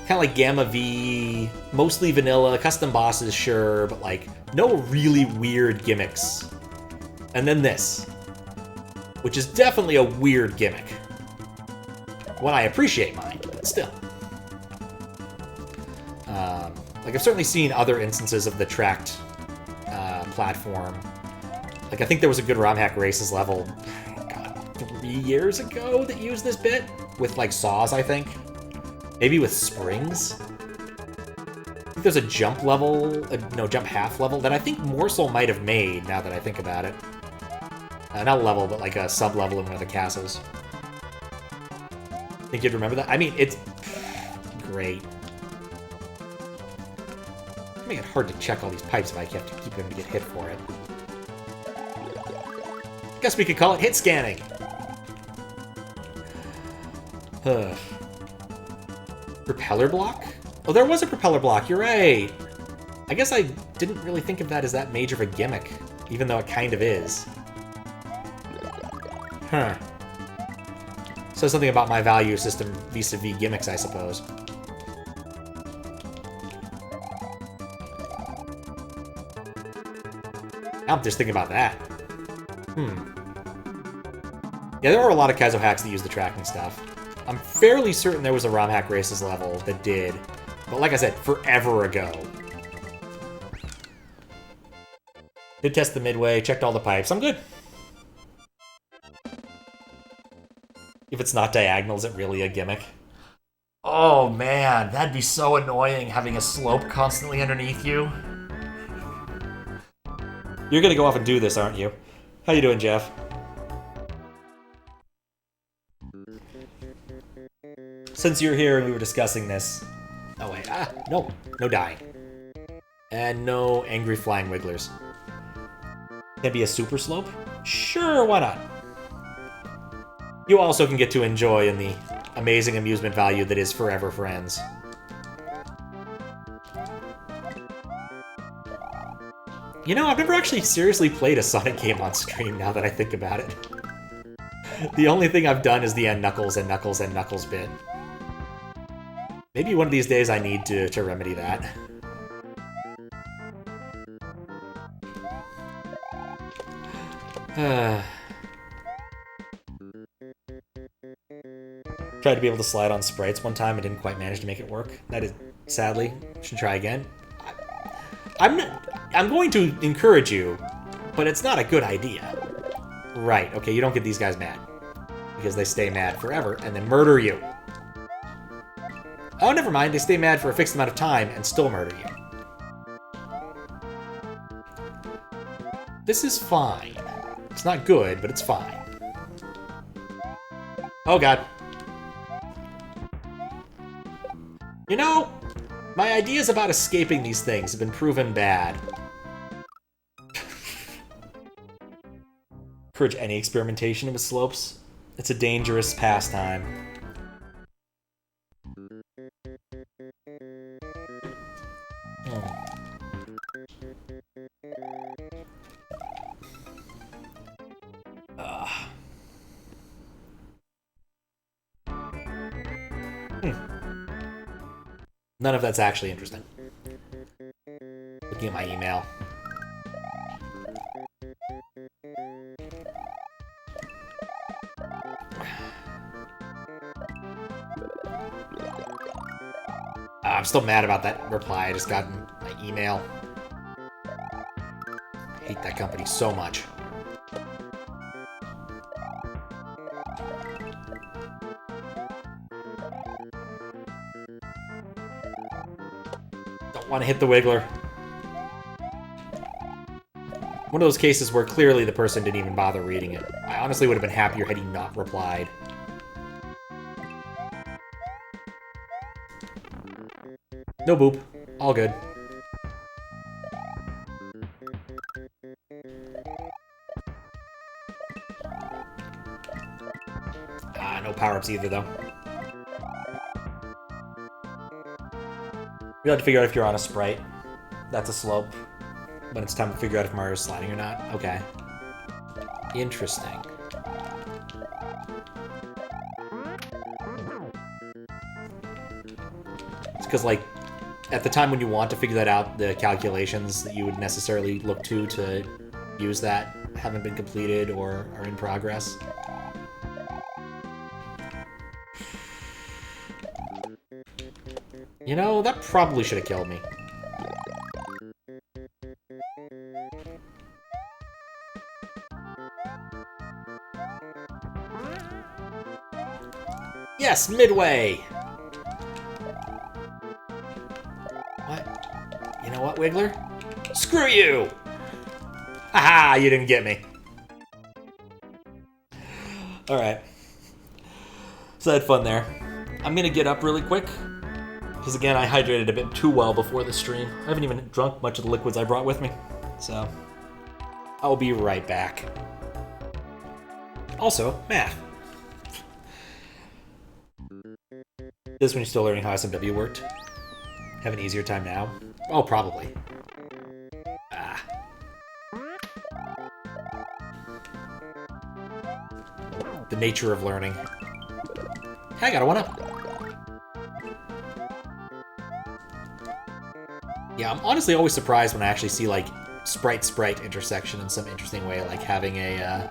kind of like Gamma V, mostly vanilla, custom bosses, sure, but, like, no really weird gimmicks. And then this, which is definitely a weird gimmick. One I appreciate mine, but still. Like, I've certainly seen other instances of the tracked platform. Like, I think there was a good ROM Hack Races level, God, 3 years ago that used this bit, with, like, saws, I think. Maybe with springs? I think there's a jump level, no, jump half level, that I think Morsel might have made, now that I think about it. Not a level, but like a sub-level in one of the castles. Think you'd remember that? I mean, it's great. It'd make it hard to check all these pipes if I have to keep him to get hit for it. Guess we could call it hit scanning. Propeller block? Oh, there was a propeller block, you're right! I guess I didn't really think of that as that major of a gimmick, even though it kind of is. Huh. Says something about my value system vis-a-vis gimmicks, I suppose. Now I'm just thinking about that. Yeah, there are a lot of Kaizo hacks that use the tracking stuff. I'm fairly certain there was a ROM Hack Races level that did, but like I said, forever ago. Did test the midway, checked all the pipes, I'm good. If it's not diagonal, is it really a gimmick? Oh man, that'd be so annoying having a slope constantly underneath you. You're gonna go off and do this, aren't you? How you doing, Jeff? Since you're here and we were discussing this... Oh wait, no. No dying. And no angry flying wigglers. Can it be a super slope? Sure, why not? You also can get to enjoy in the amazing amusement value that is Forever Friends. You know, I've never actually seriously played a Sonic game on stream now that I think about it. The only thing I've done is the N Knuckles and Knuckles and Knuckles bit. Maybe one of these days I need to remedy that. Tried to be able to slide on sprites one time and didn't quite manage to make it work. That is, sadly, should try again. I'm going to encourage you, but it's not a good idea. Right, okay, you don't get these guys mad. Because they stay mad forever and then murder you. Oh, never mind, they stay mad for a fixed amount of time and still murder you. This is fine. It's not good, but it's fine. Oh, God. You know, my ideas about escaping these things have been proven bad. Encourage any experimentation with slopes. It's a dangerous pastime. None of that's actually interesting. Looking at my email. I'm still mad about that reply I just got in my email. I hate that company so much. Don't want to hit the Wiggler. One of those cases where clearly the person didn't even bother reading it. I honestly would have been happier had he not replied. No boop. All good. No power-ups either, though. We have to figure out if you're on a sprite. That's a slope. But it's time to figure out if Mario's sliding or not. Okay. Interesting. It's because, like, at the time when you want to figure that out, the calculations that you would necessarily look to use that haven't been completed or are in progress. You know, that probably should have killed me. Yes, midway! What? You know what, Wiggler? Screw you! Haha, you didn't get me. Alright. So I had fun there. I'm gonna get up really quick. Because again, I hydrated a bit too well before the stream. I haven't even drunk much of the liquids I brought with me. So, I'll be right back. Also, math. This when you're still learning how SMW worked. Have an easier time now? Oh, probably. The nature of learning. Hey, I got a 1-up. Yeah, I'm honestly always surprised when I actually see, like, sprite-sprite intersection in some interesting way, like having a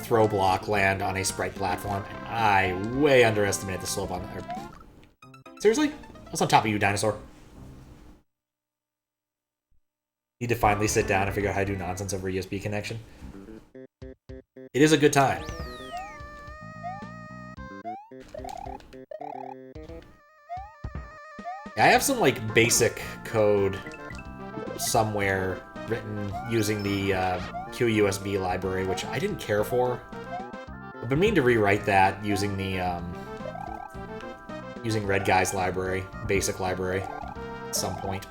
throw block land on a sprite platform. I way underestimated the slope on that. Seriously? What's on top of you, dinosaur? Need to finally sit down and figure out how to do nonsense over a USB connection. It is a good time. I have some, like, basic code somewhere written using the QUSB library, which I didn't care for. I've been meaning to rewrite that using the, using Red Guy's library, basic library, at some point.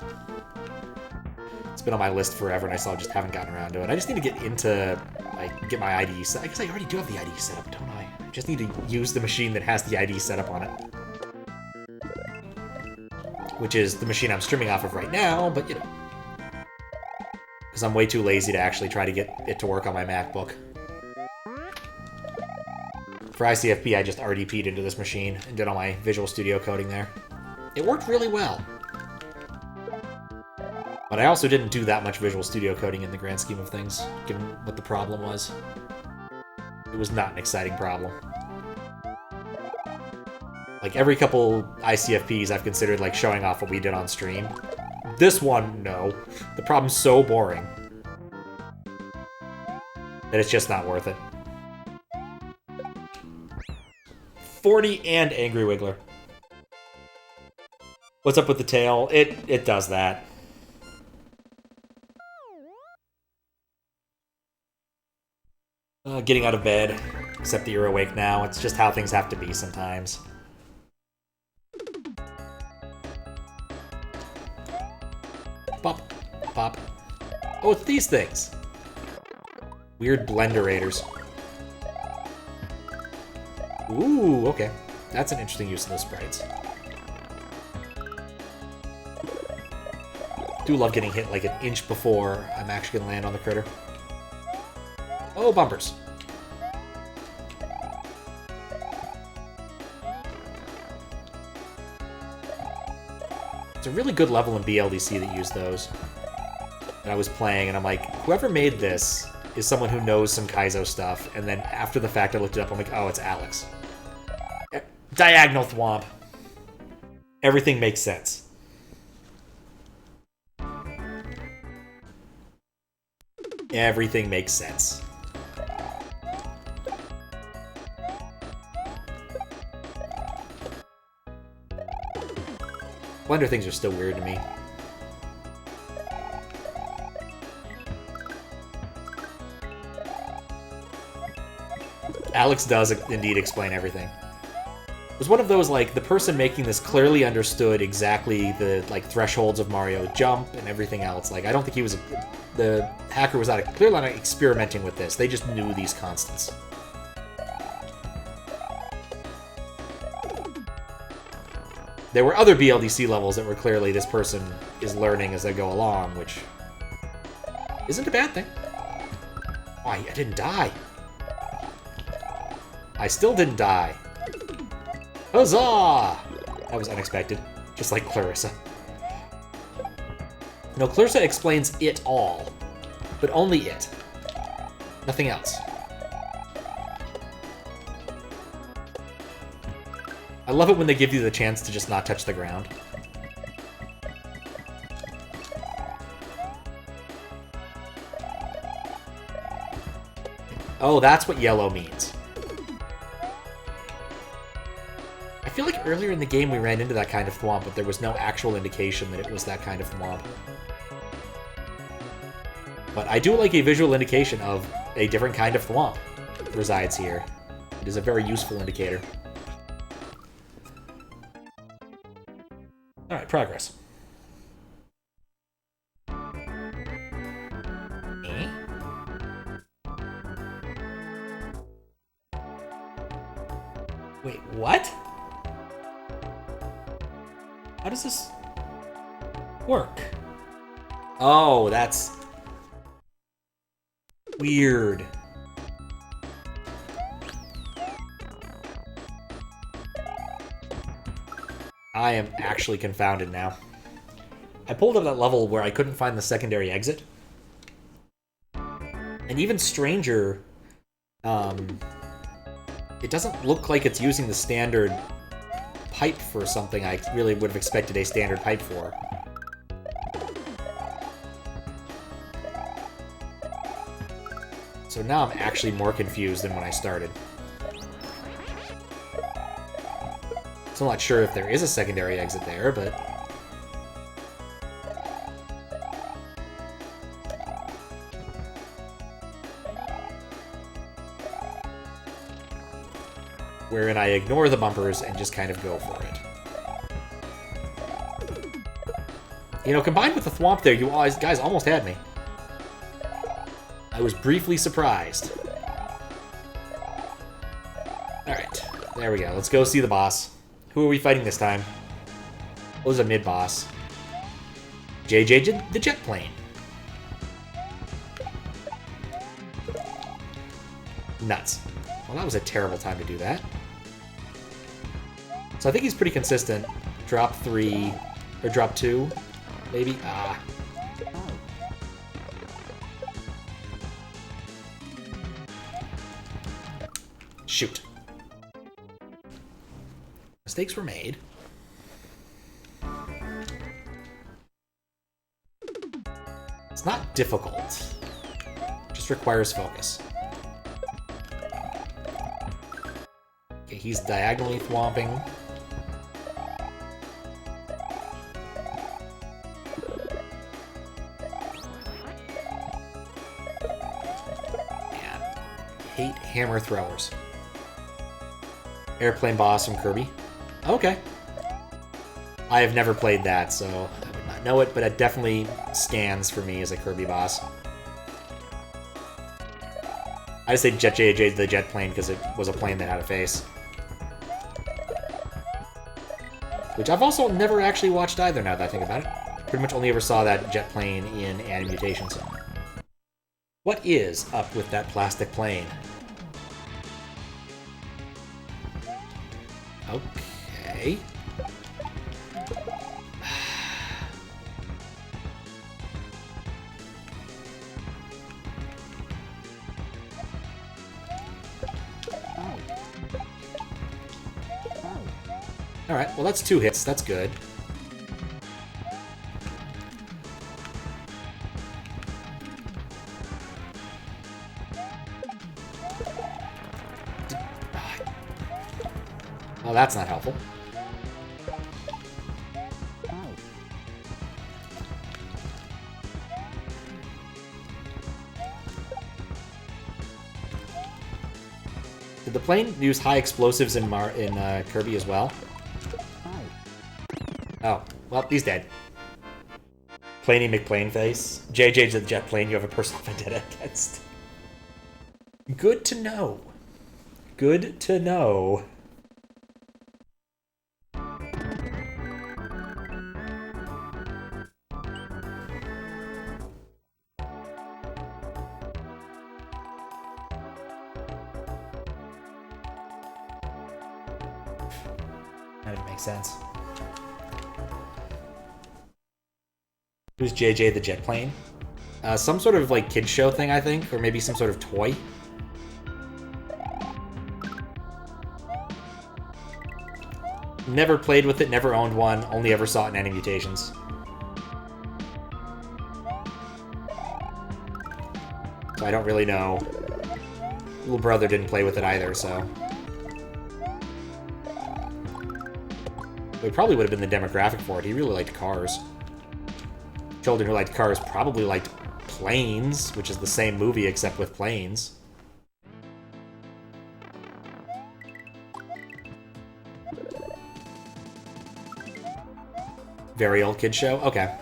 It's been on my list forever, and I still just haven't gotten around to it. I just need to get into, like, get my IDE set. I guess I already do have the IDE set up, don't I? I just need to use the machine that has the IDE set up on it. Which is the machine I'm streaming off of right now, but, you know. Because I'm way too lazy to actually try to get it to work on my MacBook. For ICFP, I just RDP'd into this machine and did all my Visual Studio coding there. It worked really well. But I also didn't do that much Visual Studio coding in the grand scheme of things, given what the problem was. It was not an exciting problem. Like, every couple ICFPs I've considered, like, showing off what we did on stream. This one, no. The problem's so boring that it's just not worth it. 40 and Angry Wiggler. What's up with the tail? It does that. Getting out of bed. Except that you're awake now. It's just how things have to be sometimes. Pop. Pop. Oh, it's these things. Weird blenderators. Ooh, okay. That's an interesting use of those sprites. Do love getting hit like an inch before I'm actually gonna land on the critter. Oh, bumpers. It's a really good level in BLDC that used those. And I was playing, and I'm like, whoever made this is someone who knows some Kaizo stuff, and then after the fact I looked it up, I'm like, oh, it's Alex. Diagonal thwomp. Everything makes sense. Everything makes sense. Blender things are still weird to me. Alex does indeed explain everything. It was one of those, like, the person making this clearly understood exactly the, like, thresholds of Mario jump and everything else. Like, I don't think he was... The hacker was clearly not experimenting with this. They just knew these constants. There were other BLDC levels that were clearly this person is learning as they go along, which isn't a bad thing. Oh, I didn't die. I still didn't die. Huzzah! That was unexpected. Just like Clarissa. No, Clarissa explains it all. But only it. Nothing else. I love it when they give you the chance to just not touch the ground. Oh, that's what yellow means. I feel like earlier in the game we ran into that kind of thwomp, but there was no actual indication that it was that kind of thwomp. But I do like a visual indication of a different kind of thwomp resides here. It is a very useful indicator. Alright, progress. Wait, what? How does this work? Oh, that's weird. I am actually confounded now. I pulled up that level where I couldn't find the secondary exit. And even stranger, it doesn't look like it's using the standard pipe for something I really would have expected a standard pipe for. So now I'm actually more confused than when I started. So I'm not sure if there is a secondary exit there, but... wherein I ignore the bumpers and just kind of go for it. You know, combined with the thwomp there, you guys almost had me. I was briefly surprised. Alright, there we go. Let's go see the boss. Who are we fighting this time? Oh, it was a mid-boss. JJ the jet plane. Nuts. Well, that was a terrible time to do that. So I think he's pretty consistent. Drop 3, or drop 2, maybe? Ah. Shoot. Mistakes were made. It's not difficult. It just requires focus. Okay, he's diagonally thwomping. Man, I hate hammer throwers. Airplane boss from Kirby. Okay. I have never played that, so I would not know it, but it definitely scans for me as a Kirby boss. I just say JJ the jet plane because it was a plane that had a face. Which I've also never actually watched either, now that I think about it. Pretty much only ever saw that jet plane in Animutations. What is up with that plastic plane? Okay. Alright, well that's 2 hits, that's good. Well, that's not helpful. Did the plane use high explosives in Kirby as well? Oh, well, he's dead. Planey McPlaneface. JJ's the jet plane you have a personal vendetta against. Good to know. Good to know. That didn't make sense. Who's JJ the jet plane? Some sort of like kid show thing, I think, or maybe some sort of toy. Never played with it, never owned one, only ever saw it in Animutations. So I don't really know. Little brother didn't play with it either, so. It probably would have been the demographic for it. He really liked cars. Children who liked cars probably liked Planes, which is the same movie except with planes. Very old kid show? Okay.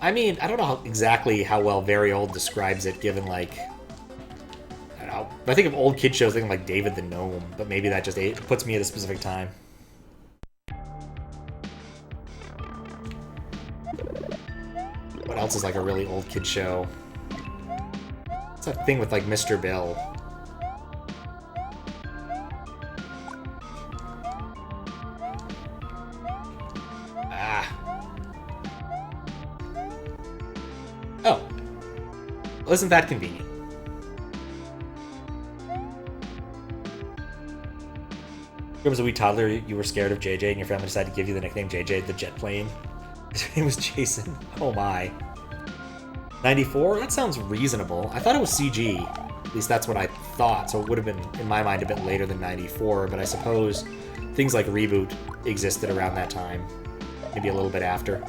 I mean, I don't know exactly how well very old describes it, given, like... I don't know. I think of old kid shows, thinking like David the Gnome, but maybe that just puts me at a specific time. What else is like a really old kid show? What's that thing with like Mr. Bill? Oh. Well, isn't that convenient? When was a wee toddler, you were scared of JJ and your family decided to give you the nickname JJ the jet plane. His name was Jason. Oh my. 94? That sounds reasonable. I thought it was CG. At least that's what I thought, so it would have been, in my mind, a bit later than 94, but I suppose things like Reboot existed around that time. Maybe a little bit after.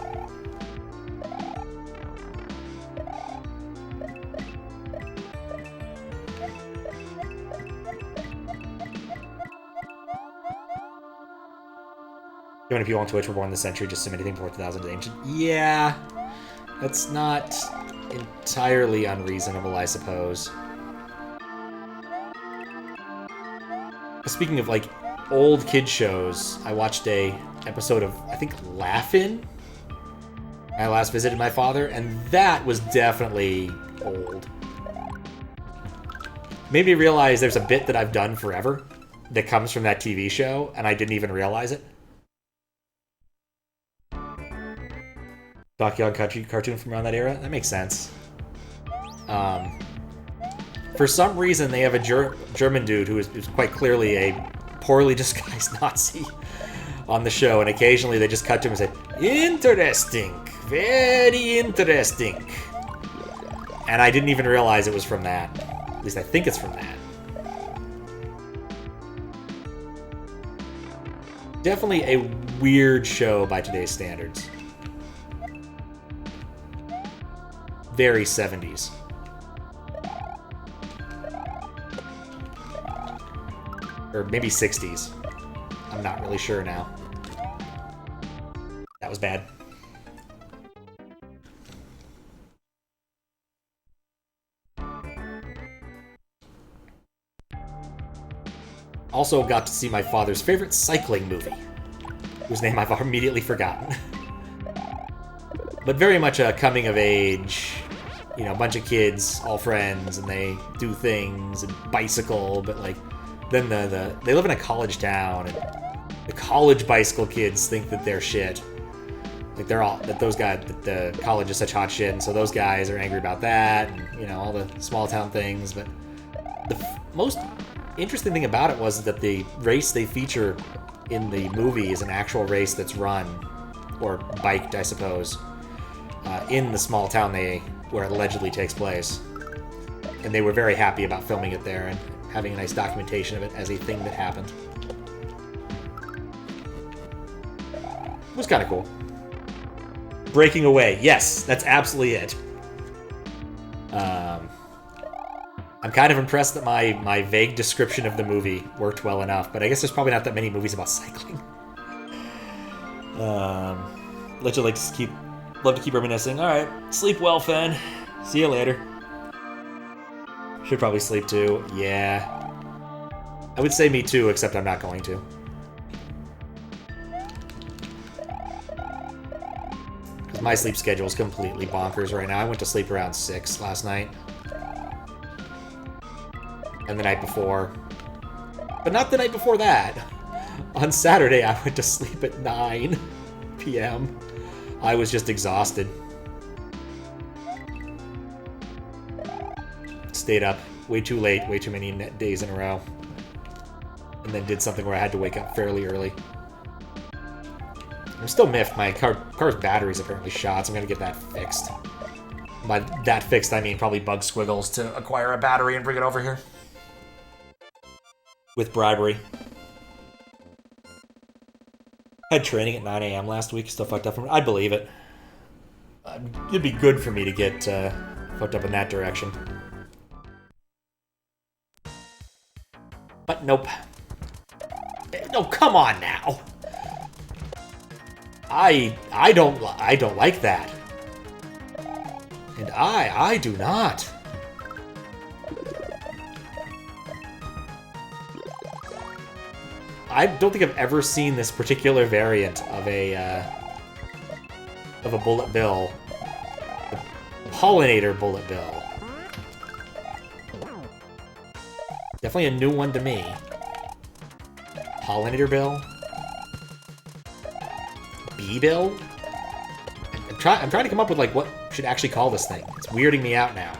How many people on Twitch were born in the century just assume anything before 2000 is ancient? Yeah, that's not entirely unreasonable, I suppose. Speaking of, like, old kid shows, I watched a episode of, I think, Laugh-In. I last visited my father, and that was definitely old. Made me realize there's a bit that I've done forever that comes from that TV show, and I didn't even realize it. Backyard cartoon from around that era? That makes sense. For some reason, they have a German dude who is quite clearly a poorly disguised Nazi on the show, and occasionally they just cut to him and say, "Interesting, very interesting." And I didn't even realize it was from that. At least I think it's from that. Definitely a weird show by today's standards. Very 70s. Or maybe 60s. I'm not really sure now. That was bad. Also got to see my father's favorite cycling movie, whose name I've immediately forgotten. But very much a coming of age, you know, a bunch of kids, all friends, and they do things and bicycle, but like then they live in a college town, and the college bicycle kids think that they're shit. Like they're all that those guys that the college is such hot shit, and so those guys are angry about that, and you know, all the small town things. But the most interesting thing about it was that the race they feature in the movie is an actual race that's run, or biked, I suppose, in the small town where it allegedly takes place. And they were very happy about filming it there and having a nice documentation of it as a thing that happened. It was kind of cool. Breaking away. Yes, that's absolutely it. I'm kind of impressed that my vague description of the movie worked well enough, but I guess there's probably not that many movies about cycling. Literally, love to keep reminiscing. All right, sleep well, Fen. See you later. Should probably sleep too. Yeah. I would say me too, except I'm not going to. Because my sleep schedule is completely bonkers right now. I went to sleep around 6 last night. And the night before. But not the night before that. On Saturday, I went to sleep at 9 p.m. I was just exhausted. Stayed up way too late, way too many days in a row. And then did something where I had to wake up fairly early. I'm still miffed. My car's battery's apparently shot, so I'm gonna get that fixed. By that fixed, I mean probably bug squiggles to acquire a battery and bring it over here. With bribery. Had training at 9 a.m. last week, still fucked up from it. I'd believe it. It'd be good for me to get fucked up in that direction. But nope. No, come on now. I don't like that. And I do not. I don't think I've ever seen this particular variant of a bullet bill. A pollinator bullet bill. Definitely a new one to me. Pollinator bill? Bee bill? I'm trying to come up with like what we should actually call this thing. It's weirding me out now.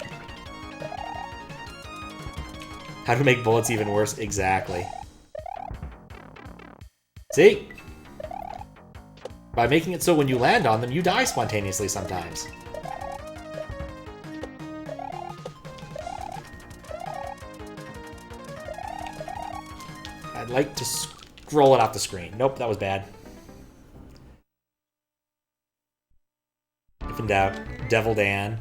How to make bullets even worse? Exactly. See? By making it so when you land on them, you die spontaneously sometimes. I'd like to scroll it off the screen. Nope, that was bad. If in doubt, Devil Dan.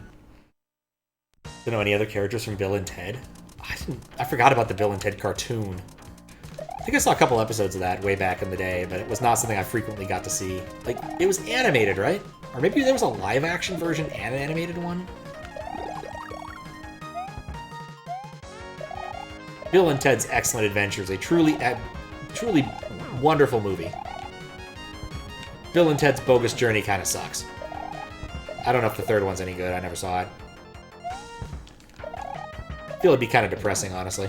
Don't know any other characters from Bill and Ted. I forgot about the Bill and Ted cartoon. I think I saw a couple episodes of that way back in the day, but it was not something I frequently got to see. Like, it was animated, right? Or maybe there was a live-action version and an animated one? Bill and Ted's Excellent Adventures, a truly wonderful movie. Bill and Ted's Bogus Journey kind of sucks. I don't know if the third one's any good. I never saw it. I feel it'd be kind of depressing, honestly.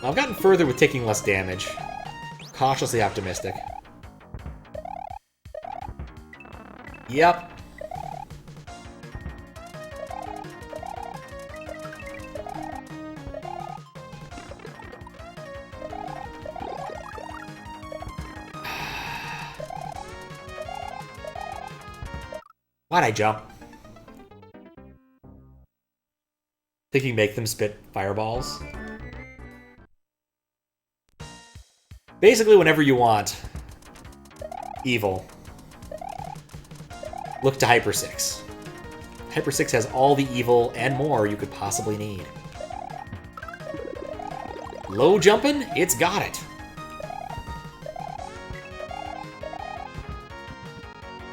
I've gotten further with taking less damage. Cautiously optimistic. Yep. Why'd I jump? Think you can make them spit fireballs? Basically, whenever you want evil, Look to Hyper 6. Hyper 6 has all the evil and more you could possibly need. Low jumping? It's got it.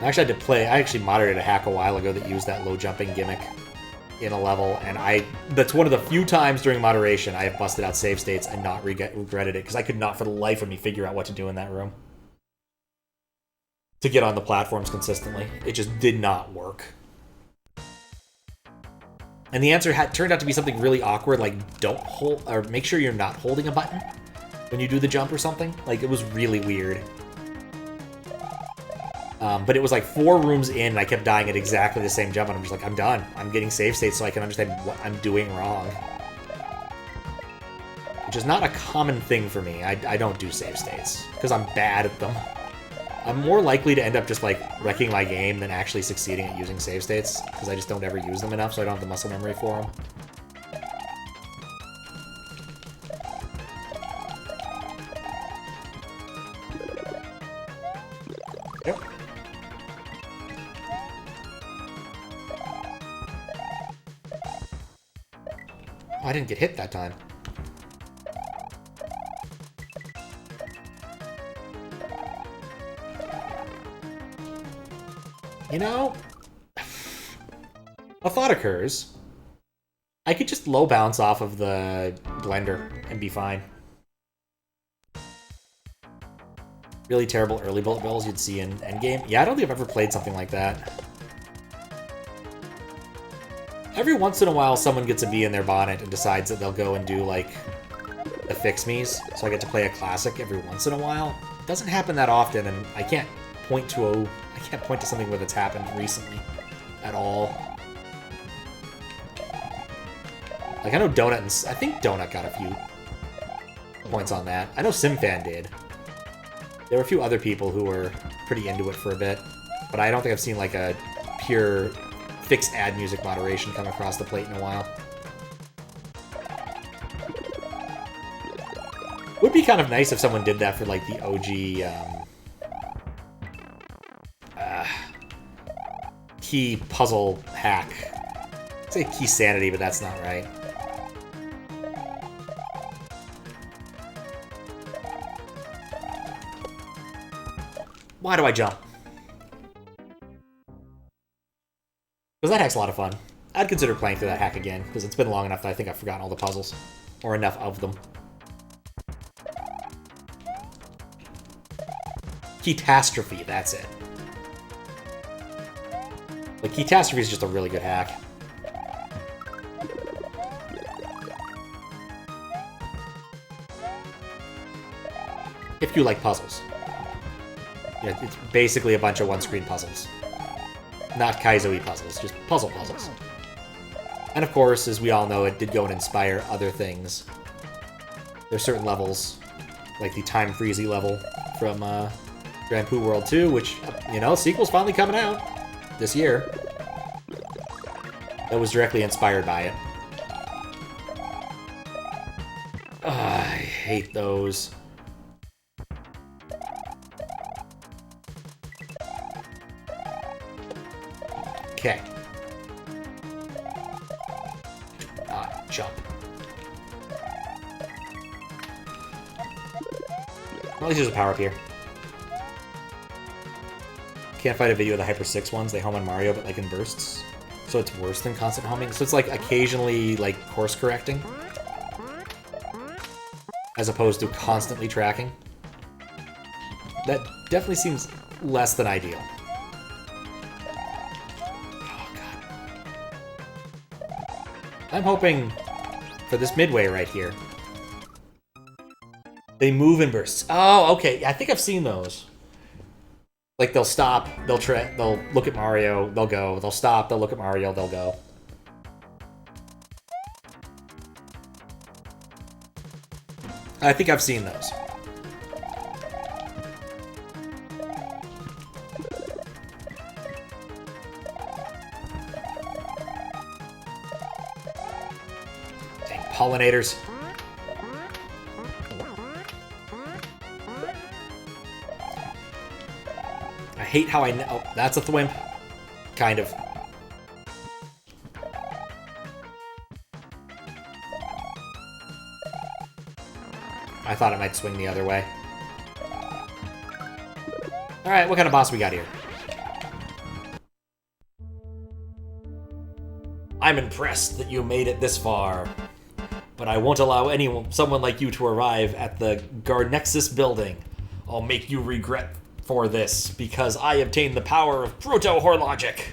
I actually moderated a hack a while ago that used that low jumping gimmick in a level, and that's one of the few times during moderation I have busted out save states and not regretted it, because I could not for the life of me figure out what to do in that room to get on the platforms consistently. It just did not work. And the answer turned out to be something really awkward, like don't hold, or make sure you're not holding a button when you do the jump or something. Like, it was really weird. But it was like 4 rooms in, and I kept dying at exactly the same jump, and I'm just like, I'm done. I'm getting save states so I can understand what I'm doing wrong. Which is not a common thing for me. I don't do save states, because I'm bad at them. I'm more likely to end up just, like, wrecking my game than actually succeeding at using save states, because I just don't ever use them enough, so I don't have the muscle memory for them. Yep. Oh, I didn't get hit that time. You know, a thought occurs. I could just low bounce off of the blender and be fine. Really terrible early bullet bills you'd see in endgame. Yeah, I don't think I've ever played something like that. Every once in a while, someone gets a bee in their bonnet and decides that they'll go and do, like, the fix-me's, so I get to play a classic every once in a while. It doesn't happen that often, and I can't point to something where that's happened recently at all. Like, I know Donut, I think Donut got a few points on that. I know SimFan did. There were a few other people who were pretty into it for a bit, but I don't think I've seen, like, a pure fixed ad music moderation come across the plate in a while. Would be kind of nice if someone did that for, like, the OG, key puzzle hack. I'd say key sanity, but that's not right. Why do I jump? Because that hack's a lot of fun. I'd consider playing through that hack again, because it's been long enough that I think I've forgotten all the puzzles. Or enough of them. Catastrophe, that's it. Like, Catastrophe is just a really good hack. If you like puzzles. Yeah, it's basically a bunch of one-screen puzzles. Not Kaizo-y puzzles, just puzzles. And of course, as we all know, it did go and inspire other things. There's certain levels, like the Time Freezy level from Grand Poo World 2, which, you know, sequel's finally coming out this year. That was directly inspired by it. Ugh, I hate those. Okay. Jump. Well, at least there's a power-up here. Can't find a video of the Hyper 6 ones. They home on Mario, but like in bursts. So it's worse than constant homing. So it's like occasionally like course correcting. As opposed to constantly tracking. That definitely seems less than ideal. I'm hoping for this midway right here. They move in bursts. Oh, okay. I think I've seen those. Like, they'll stop, they'll look at Mario, they'll go. They'll stop, they'll look at Mario, they'll go. I think I've seen those. Pollinators. I hate how I know. Oh, that's a thwimp. kind of. I thought it might swing the other way. Alright, what kind of boss we got here? I'm impressed that you made it this far, but I won't allow someone like you to arrive at the Garnexus building. I'll make you regret for this, because I obtained the power of proto-horlogic.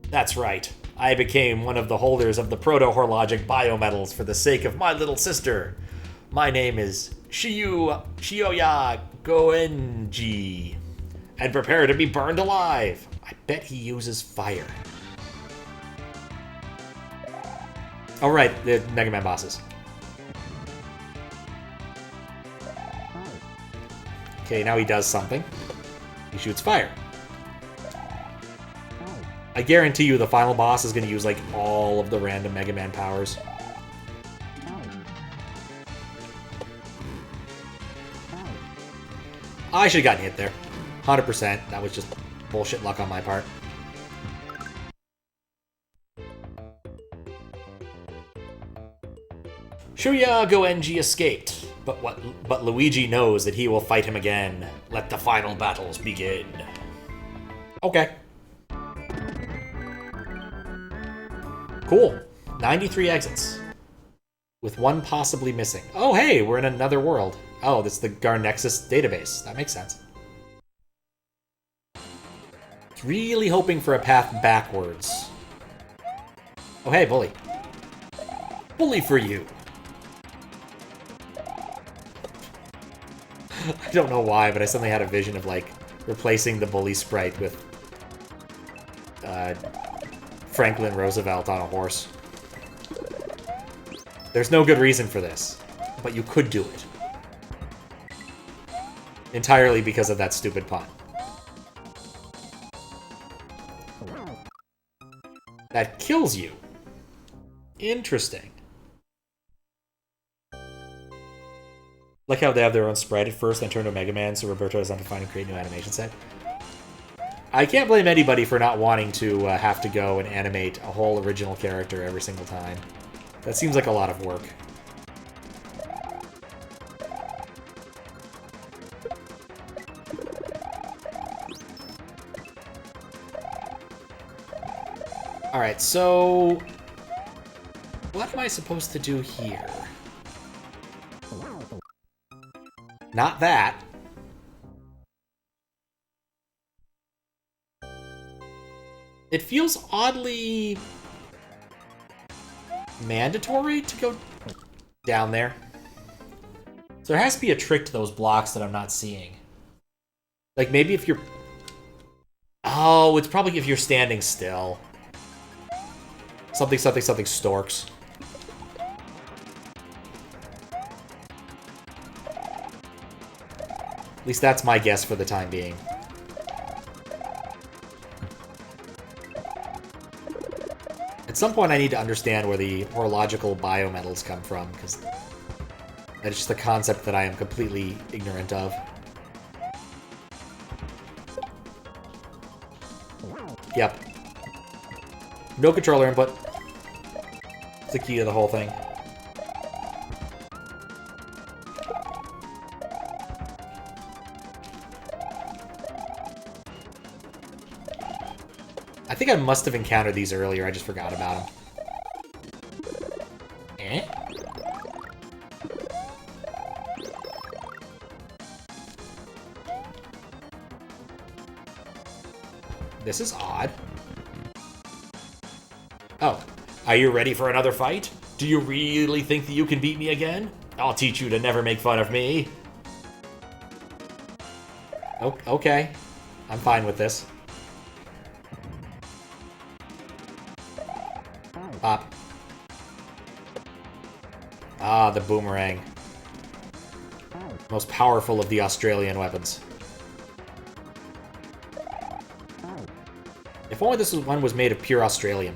That's right. I became one of the holders of the proto-horlogic biometals for the sake of my little sister. My name is SHUUYA GOUENJI. And prepare to be burned alive. I bet he uses fire. Oh right, the Mega Man bosses. Okay, now he does something. He shoots fire. I guarantee you the final boss is going to use, like, all of the random Mega Man powers. I should have gotten hit there. 100%. That was just bullshit luck on my part. SHUUYA GOUENJI escaped, but Luigi knows that he will fight him again. Let the final battles begin. Okay. Cool. 93 exits. With one possibly missing. Oh, hey, we're in another world. Oh, that's the Garnexus database. That makes sense. It's really hoping for a path backwards. Oh, hey, bully. Bully for you. I don't know why, but I suddenly had a vision of, like, replacing the bully sprite with Franklin Roosevelt on a horse. There's no good reason for this, but you could do it. Entirely because of that stupid pun. That kills you. Interesting. Like how they have their own sprite at first, then turn to Mega Man, so Roberto doesn't have to find and create a new animation set. I can't blame anybody for not wanting to have to go and animate a whole original character every single time. That seems like a lot of work. Alright, so... what am I supposed to do here? Not that. It feels oddly mandatory to go down there. So there has to be a trick to those blocks that I'm not seeing. Like maybe if you're... oh, it's probably if you're standing still. Something, something, something storks. At least that's my guess for the time being. At some point I need to understand where the horological biometals come from, because that is just a concept that I am completely ignorant of. Yep. No controller input. It's the key to the whole thing. I think I must have encountered these earlier, I just forgot about them. Eh? This is odd. Oh, are you ready for another fight? Do you really think that you can beat me again? I'll teach you to never make fun of me. Okay, I'm fine with this. Pop. Ah, the boomerang. Most powerful of the Australian weapons. If only this one was made of pure Australian.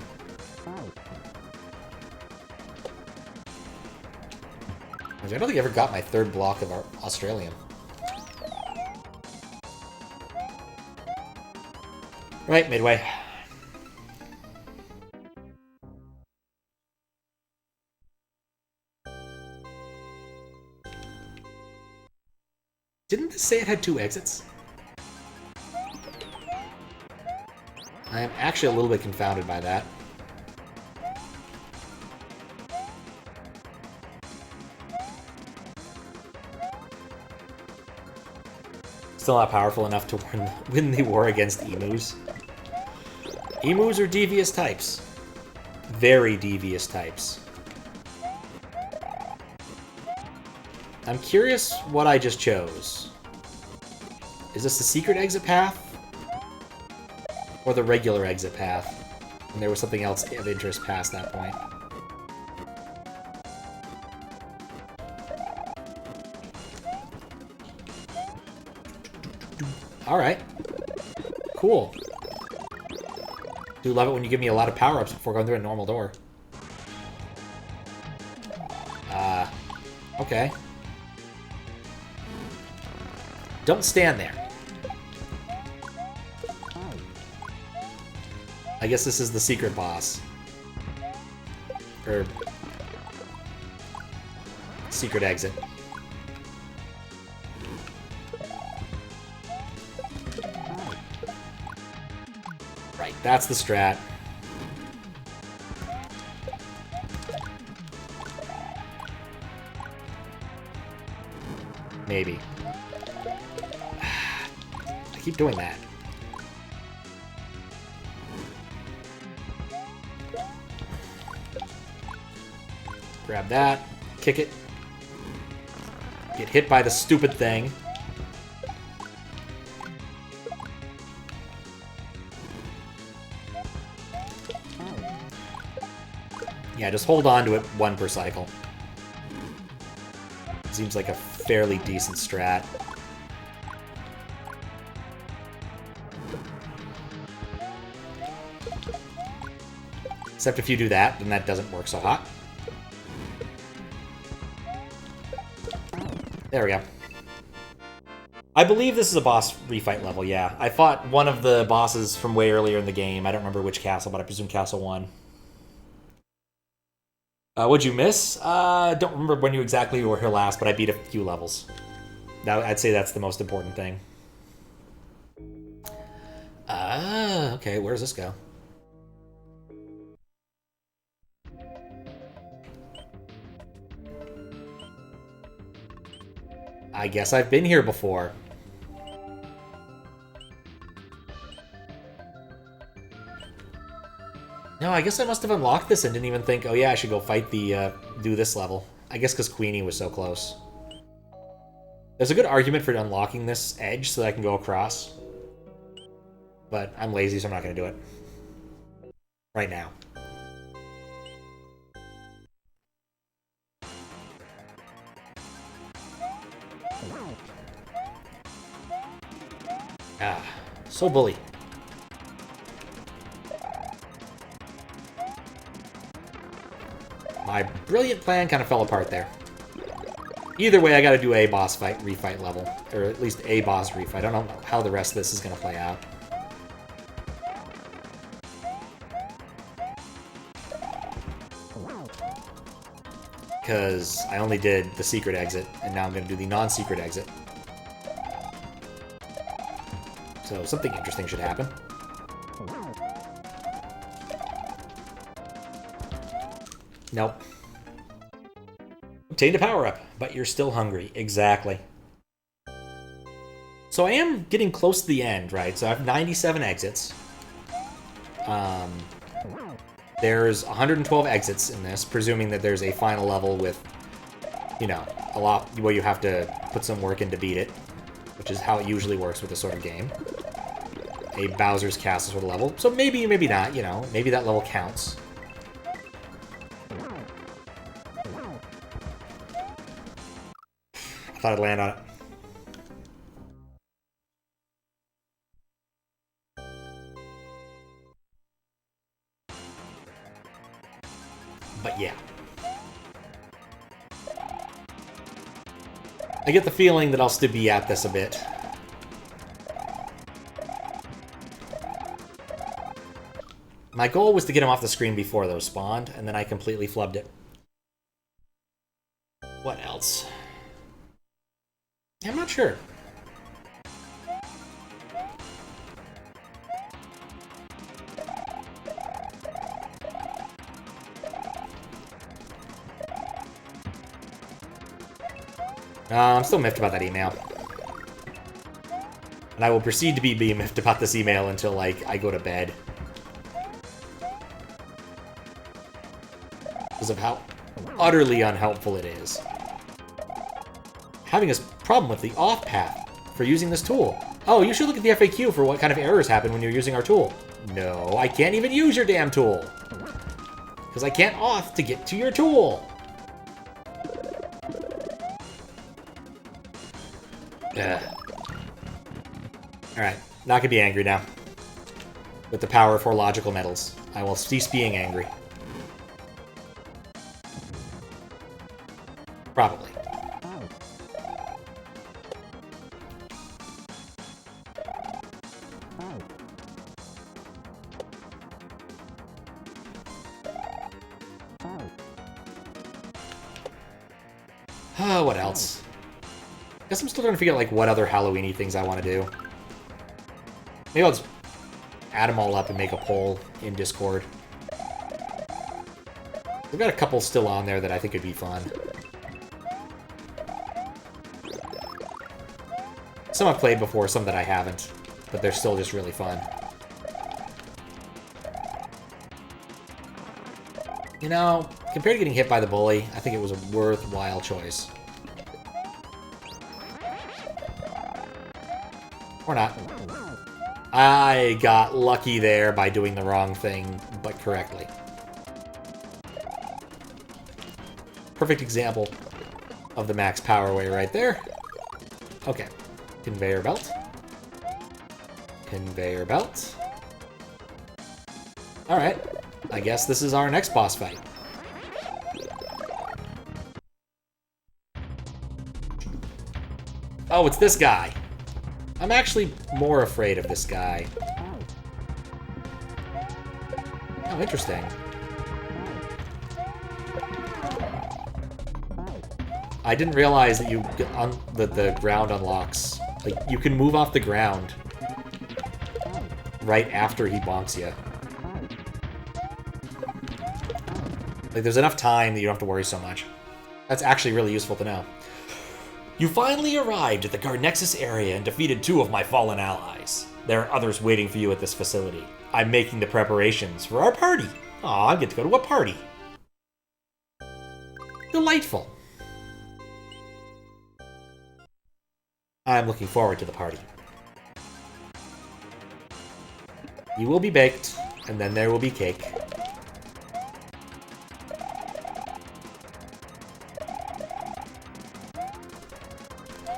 I don't think I ever got my third block of Australian. Right, midway. Didn't this say it had 2 exits? I am actually a little bit confounded by that. Still not powerful enough to win the war against emus. Emus are devious types. Very devious types. I'm curious what I just chose. Is this the secret exit path? Or the regular exit path? And there was something else of interest past that point. Alright. Cool. Do love it when you give me a lot of power-ups before going through a normal door. Okay. Don't stand there. I guess this is the secret boss. Or... secret exit. Right, that's the strat. Maybe. I keep doing that. Grab that, kick it, get hit by the stupid thing. Yeah, just hold on to it 1 per cycle. Seems like a fairly decent strat. Except if you do that, then that doesn't work so hot. There we go. I believe this is a boss refight level, yeah. I fought one of the bosses from way earlier in the game. I don't remember which castle, but I presume Castle 1. What'd you miss? Don't remember when you exactly were here last, but I beat a few levels. Now, I'd say that's the most important thing. Okay, where does this go? I guess I've been here before. No, I guess I must have unlocked this and didn't even think, oh yeah, I should go fight the, do this level. I guess because Queenie was so close. There's a good argument for unlocking this edge so that I can go across. But I'm lazy, so I'm not going to do it. Right now. Ah, so bully. My brilliant plan kind of fell apart there. Either way, I gotta do a boss fight, refight level. Or at least a boss refight. I don't know how the rest of this is gonna play out. Because I only did the secret exit, and now I'm gonna do the non-secret exit. So something interesting should happen. Nope. Obtained a power-up, but you're still hungry. Exactly. So I am getting close to the end, right? So I have 97 exits. There's 112 exits in this, presuming that there's a final level with, you know, a lot where you have to put some work in to beat it, which is how it usually works with this sort of game. A Bowser's Castle sort of level. So maybe, maybe not, you know. Maybe that level counts. I thought I'd land on it. But yeah. I get the feeling that I'll still be at this a bit. My goal was to get him off the screen before those spawned, and then I completely flubbed it. What else? I'm not sure. I'm still miffed about that email. And I will proceed to be miffed about this email until, like, I go to bed. Because of how utterly unhelpful it is. Having a problem with the off path for using this tool. Oh, you should look at the FAQ for what kind of errors happen when you're using our tool. No, I can't even use your damn tool. Because I can't auth to get to your tool. Alright, not gonna be angry now. With the power of 4 logical metals, I will cease being angry. Probably. What else? Guess I'm still trying to figure out, like, what other Halloween-y things I want to do. Maybe I'll just add them all up and make a poll in Discord. We've got a couple still on there that I think would be fun. Some I've played before, some that I haven't, but they're still just really fun. You know, compared to getting hit by the bully, I think it was a worthwhile choice. Or not. I got lucky there by doing the wrong thing, but correctly. Perfect example of the max power way right there. Okay. Conveyor belt. Conveyor belt. Alright. I guess this is our next boss fight. Oh, it's this guy. I'm actually more afraid of this guy. Oh, interesting. I didn't realize that the ground unlocks. Like, you can move off the ground right after he bonks you. Like, there's enough time that you don't have to worry so much. That's actually really useful to know. You finally arrived at the Garnexus area and defeated 2 of my fallen allies. There are others waiting for you at this facility. I'm making the preparations for our party. Aw, I get to go to a party. Delightful. I'm looking forward to the party. You will be baked, and then there will be cake.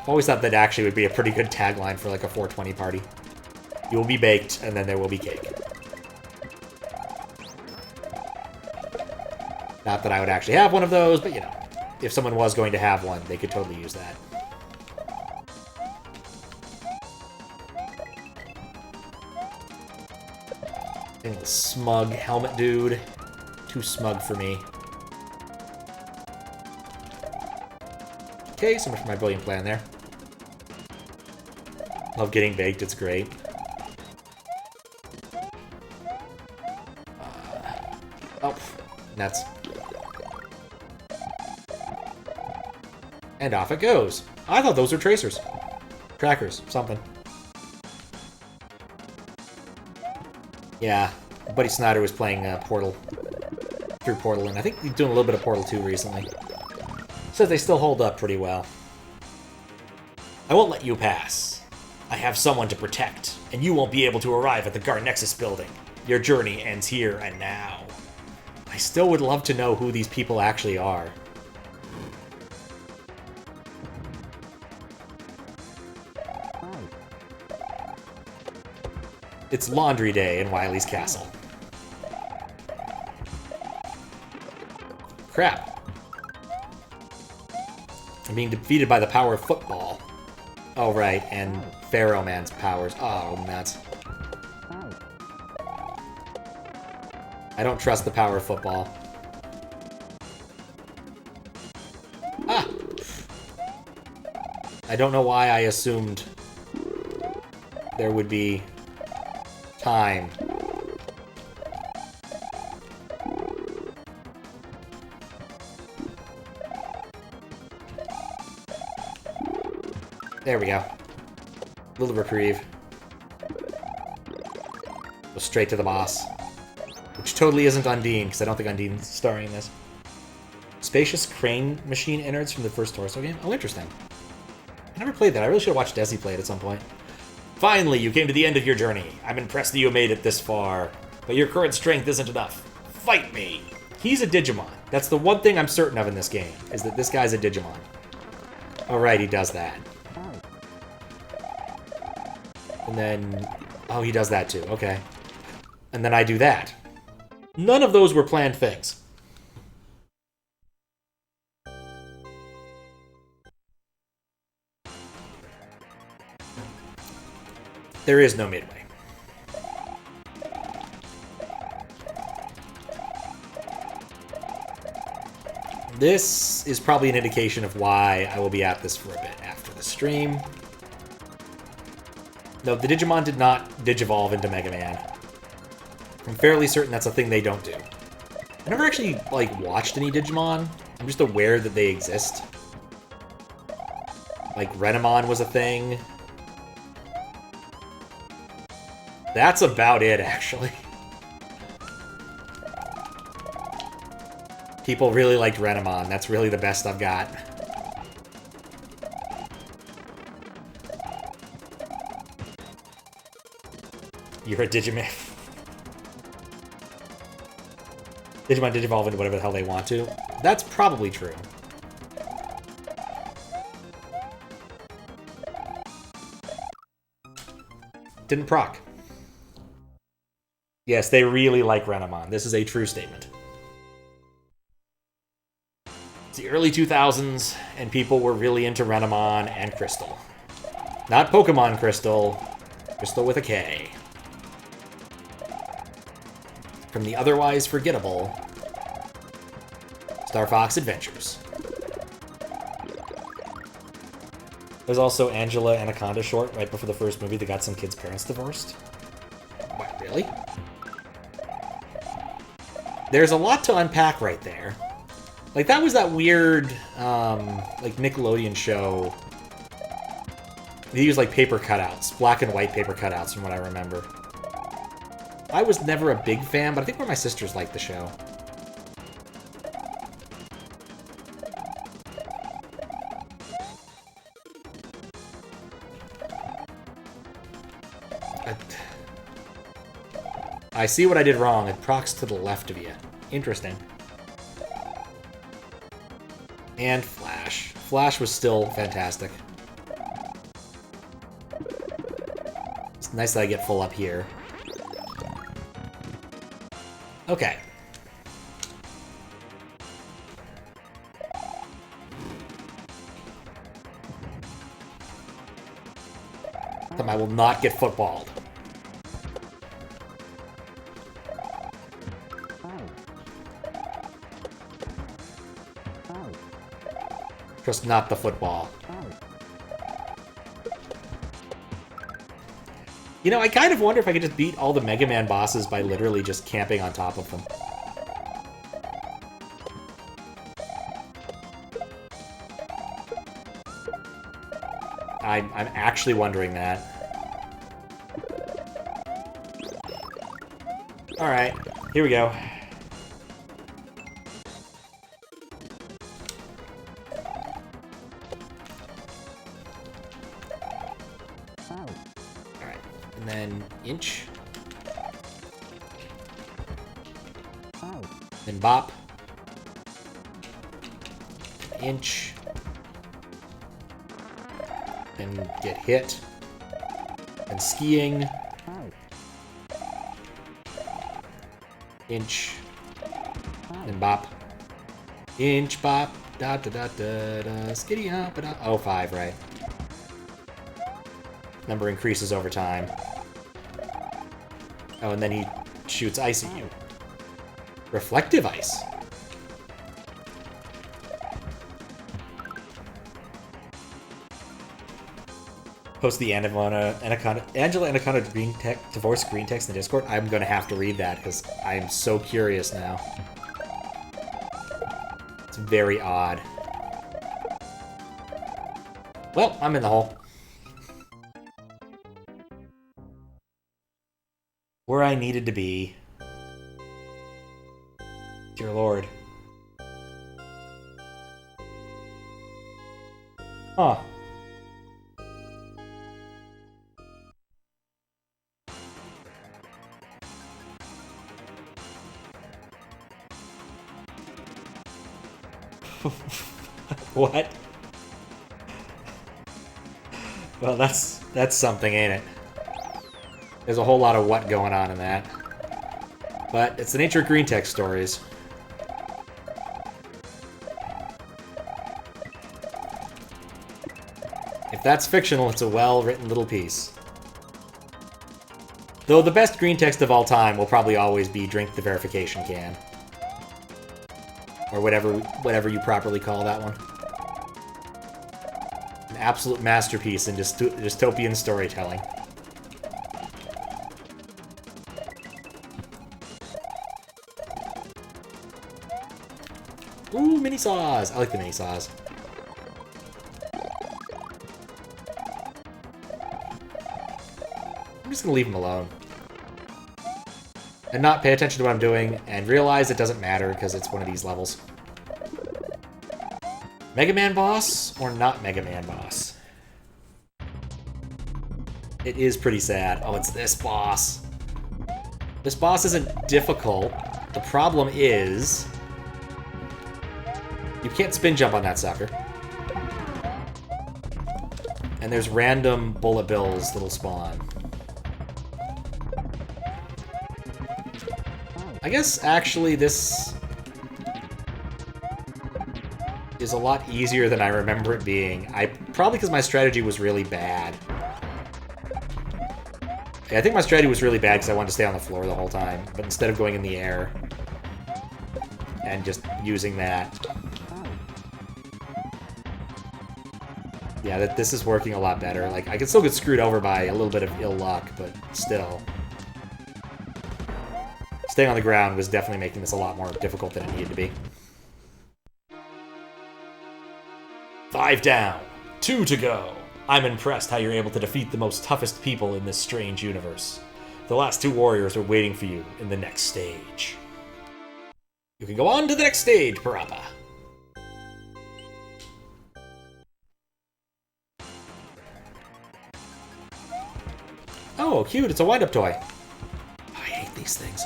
Always thought that actually would be a pretty good tagline for like a 420 party. You will be baked, and then there will be cake. Not that I would actually have one of those, but you know, if someone was going to have one, they could totally use that. Little smug helmet dude. Too smug for me. Okay, so much for my brilliant plan there. Love getting baked, it's great. Oh, nuts. And off it goes. I thought those were tracers. Trackers, something. Yeah, Buddy Snyder was playing Portal. Through Portal, and I think he's doing a little bit of Portal 2 recently. Says they still hold up pretty well. I won't let you pass. I have someone to protect, and you won't be able to arrive at the Garnexus building. Your journey ends here and now. I still would love to know who these people actually are. It's laundry day in Wily's castle. Crap. I'm being defeated by the power of football. Oh, right, and Pharaoh Man's powers. Oh, nuts. I don't trust the power of football. Ah! I don't know why I assumed there would be time. There we go. Little reprieve. Go straight to the boss. Which totally isn't Undine, because I don't think Undine's starring in this. Spacious crane machine innards from the first Torso game? Oh, interesting. I never played that. I really should have watched Desi play it at some point. Finally, you came to the end of your journey. I'm impressed that you made it this far. But your current strength isn't enough. Fight me! He's a Digimon. That's the one thing I'm certain of in this game, is that this guy's a Digimon. Alright, he does that. And then... oh, he does that too. Okay. And then I do that. None of those were planned things. There is no midway. This is probably an indication of why I will be at this for a bit after the stream. No, the Digimon did not digivolve into Mega Man. I'm fairly certain that's a thing they don't do. I never actually, like, watched any Digimon. I'm just aware that they exist. Like, Renamon was a thing. That's about it, actually. People really liked Renamon. That's really the best I've got. You're a Digimon. Digimon digivolve into whatever the hell they want to. That's probably true. Didn't proc. Yes, they really like Renamon. This is a true statement. It's the early 2000s, and people were really into Renamon and Crystal. Not Pokemon Crystal. Crystal with a K. From the otherwise forgettable Star Fox Adventures. There's also Angela Anaconda short right before the first movie that got some kid's parents divorced. What, really? There's a lot to unpack right there. Like, that was that weird, like, Nickelodeon show. They used, like, paper cutouts. Black and white paper cutouts, from what I remember. I was never a big fan, but I think one of my sisters liked the show. I see what I did wrong. It procs to the left of you. Interesting. And Flash. Flash was still fantastic. It's nice that I get full up here. Okay. I will not get footballed. Just not the football. You know, I kind of wonder if I could just beat all the Mega Man bosses by literally just camping on top of them. I'm actually wondering that. Alright, here we go. Alright, and then inch. Then bop. Inch. And get hit. And skiing. Inch. And bop. Inch, bop. Da da da da da. Skitty up. Oh, 5, right. Number increases over time. Oh, and then he shoots ice at you. Reflective ice. Post the Angela Anaconda green text, divorce green text in the Discord. I'm gonna have to read that because I'm so curious now. It's very odd. Well, I'm in the hole. Where I needed to be. Dear Lord. Huh. What? Well, that's something, ain't it? There's a whole lot of what going on in that. But it's the nature of green text stories. If that's fictional, it's a well-written little piece. Though the best green text of all time will probably always be Drink the Verification Can. Or whatever you properly call that one. An absolute masterpiece in dystopian storytelling. Ooh, mini saws! I like the mini saws. I'm just gonna leave them alone. And not pay attention to what I'm doing, and realize it doesn't matter because it's one of these levels. Mega Man boss, or not Mega Man boss? It is pretty sad. Oh, it's this boss. This boss isn't difficult. The problem is... you can't spin jump on that sucker. And there's random bullet bills that'll spawn. I guess, actually, this is a lot easier than I remember it being. Probably because my strategy was really bad. Yeah, I think my strategy was really bad because I wanted to stay on the floor the whole time. But instead of going in the air and just using that... yeah, this is working a lot better. Like, I can still get screwed over by a little bit of ill luck, but still. Staying on the ground was definitely making this a lot more difficult than it needed to be. 5 down, 2 to go. I'm impressed how you're able to defeat the most toughest people in this strange universe. The last 2 warriors are waiting for you in the next stage. You can go on to the next stage, Parappa. Oh, cute, it's a wind-up toy. I hate these things.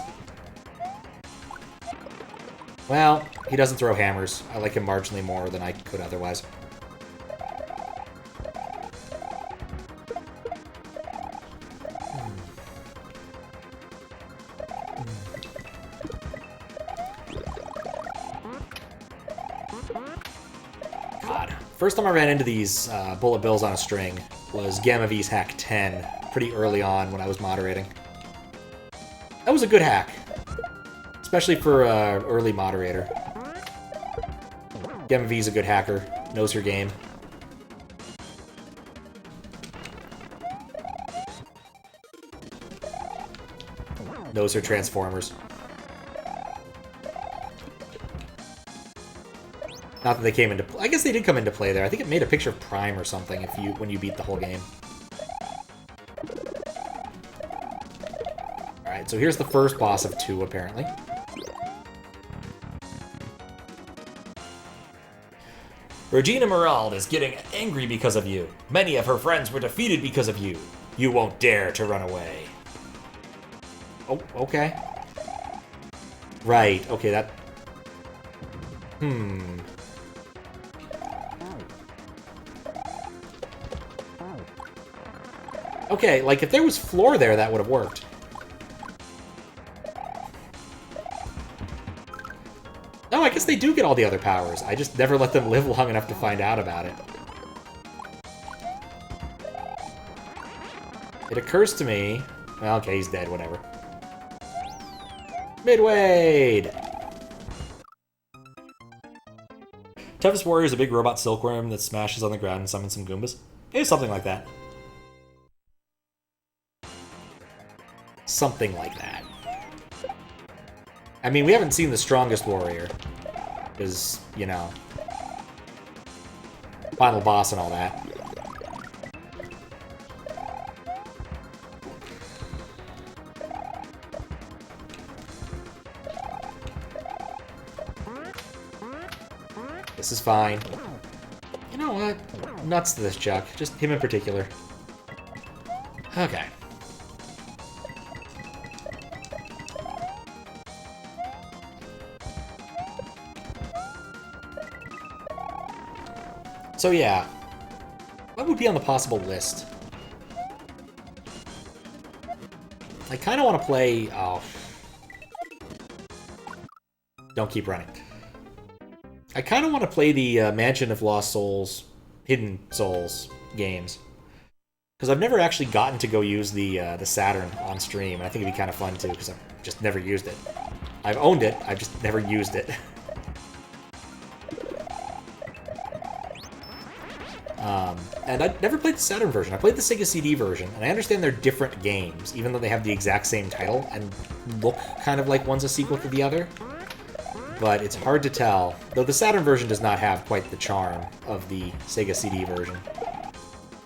Well, he doesn't throw hammers. I like him marginally more than I could otherwise. God. First time I ran into these bullet bills on a string was Gamma V's hack 10, pretty early on when I was moderating. That was a good hack. Especially for early moderator. Gamma V's a good hacker. Knows her game. Knows her transformers. Not that they came into... I guess they did come into play there. I think it made a picture of Prime or something when you beat the whole game. Alright, so here's the first boss of 2, apparently. Rougenia Merald is getting angry because of you. Many of her friends were defeated because of you. You won't dare to run away. Oh, okay. Right, okay, that... Okay, like, if there was floor there, that would have worked. No, I guess they do get all the other powers. I just never let them live long enough to find out about it. It occurs to me... Well, okay, he's dead, whatever. Midwade! Toughest Warrior is a big robot silkworm that smashes on the ground and summons some Goombas. It's something like that. Something like that. I mean, we haven't seen the strongest warrior. Because, you know, final boss and all that. This is fine. You know what? Nuts to this Chuck. Just him in particular. Okay. So yeah, what would be on the possible list? I kind of want to play... Oh. Don't keep running. I kind of want to play the Mansion of Lost Souls, Hidden Souls games. Because I've never actually gotten to go use the Saturn on stream, and I think it'd be kind of fun too, because I've just never used it. I've owned it, I've just never used it. And I never played the Saturn version. I played the Sega CD version, and I understand they're different games, even though they have the exact same title and look kind of like one's a sequel to the other. But it's hard to tell, though the Saturn version does not have quite the charm of the Sega CD version,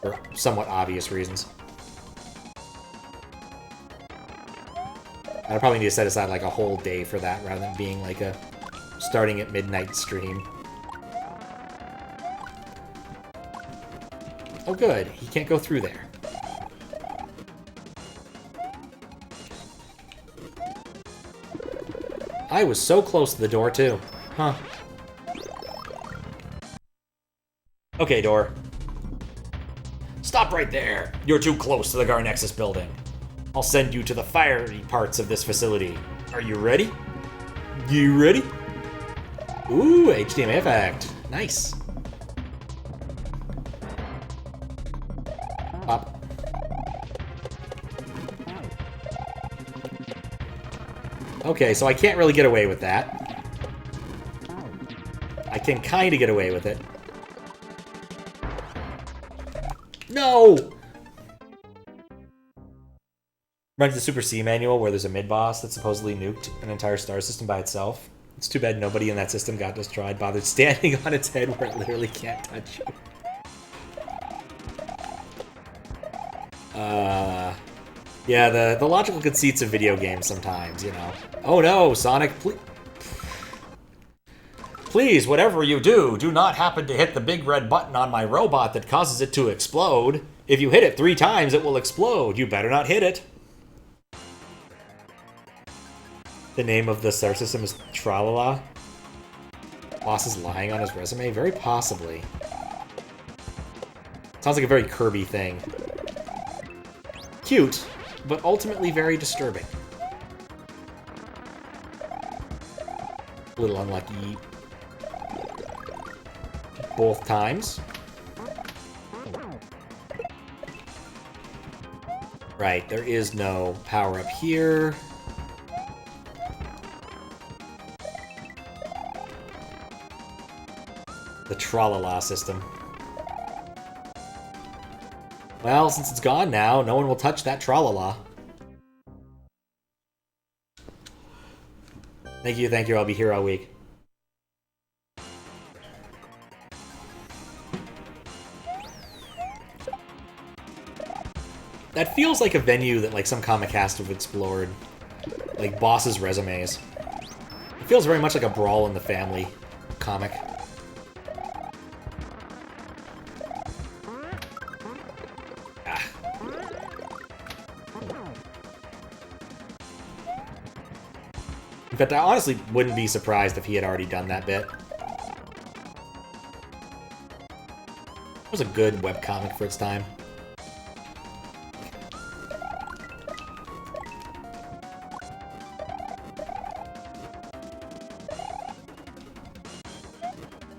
for somewhat obvious reasons. I'd probably need to set aside like a whole day for that, rather than being like a starting at midnight stream. Oh good, he can't go through there. I was so close to the door, too. Huh. Okay, door. Stop right there! You're too close to the Garnexus building. I'll send you to the fiery parts of this facility. Are you ready? You ready? Ooh, HDMI effect. Nice. Up. Okay, so I can't really get away with that. I can kind of get away with it. No! Runs the Super C manual where there's a mid-boss that supposedly nuked an entire star system by itself. It's too bad nobody in that system got destroyed, bothered standing on its head where it literally can't touch you. Yeah, the logical conceits of video games sometimes, you know. Oh no, Sonic, please, whatever you do, do not happen to hit the big red button on my robot that causes it to explode. If you hit it 3 times, it will explode. You better not hit it. The name of the star system is Tralala. Boss is lying on his resume? Very possibly. Sounds like a very Kirby thing. Cute, but ultimately very disturbing. A little unlucky both times. Right, there is no power up here. The Tralala system. Well, since it's gone now, no one will touch that Tralala. Thank you, I'll be here all week. That feels like a venue that like some comic has to have explored. Like bosses' resumes. It feels very much like a Brawl in the Family comic. In fact, I honestly wouldn't be surprised if he had already done that bit. It was a good webcomic for its time.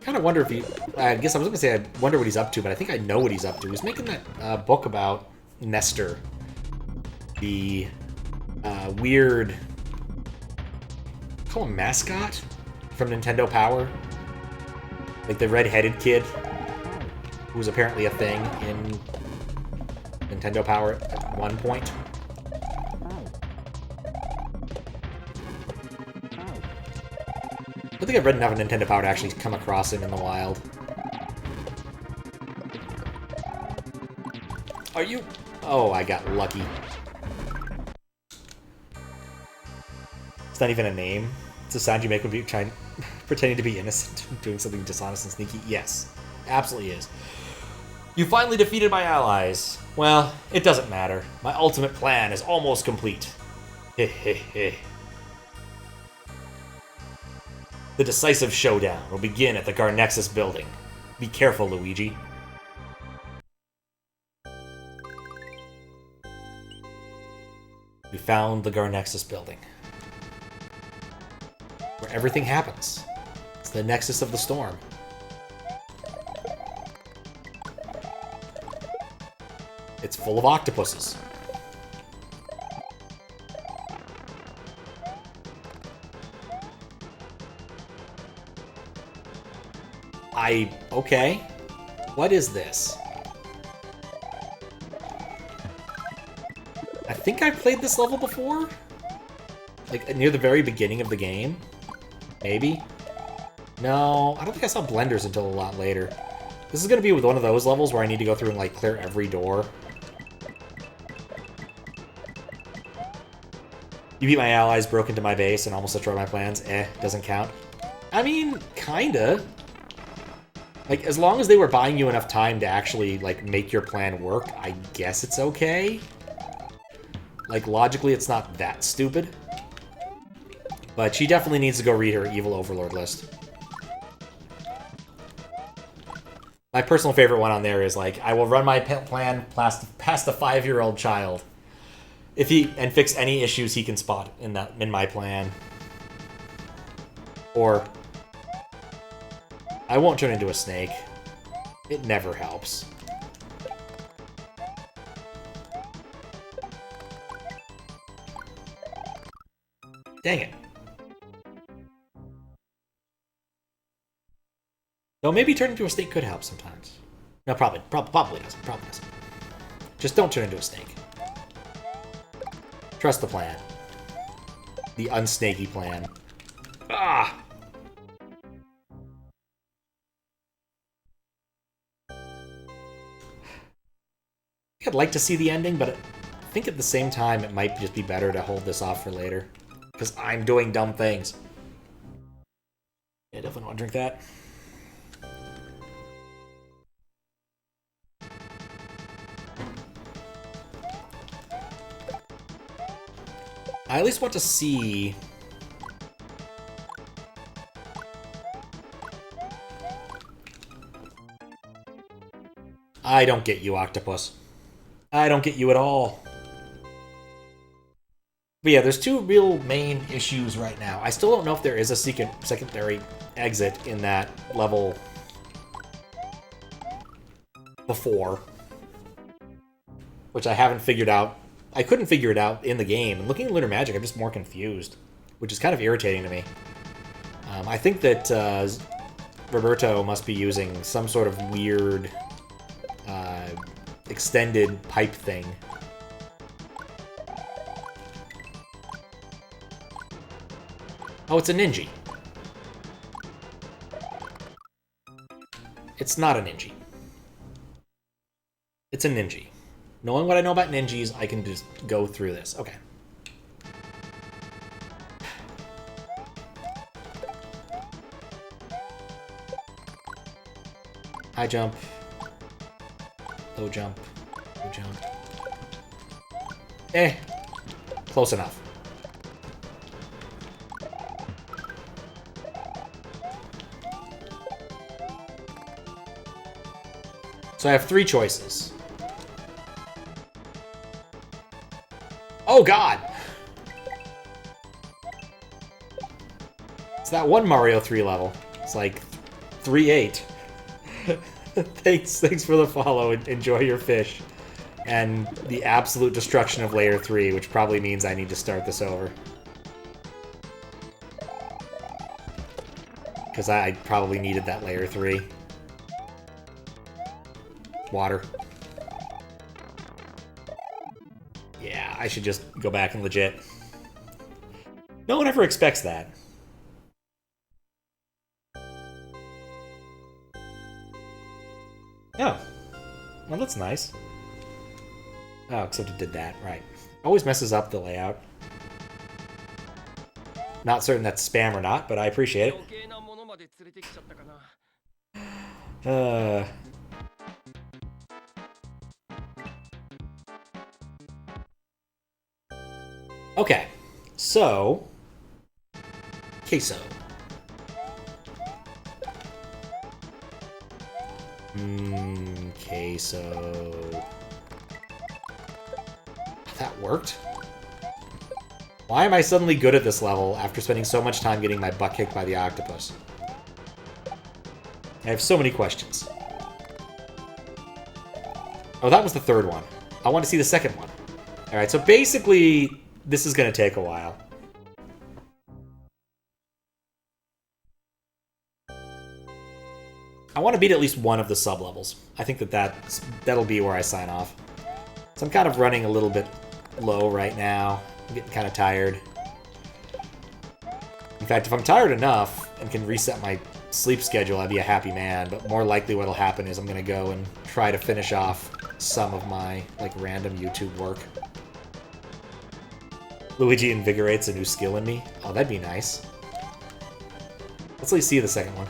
Kind of wonder if he... I guess I was going to say I wonder what he's up to, but I think I know what he's up to. He's making that book about Nestor. The weird... Call him mascot from Nintendo Power. Like the red-headed kid, who was apparently a thing in Nintendo Power at one point. I don't think I've read enough of Nintendo Power to actually come across him in the wild. Are you... Oh, I got lucky. It's not even a name. It's a sound you make when you're pretending to be innocent, doing something dishonest and sneaky. Yes, absolutely is. You finally defeated my allies. Well, it doesn't matter. My ultimate plan is almost complete. Hehehe. The decisive showdown will begin at the Garnexus building. Be careful, Luigi. We found the Garnexus building, where everything happens. It's the nexus of the storm. It's full of octopuses. Okay. What is this? I think I played this level before? Like, near the very beginning of the game? Maybe? No, I don't think I saw blenders until a lot later. This is gonna be with one of those levels where I need to go through and, like, clear every door. You beat my allies, broke into my base, and almost destroyed my plans. Doesn't count. I mean, kinda. Like, as long as they were buying you enough time to actually, like, make your plan work, I guess it's okay. Like, logically, it's not that stupid. But she definitely needs to go read her Evil Overlord list. My personal favorite one on there is, like, I will run my plan past a 5-year-old child and fix any issues he can spot in my plan. Or, I won't turn into a snake. It never helps. Dang it. Though maybe turning into a snake could help sometimes. No, probably doesn't. Probably doesn't. Just don't turn into a snake. Trust the plan. The unsnaky plan. Ah! I'd like to see the ending, but I think at the same time it might just be better to hold this off for later. Because I'm doing dumb things. Yeah, definitely want to drink that. I at least want to see... I don't get you, Octopus. I don't get you at all. But yeah, there's two real main issues right now. I still don't know if there is a secondary exit in that level before. Which I haven't figured out. I couldn't figure it out in the game. And looking at Lunar Magic, I'm just more confused. Which is kind of irritating to me. I think that Roberto must be using some sort of weird extended pipe thing. Oh, it's a ninja. It's not a ninja. It's a ninja. Knowing what I know about ninjas, I can just go through this. Okay. High jump. Low jump. Low jump. Close enough. So I have 3 choices. Oh god! It's that one Mario 3 level. It's like 3-8. Thanks for the follow. Enjoy your fish. And the absolute destruction of layer 3, which probably means I need to start this over. because I probably needed that layer 3. Water. Yeah, I should just go back and legit. No one ever expects that. Oh. Well, that's nice. Oh, except it did that. Right. Always messes up the layout. Not certain that's spam or not, but I appreciate it. Okay. So... queso. Queso... That worked? Why am I suddenly good at this level after spending so much time getting my butt kicked by the octopus? I have so many questions. Oh, that was the third one. I want to see the second one. Alright, so basically, this is going to take a while. I want to beat at least one of the sub-levels. I think that'll be where I sign off. So I'm kind of running a little bit low right now. I'm getting kind of tired. In fact, if I'm tired enough and can reset my sleep schedule, I'd be a happy man. But more likely what'll happen is I'm going to go and try to finish off some of my, like, random YouTube work. Luigi invigorates a new skill in me. Oh, that'd be nice. Let's at least see the second one.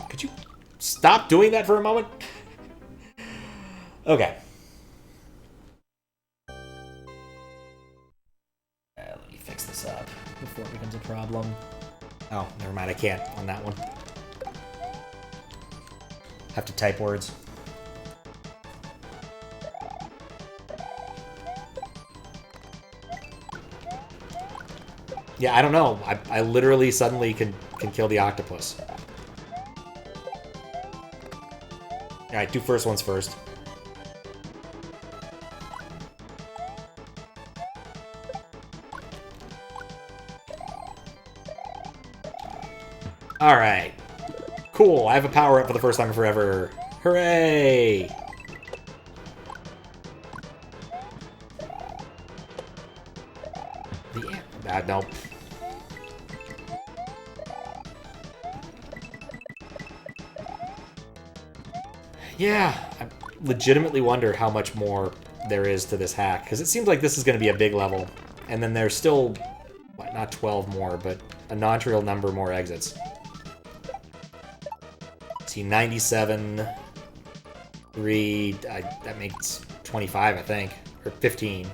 Could you stop doing that for a moment? Okay. Let me fix this up before it becomes a problem. Oh, never mind, I can't on that one. Have to type words. Yeah, I don't know. I literally suddenly can kill the octopus. Alright, do first ones first. Alright. Cool, I have a power-up for the first time in forever. Hooray! Nope. Yeah, I legitimately wonder how much more there is to this hack, because it seems like this is going to be a big level, and then there's still, what, not 12 more, but a non-trivial number more exits. See, 97, 3, that makes 25, I think, or 15.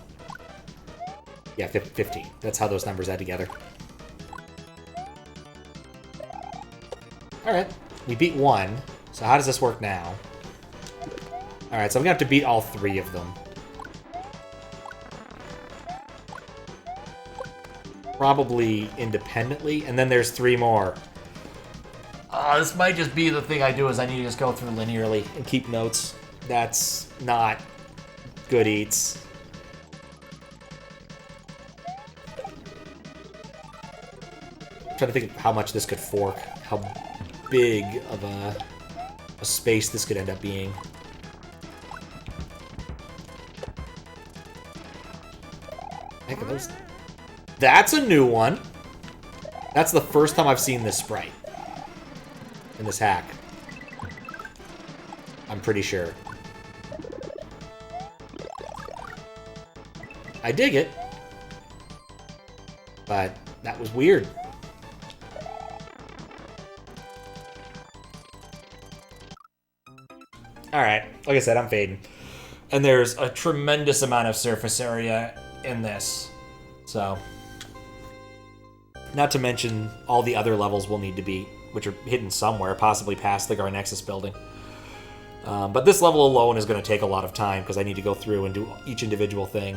Yeah, 15. That's how those numbers add together. Alright, we beat one, so how does this work now? Alright, so I'm gonna have to beat all 3 of them. Probably independently, and then there's 3 more. This might just be the thing I do, is I need to just go through linearly and keep notes. That's not good eats. I'm trying to think of how much this could fork, how big of a space this could end up being. Heck, are those... That's a new one! That's the first time I've seen this sprite in this hack. I'm pretty sure. I dig it, but that was weird. Alright, like I said, I'm fading. And there's a tremendous amount of surface area in this. So, not to mention all the other levels we'll need to beat, which are hidden somewhere, possibly past the Garnexus building. But this level alone is going to take a lot of time, because I need to go through and do each individual thing.